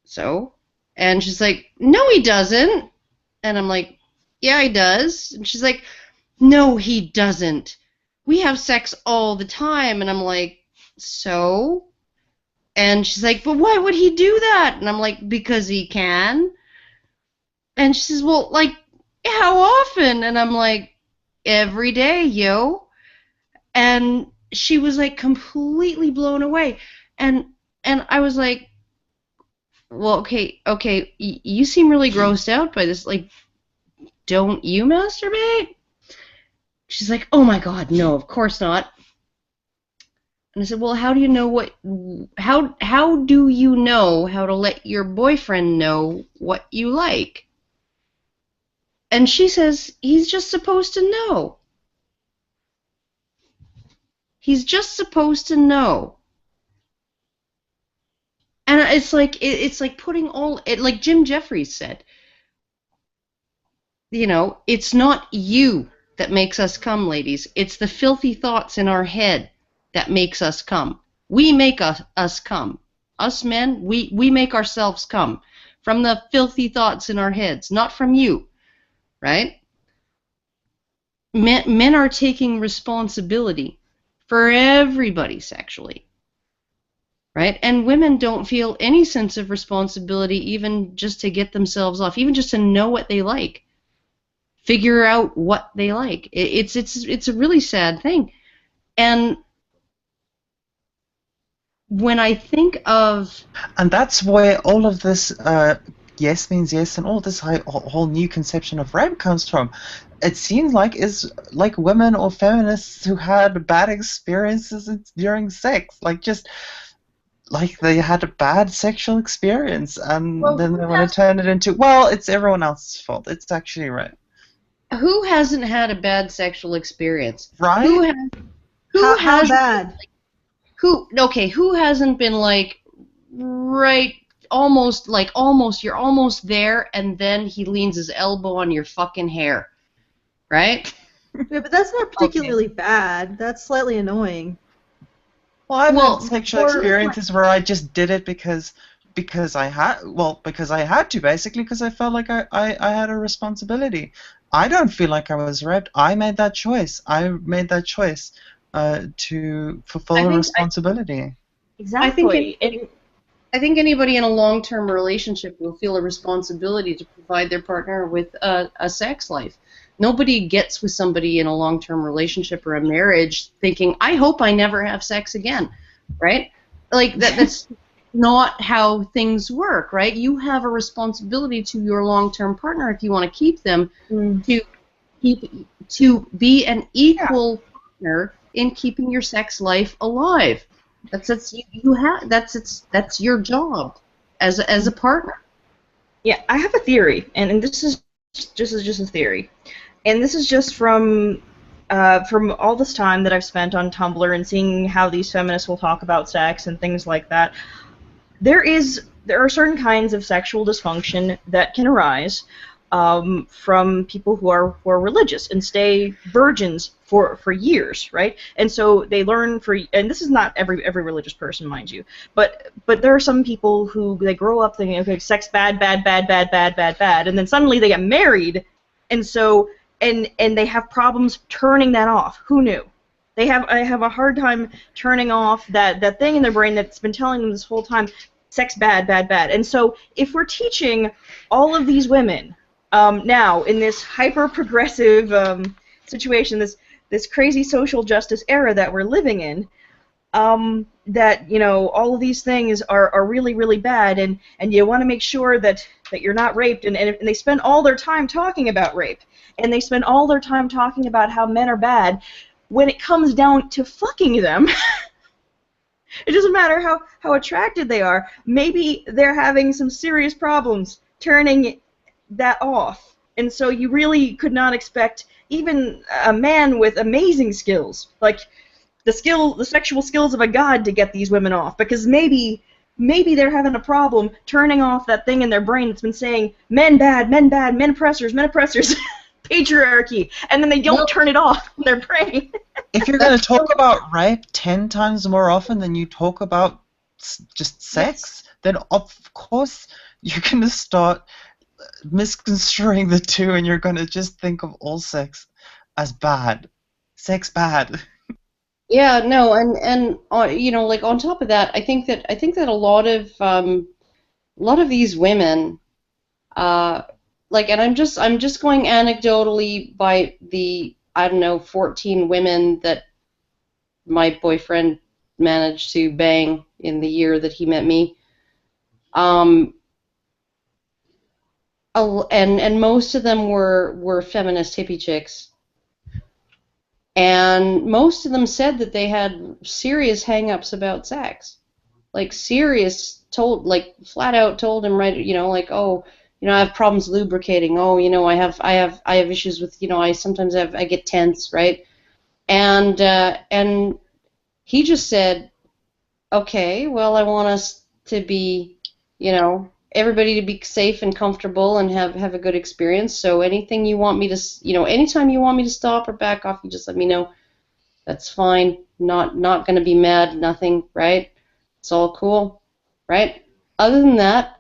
so?" And she's like, "No, he doesn't." And I'm like, "Yeah, he does." And she's like, "No, he doesn't. We have sex all the time." And I'm like, "So?" And she's like, "But why would he do that?" And I'm like, "Because he can." And she says, "Well, like, how often? And I'm like, every day, yo. And she was like completely blown away. And I was like, well, okay, you seem really grossed out by this. Like, don't you masturbate? She's like, oh my God, no, of course not. And I said, well, how do you know how do you know how to let your boyfriend know what you like? And she says, he's just supposed to know. He's just supposed to know. And it's like putting all it, like Jim Jeffries said, it's not you that makes us come, ladies. It's the filthy thoughts in our head that makes us come. We make us come. Us men, we make ourselves come from the filthy thoughts in our heads, not from you, right? Men are taking responsibility for everybody sexually, right? And women don't feel any sense of responsibility even just to get themselves off, even just to know what they like. Figure out what they like. It's a really sad thing. And when I think of... And that's where all of this yes means yes and all this whole new conception of rape comes from. It seems like is like women or feminists who had bad experiences during sex, like they had a bad sexual experience, and then they want to turn it into, well, it's everyone else's fault. It's actually rape. Who hasn't had a bad sexual experience? Right? How bad? Who hasn't been like, right, almost, you're almost there, and then he leans his elbow on your fucking hair, right? Yeah, but that's not particularly bad. That's slightly annoying. Well, I've had sexual experiences where I just did it because I had to, basically, because I felt like I had a responsibility. I don't feel like I was raped. I made that choice. To fulfill a responsibility. Exactly. I think anybody in a long-term relationship will feel a responsibility to provide their partner with a sex life. Nobody gets with somebody in a long-term relationship or a marriage thinking, I hope I never have sex again, right? Like that's not how things work, right? You have a responsibility to your long-term partner if you want to keep them to be an equal partner in keeping your sex life alive. That's your job as a partner. Yeah, I have a theory, and this is just a theory, and this is just from all this time that I've spent on Tumblr and seeing how these feminists will talk about sex and things like that. There are certain kinds of sexual dysfunction that can arise from people who are religious and stay virgins for years, right? And so they learn and this is not every religious person, mind you, but there are some people who they grow up thinking, okay, sex bad, and then suddenly they get married, and so and they have problems turning that off. Who knew? I have a hard time turning off that thing in their brain that's been telling them this whole time, sex bad. And so if we're teaching all of these women now in this hyper-progressive situation, this crazy social justice era that we're living in, that all of these things are really, really bad, and you want to make sure that you're not raped, and they spend all their time talking about rape, and they spend all their time talking about how men are bad. When it comes down to fucking them, it doesn't matter how attracted they are. Maybe they're having some serious problems turning that off. And so you really could not expect even a man with amazing skills, like the sexual skills of a god, to get these women off, because maybe they're having a problem turning off that thing in their brain that's been saying men bad, men oppressors, patriarchy, and then they don't turn it off in their brain. If you're going to talk about rape 10 times more often than you talk about just sex, then of course you're going to start misconstruing the two, and you're going to just think of all sex as bad. Sex bad. Yeah, no, and like on top of that, I think that a lot of these women like, and I'm just going anecdotally by the, I don't know, 14 women that my boyfriend managed to bang in the year that he met me. And most of them were feminist hippie chicks. And most of them said that they had serious hang-ups about sex. Like serious, like flat out told him, right, like, oh, I have problems lubricating. Oh, I have issues with, I sometimes I get tense, right? And he just said, okay, well, I want us to be, everybody to be safe and comfortable and have a good experience. So anything you want me to, anytime you want me to stop or back off, you just let me know. That's fine. Not going to be mad, nothing, right? It's all cool, right? Other than that,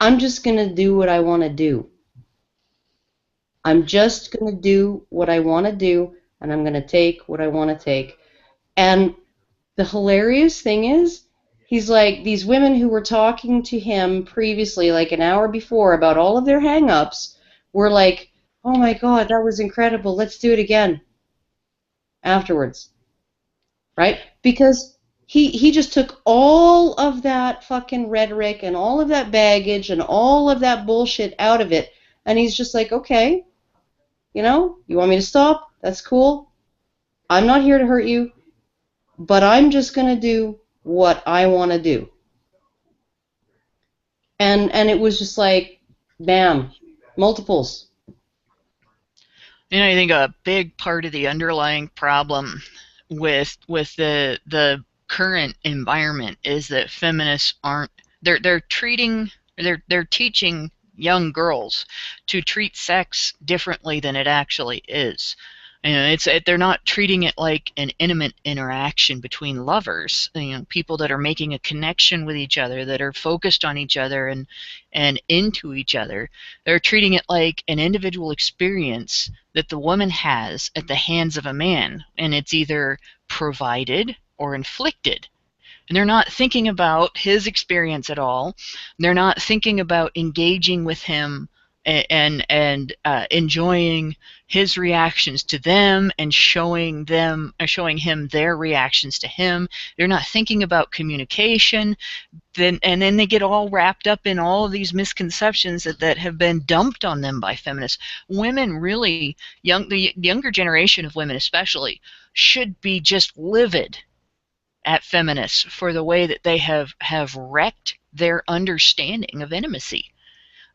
I'm just going to do what I want to do. I'm just going to do what I want to do, and I'm going to take what I want to take. And the hilarious thing is, he's like, these women who were talking to him previously, like an hour before, about all of their hang-ups, were like, oh my God, that was incredible. Let's do it again afterwards. Right? Because he just took all of that fucking rhetoric and all of that baggage and all of that bullshit out of it, and he's just like, okay, you want me to stop? That's cool. I'm not here to hurt you, but I'm just going to do what I want to do. And it was just like, bam, multiples. I think a big part of the underlying problem with the current environment is that feminists aren't, they're teaching young girls to treat sex differently than it actually is. They're not treating it like an intimate interaction between lovers, people that are making a connection with each other, that are focused on each other and into each other. They're treating it like an individual experience that the woman has at the hands of a man, and it's either provided or inflicted. And they're not thinking about his experience at all. They're not thinking about engaging with him and enjoying his reactions to them and showing him their reactions to him. They're not thinking about communication. And then they get all wrapped up in all of these misconceptions that have been dumped on them by feminists. Women really, the younger generation of women especially, should be just livid at feminists for the way that they have wrecked their understanding of intimacy,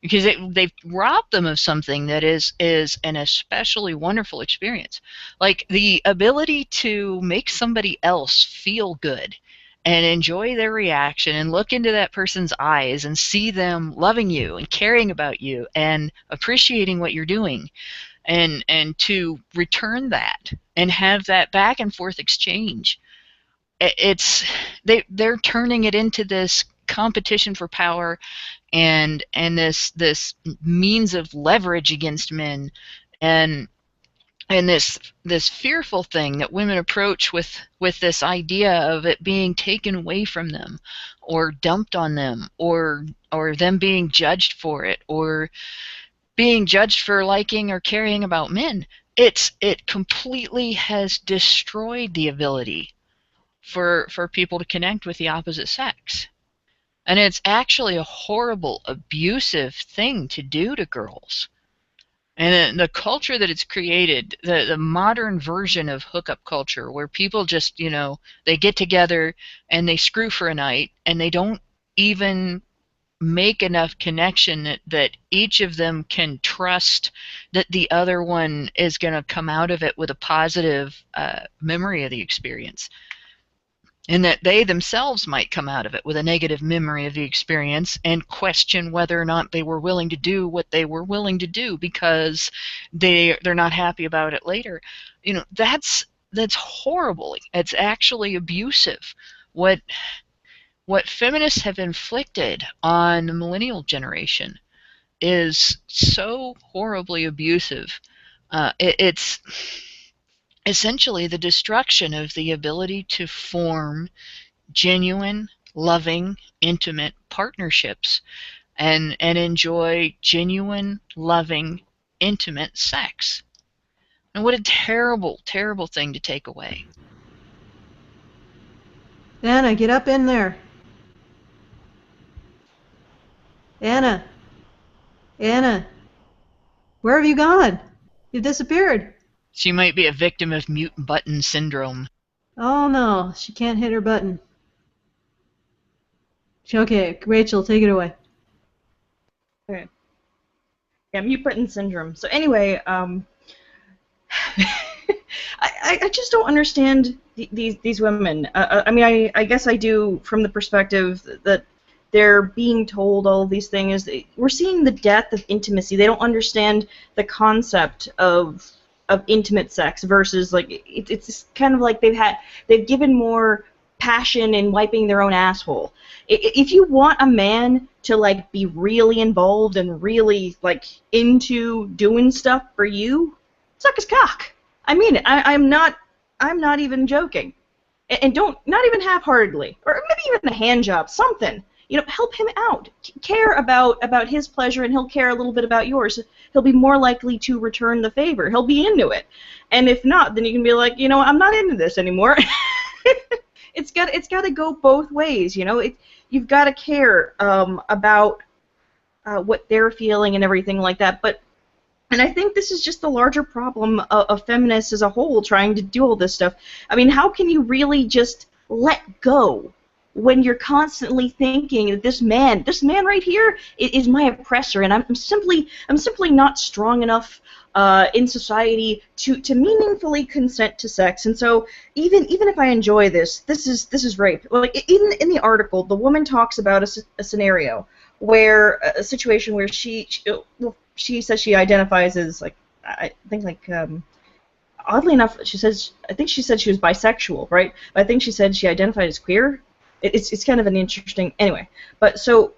because they've robbed them of something that is an especially wonderful experience, like the ability to make somebody else feel good and enjoy their reaction and look into that person's eyes and see them loving you and caring about you and appreciating what you're doing, and to return that and have that back and forth exchange. They're turning it into this competition for power and this means of leverage against men, and this fearful thing that women approach with this idea of it being taken away from them or dumped on them, or them being judged for it, or being judged for liking or caring about men. It completely has destroyed the ability for people to connect with the opposite sex. And it's actually a horrible, abusive thing to do to girls. And the culture that it's created, the modern version of hookup culture, where people just, they get together and they screw for a night, and they don't even make enough connection that each of them can trust that the other one is going to come out of it with a positive memory of the experience, and that they themselves might come out of it with a negative memory of the experience and question whether or not they were willing to do what they were willing to do because they're not happy about it later. That's horrible. It's actually abusive. What feminists have inflicted on the millennial generation is so horribly abusive. It's essentially the destruction of the ability to form genuine, loving, intimate partnerships. and enjoy genuine, loving, intimate sex. And what a terrible, terrible thing to take away. Anna, get up in there. Anna. Anna. Where have you gone? You've disappeared. She might be a victim of mute button syndrome. Oh no, she can't hit her button. Okay, Rachel, take it away. Okay. Yeah, mute button syndrome. So anyway, I just don't understand these women. I mean, I guess I do from the perspective that they're being told all of these things. We're seeing the death of intimacy. They don't understand the concept of intimate sex versus like it's kind of like they've given more passion in wiping their own asshole. If you want a man to like be really involved and really like into doing stuff for you, suck his cock. I mean it. I'm not even joking. And don't, not even half-heartedly, or maybe even a hand job, something. You know, help him out. Care about his pleasure, and he'll care a little bit about yours. He'll be more likely to return the favor. He'll be into it. And if not, then you can be like, you know, I'm not into this anymore. It's got to go both ways. You know, you've got to care about what they're feeling and everything like that. And I think this is just the larger problem of feminists as a whole trying to do all this stuff. I mean, how can you really just let go when you're constantly thinking that this man right here is my oppressor, and I'm simply not strong enough in society to meaningfully consent to sex. And so even if I enjoy this is rape. Like in the article, the woman talks about a scenario where a situation where she says she identifies as like, I think like oddly enough she said she was bisexual, right? But I think she said she identified as queer. It's kind of an interesting, anyway. But so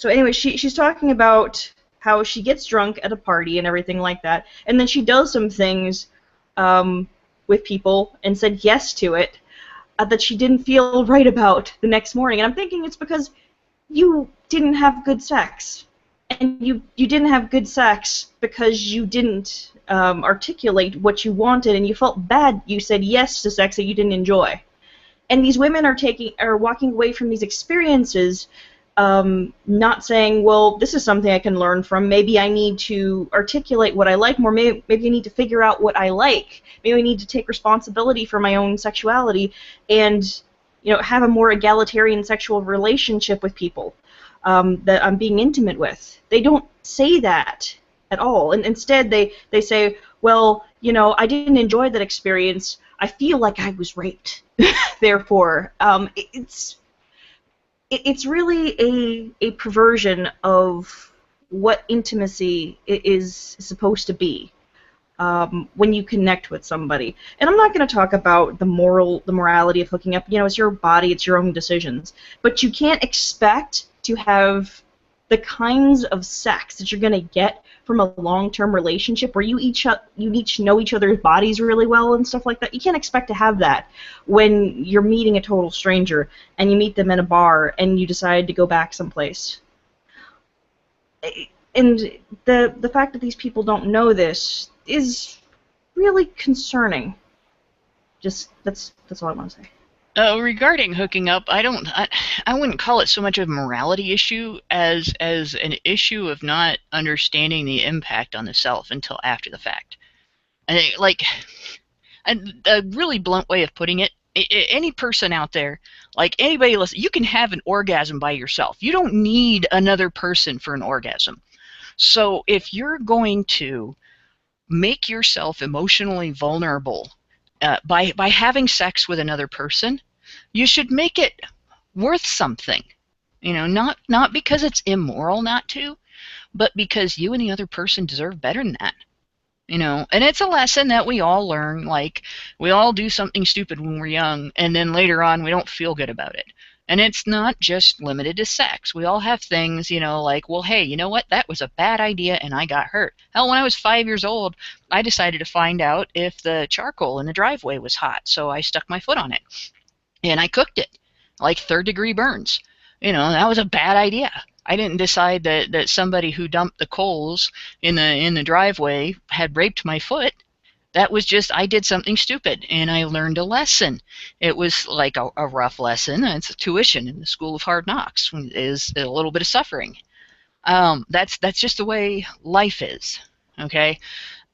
anyway, she's talking about how she gets drunk at a party and everything like that, and then she does some things with people and said yes to it that she didn't feel right about the next morning. And I'm thinking it's because you didn't have good sex. And you didn't have good sex because you didn't articulate what you wanted, and you felt bad. You said yes to sex that you didn't enjoy. And these women are walking away from these experiences, not saying, well, this is something I can learn from. Maybe I need to articulate what I like more. Maybe I need to figure out what I like. Maybe I need to take responsibility for my own sexuality and, you know, have a more egalitarian sexual relationship with people that I'm being intimate with. They don't say that at all. And instead they say, well, you know, I didn't enjoy that experience. I feel like I was raped. Therefore, it's really a perversion of what intimacy is supposed to be when you connect with somebody. And I'm not going to talk about the morality of hooking up. You know, it's your body, it's your own decisions. But you can't expect to have the kinds of sex that you're going to get from a long-term relationship where you each know each other's bodies really well and stuff like that. You can't expect to have that when you're meeting a total stranger and you meet them in a bar and you decide to go back someplace. And the fact that these people don't know this is really concerning. Just that's all I want to say. Regarding hooking up, I wouldn't call it so much of a morality issue as an issue of not understanding the impact on the self until after the fact. And a really blunt way of putting it, any person out there, like anybody listen, you can have an orgasm by yourself. You don't need another person for an orgasm. So if you're going to make yourself emotionally vulnerable by having sex with another person, you should make it worth something. You know, not because it's immoral not to, but because you and the other person deserve better than that. You know, and it's a lesson that we all learn. Like, we all do something stupid when we're young, and then later on we don't feel good about it. And it's not just limited to sex. We all have things, you know, like, well, hey, you know what? That was a bad idea and I got hurt. Hell, when I was 5 years old, I decided to find out if the charcoal in the driveway was hot, so I stuck my foot on it. And I cooked it, like third-degree burns. You know, that was a bad idea. I didn't decide that somebody who dumped the coals in the driveway had raped my foot. That was just, I did something stupid and I learned a lesson. It was like a rough lesson. It's a tuition in the School of Hard Knocks, is a little bit of suffering. That's just the way life is, okay?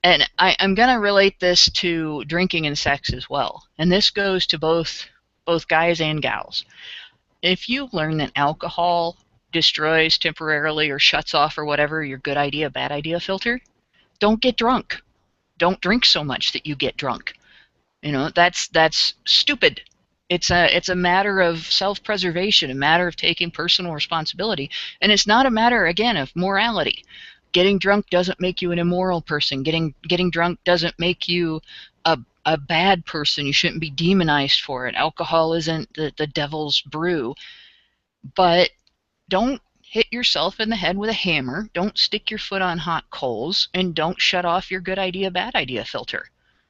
And I'm going to relate this to drinking and sex as well. And this goes to both guys and gals. If you learn that alcohol destroys temporarily or shuts off or whatever your good idea, bad idea filter, don't get drunk. Don't drink so much that you get drunk. You know, that's stupid. It's a matter of self-preservation, a matter of taking personal responsibility, and it's not a matter, again, of morality. Getting drunk doesn't make you an immoral person. Getting drunk doesn't make you a bad person. You shouldn't be demonized for it. Alcohol isn't the devil's brew. But don't hit yourself in the head with a hammer. Don't stick your foot on hot coals, and don't shut off your good idea, bad idea filter.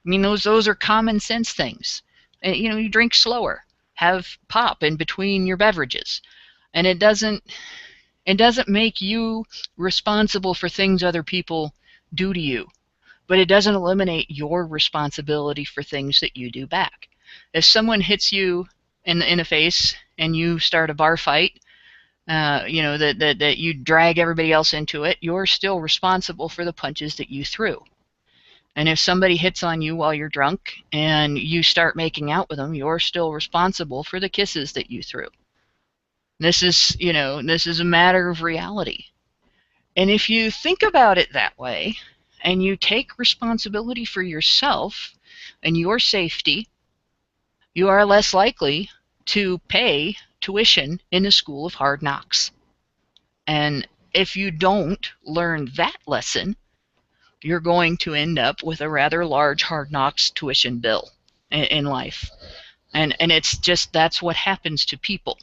I mean, those are common sense things. You know, you drink slower, have pop in between your beverages, and it doesn't make you responsible for things other people do to you, but it doesn't eliminate your responsibility for things that you do back. If someone hits you in the face and you start a bar fight, you know, that you drag everybody else into it, you're still responsible for the punches that you threw. And if somebody hits on you while you're drunk and you start making out with them, you're still responsible for the kisses that you threw. This is, you know, this is a matter of reality. And if you think about it that way, and you take responsibility for yourself and your safety, you are less likely to pay tuition in the School of Hard Knocks. And if you don't learn that lesson, you're going to end up with a rather large Hard Knocks tuition bill in life. And it's just, that's what happens to people.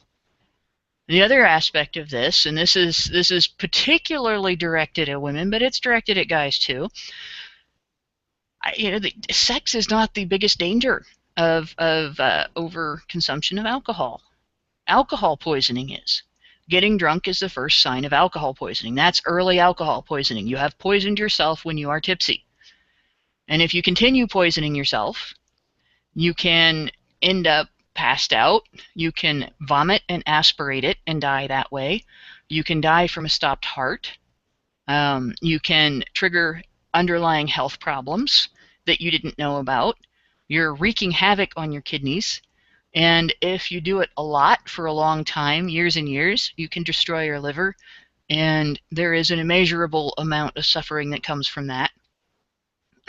The other aspect of this, and this is particularly directed at women, but it's directed at guys too. You know, sex is not the biggest danger of overconsumption of alcohol. Alcohol poisoning is. Getting drunk is the first sign of alcohol poisoning. That's early alcohol poisoning. You have poisoned yourself when you are tipsy. And if you continue poisoning yourself, you can end up passed out. You can vomit and aspirate it and die that way. You can die from a stopped heart. You can trigger underlying health problems that you didn't know about. You're wreaking havoc on your kidneys. And if you do it a lot for a long time, years and years, you can destroy your liver. And there is an immeasurable amount of suffering that comes from that.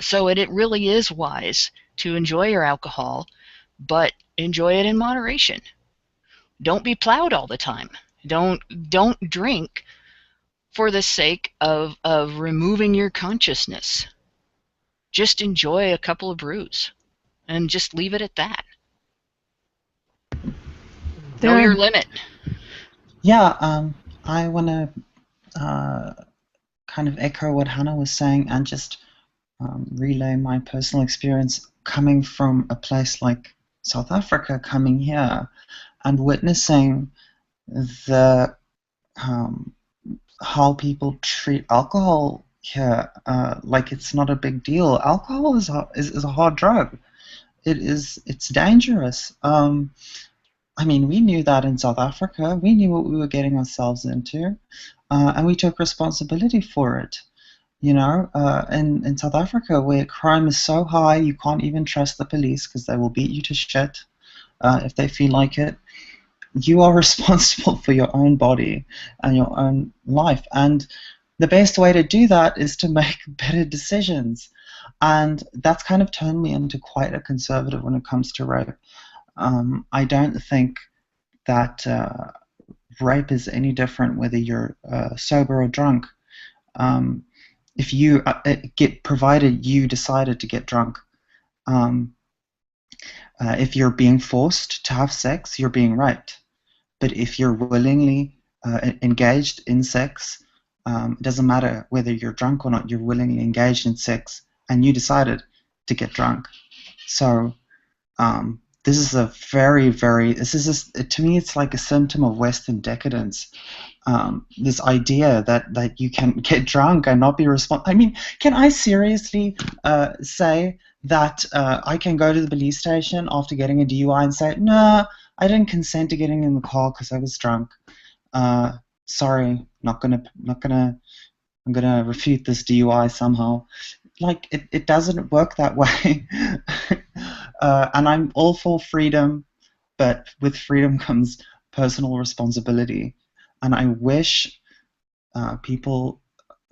So it really is wise to enjoy your alcohol, but enjoy it in moderation. Don't be plowed all the time. Don't drink for the sake of removing your consciousness. Just enjoy a couple of brews and just leave it at that. Know your limit. Yeah, I want to kind of echo what Hannah was saying and just relay my personal experience coming from a place like South Africa, coming here and witnessing the how people treat alcohol here like it's not a big deal. Alcohol is a hard drug. It's dangerous. I mean, we knew that in South Africa. We knew what we were getting ourselves into, and we took responsibility for it. You know, in South Africa, where crime is so high, you can't even trust the police because they will beat you to shit if they feel like it. You are responsible for your own body and your own life, and the best way to do that is to make better decisions. And that's kind of turned me into quite a conservative when it comes to rape. I don't think that rape is any different whether you're sober or drunk. If you provided you decided to get drunk. If you're being forced to have sex, you're being raped. But if you're willingly engaged in sex, it doesn't matter whether you're drunk or not, you're willingly engaged in sex and you decided to get drunk. So this is a very, very, to me, it's like a symptom of Western decadence. This idea that you can get drunk and not be responsible. I mean, can I seriously say that I can go to the police station after getting a DUI and say, no, I didn't consent to getting in the car because I was drunk. Sorry, I'm gonna refute this DUI somehow. Like, it doesn't work that way. And I'm all for freedom, but with freedom comes personal responsibility. And I wish people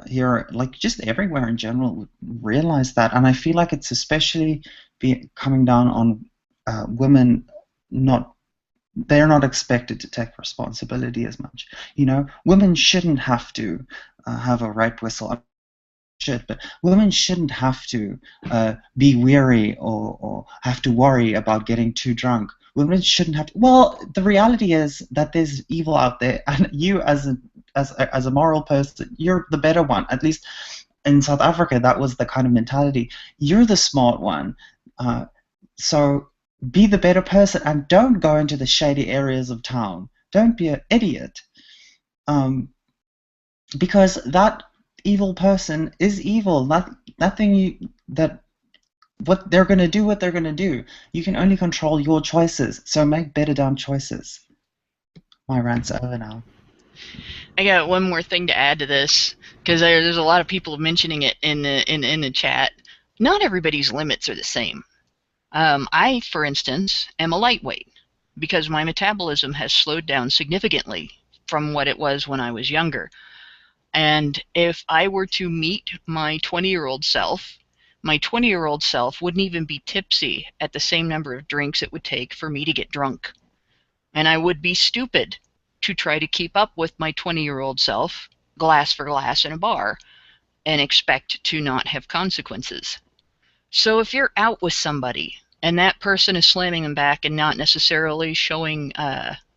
here, like just everywhere in general, would realize that. And I feel like it's especially coming down on women. They're not expected to take responsibility as much. You know, women shouldn't have to have a rape whistle. But women shouldn't have to be weary or have to worry about getting too drunk. Women shouldn't have to. Well, the reality is that there's evil out there, and you, as a moral person, you're the better one. At least in South Africa, that was the kind of mentality. You're the smart one, so be the better person, and don't go into the shady areas of town. Don't be an idiot, because that evil person is evil. What they're going to do, what they're going to do. You can only control your choices, so make better damn choices. My rant's over now. I got one more thing to add to this, because there's a lot of people mentioning it in the chat. Not everybody's limits are the same. I, for instance, am a lightweight because my metabolism has slowed down significantly from what it was when I was younger. And if I were to meet my 20-year-old self, my 20-year-old self wouldn't even be tipsy at the same number of drinks it would take for me to get drunk. And I would be stupid to try to keep up with my 20-year-old self, glass for glass in a bar, and expect to not have consequences. So if you're out with somebody and that person is slamming them back and not necessarily showing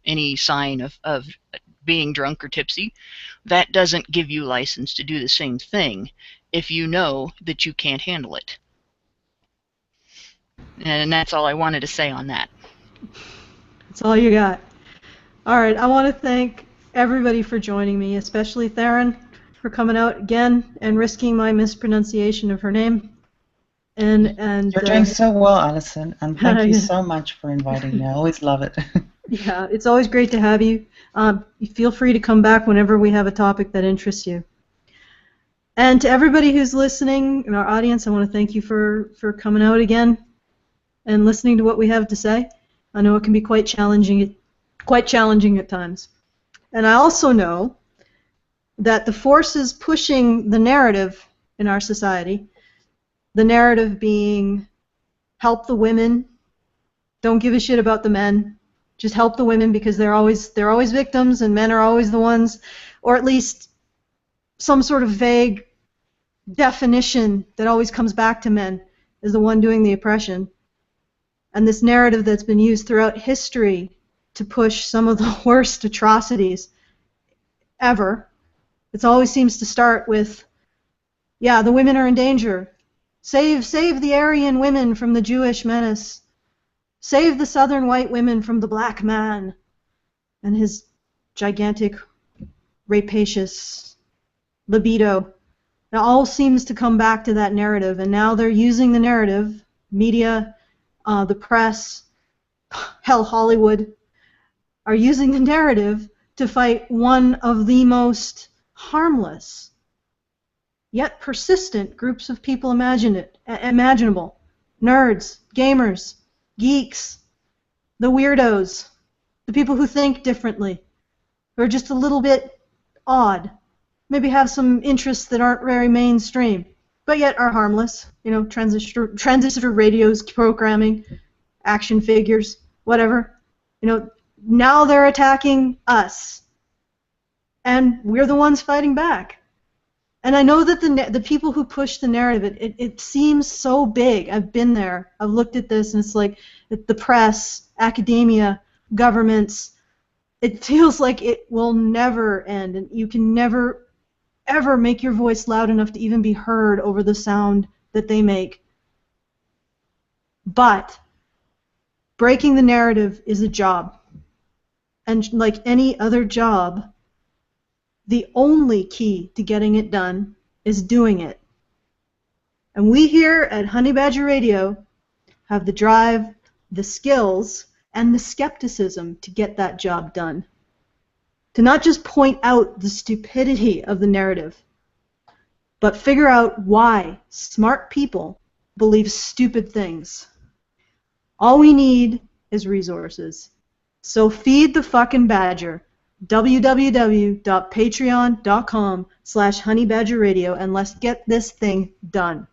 any sign of being drunk or tipsy, that doesn't give you license to do the same thing if you know that you can't handle it. And that's all I wanted to say on that. That's all you got. All right, I want to thank everybody for joining me, especially Theron for coming out again and risking my mispronunciation of her name. And you're doing so well, Alison, and thank you so much for inviting me. I always love it. Yeah, it's always great to have you. Feel free to come back whenever we have a topic that interests you. And to everybody who's listening in our audience, I want to thank you for coming out again and listening to what we have to say. I know it can be quite challenging at times. And I also know that the forces pushing the narrative in our society, the narrative being help the women, don't give a shit about the men, just help the women because they're always victims and men are always the ones, or at least some sort of vague definition that always comes back to men is the one doing the oppression. And this narrative that's been used throughout history to push some of the worst atrocities ever, it always seems to start with, yeah, the women are in danger. Save the Aryan women from the Jewish menace. Save the southern white women from the black man and his gigantic rapacious libido. It all seems to come back to that narrative, and now they're using the narrative, media, the press, hell, Hollywood, are using the narrative to fight one of the most harmless yet persistent groups of people imaginable. Nerds, gamers, geeks, the weirdos, the people who think differently, who are just a little bit odd, maybe have some interests that aren't very mainstream, but yet are harmless. You know, transistor radios, programming, action figures, whatever. You know, now they're attacking us, and we're the ones fighting back. And I know that the people who push the narrative, it seems so big. I've been there. I've looked at this, and it's like the press, academia, governments. It feels like it will never end, and you can never, ever make your voice loud enough to even be heard over the sound that they make. But Breaking the narrative is a job. And like any other job, the only key to getting it done is doing it. And we here at Honey Badger Radio have the drive, the skills, and the skepticism to get that job done. To not just point out the stupidity of the narrative, but figure out why smart people believe stupid things. All we need is resources. So feed the fucking badger. www.patreon.com/honeybadgerradio, and let's get this thing done.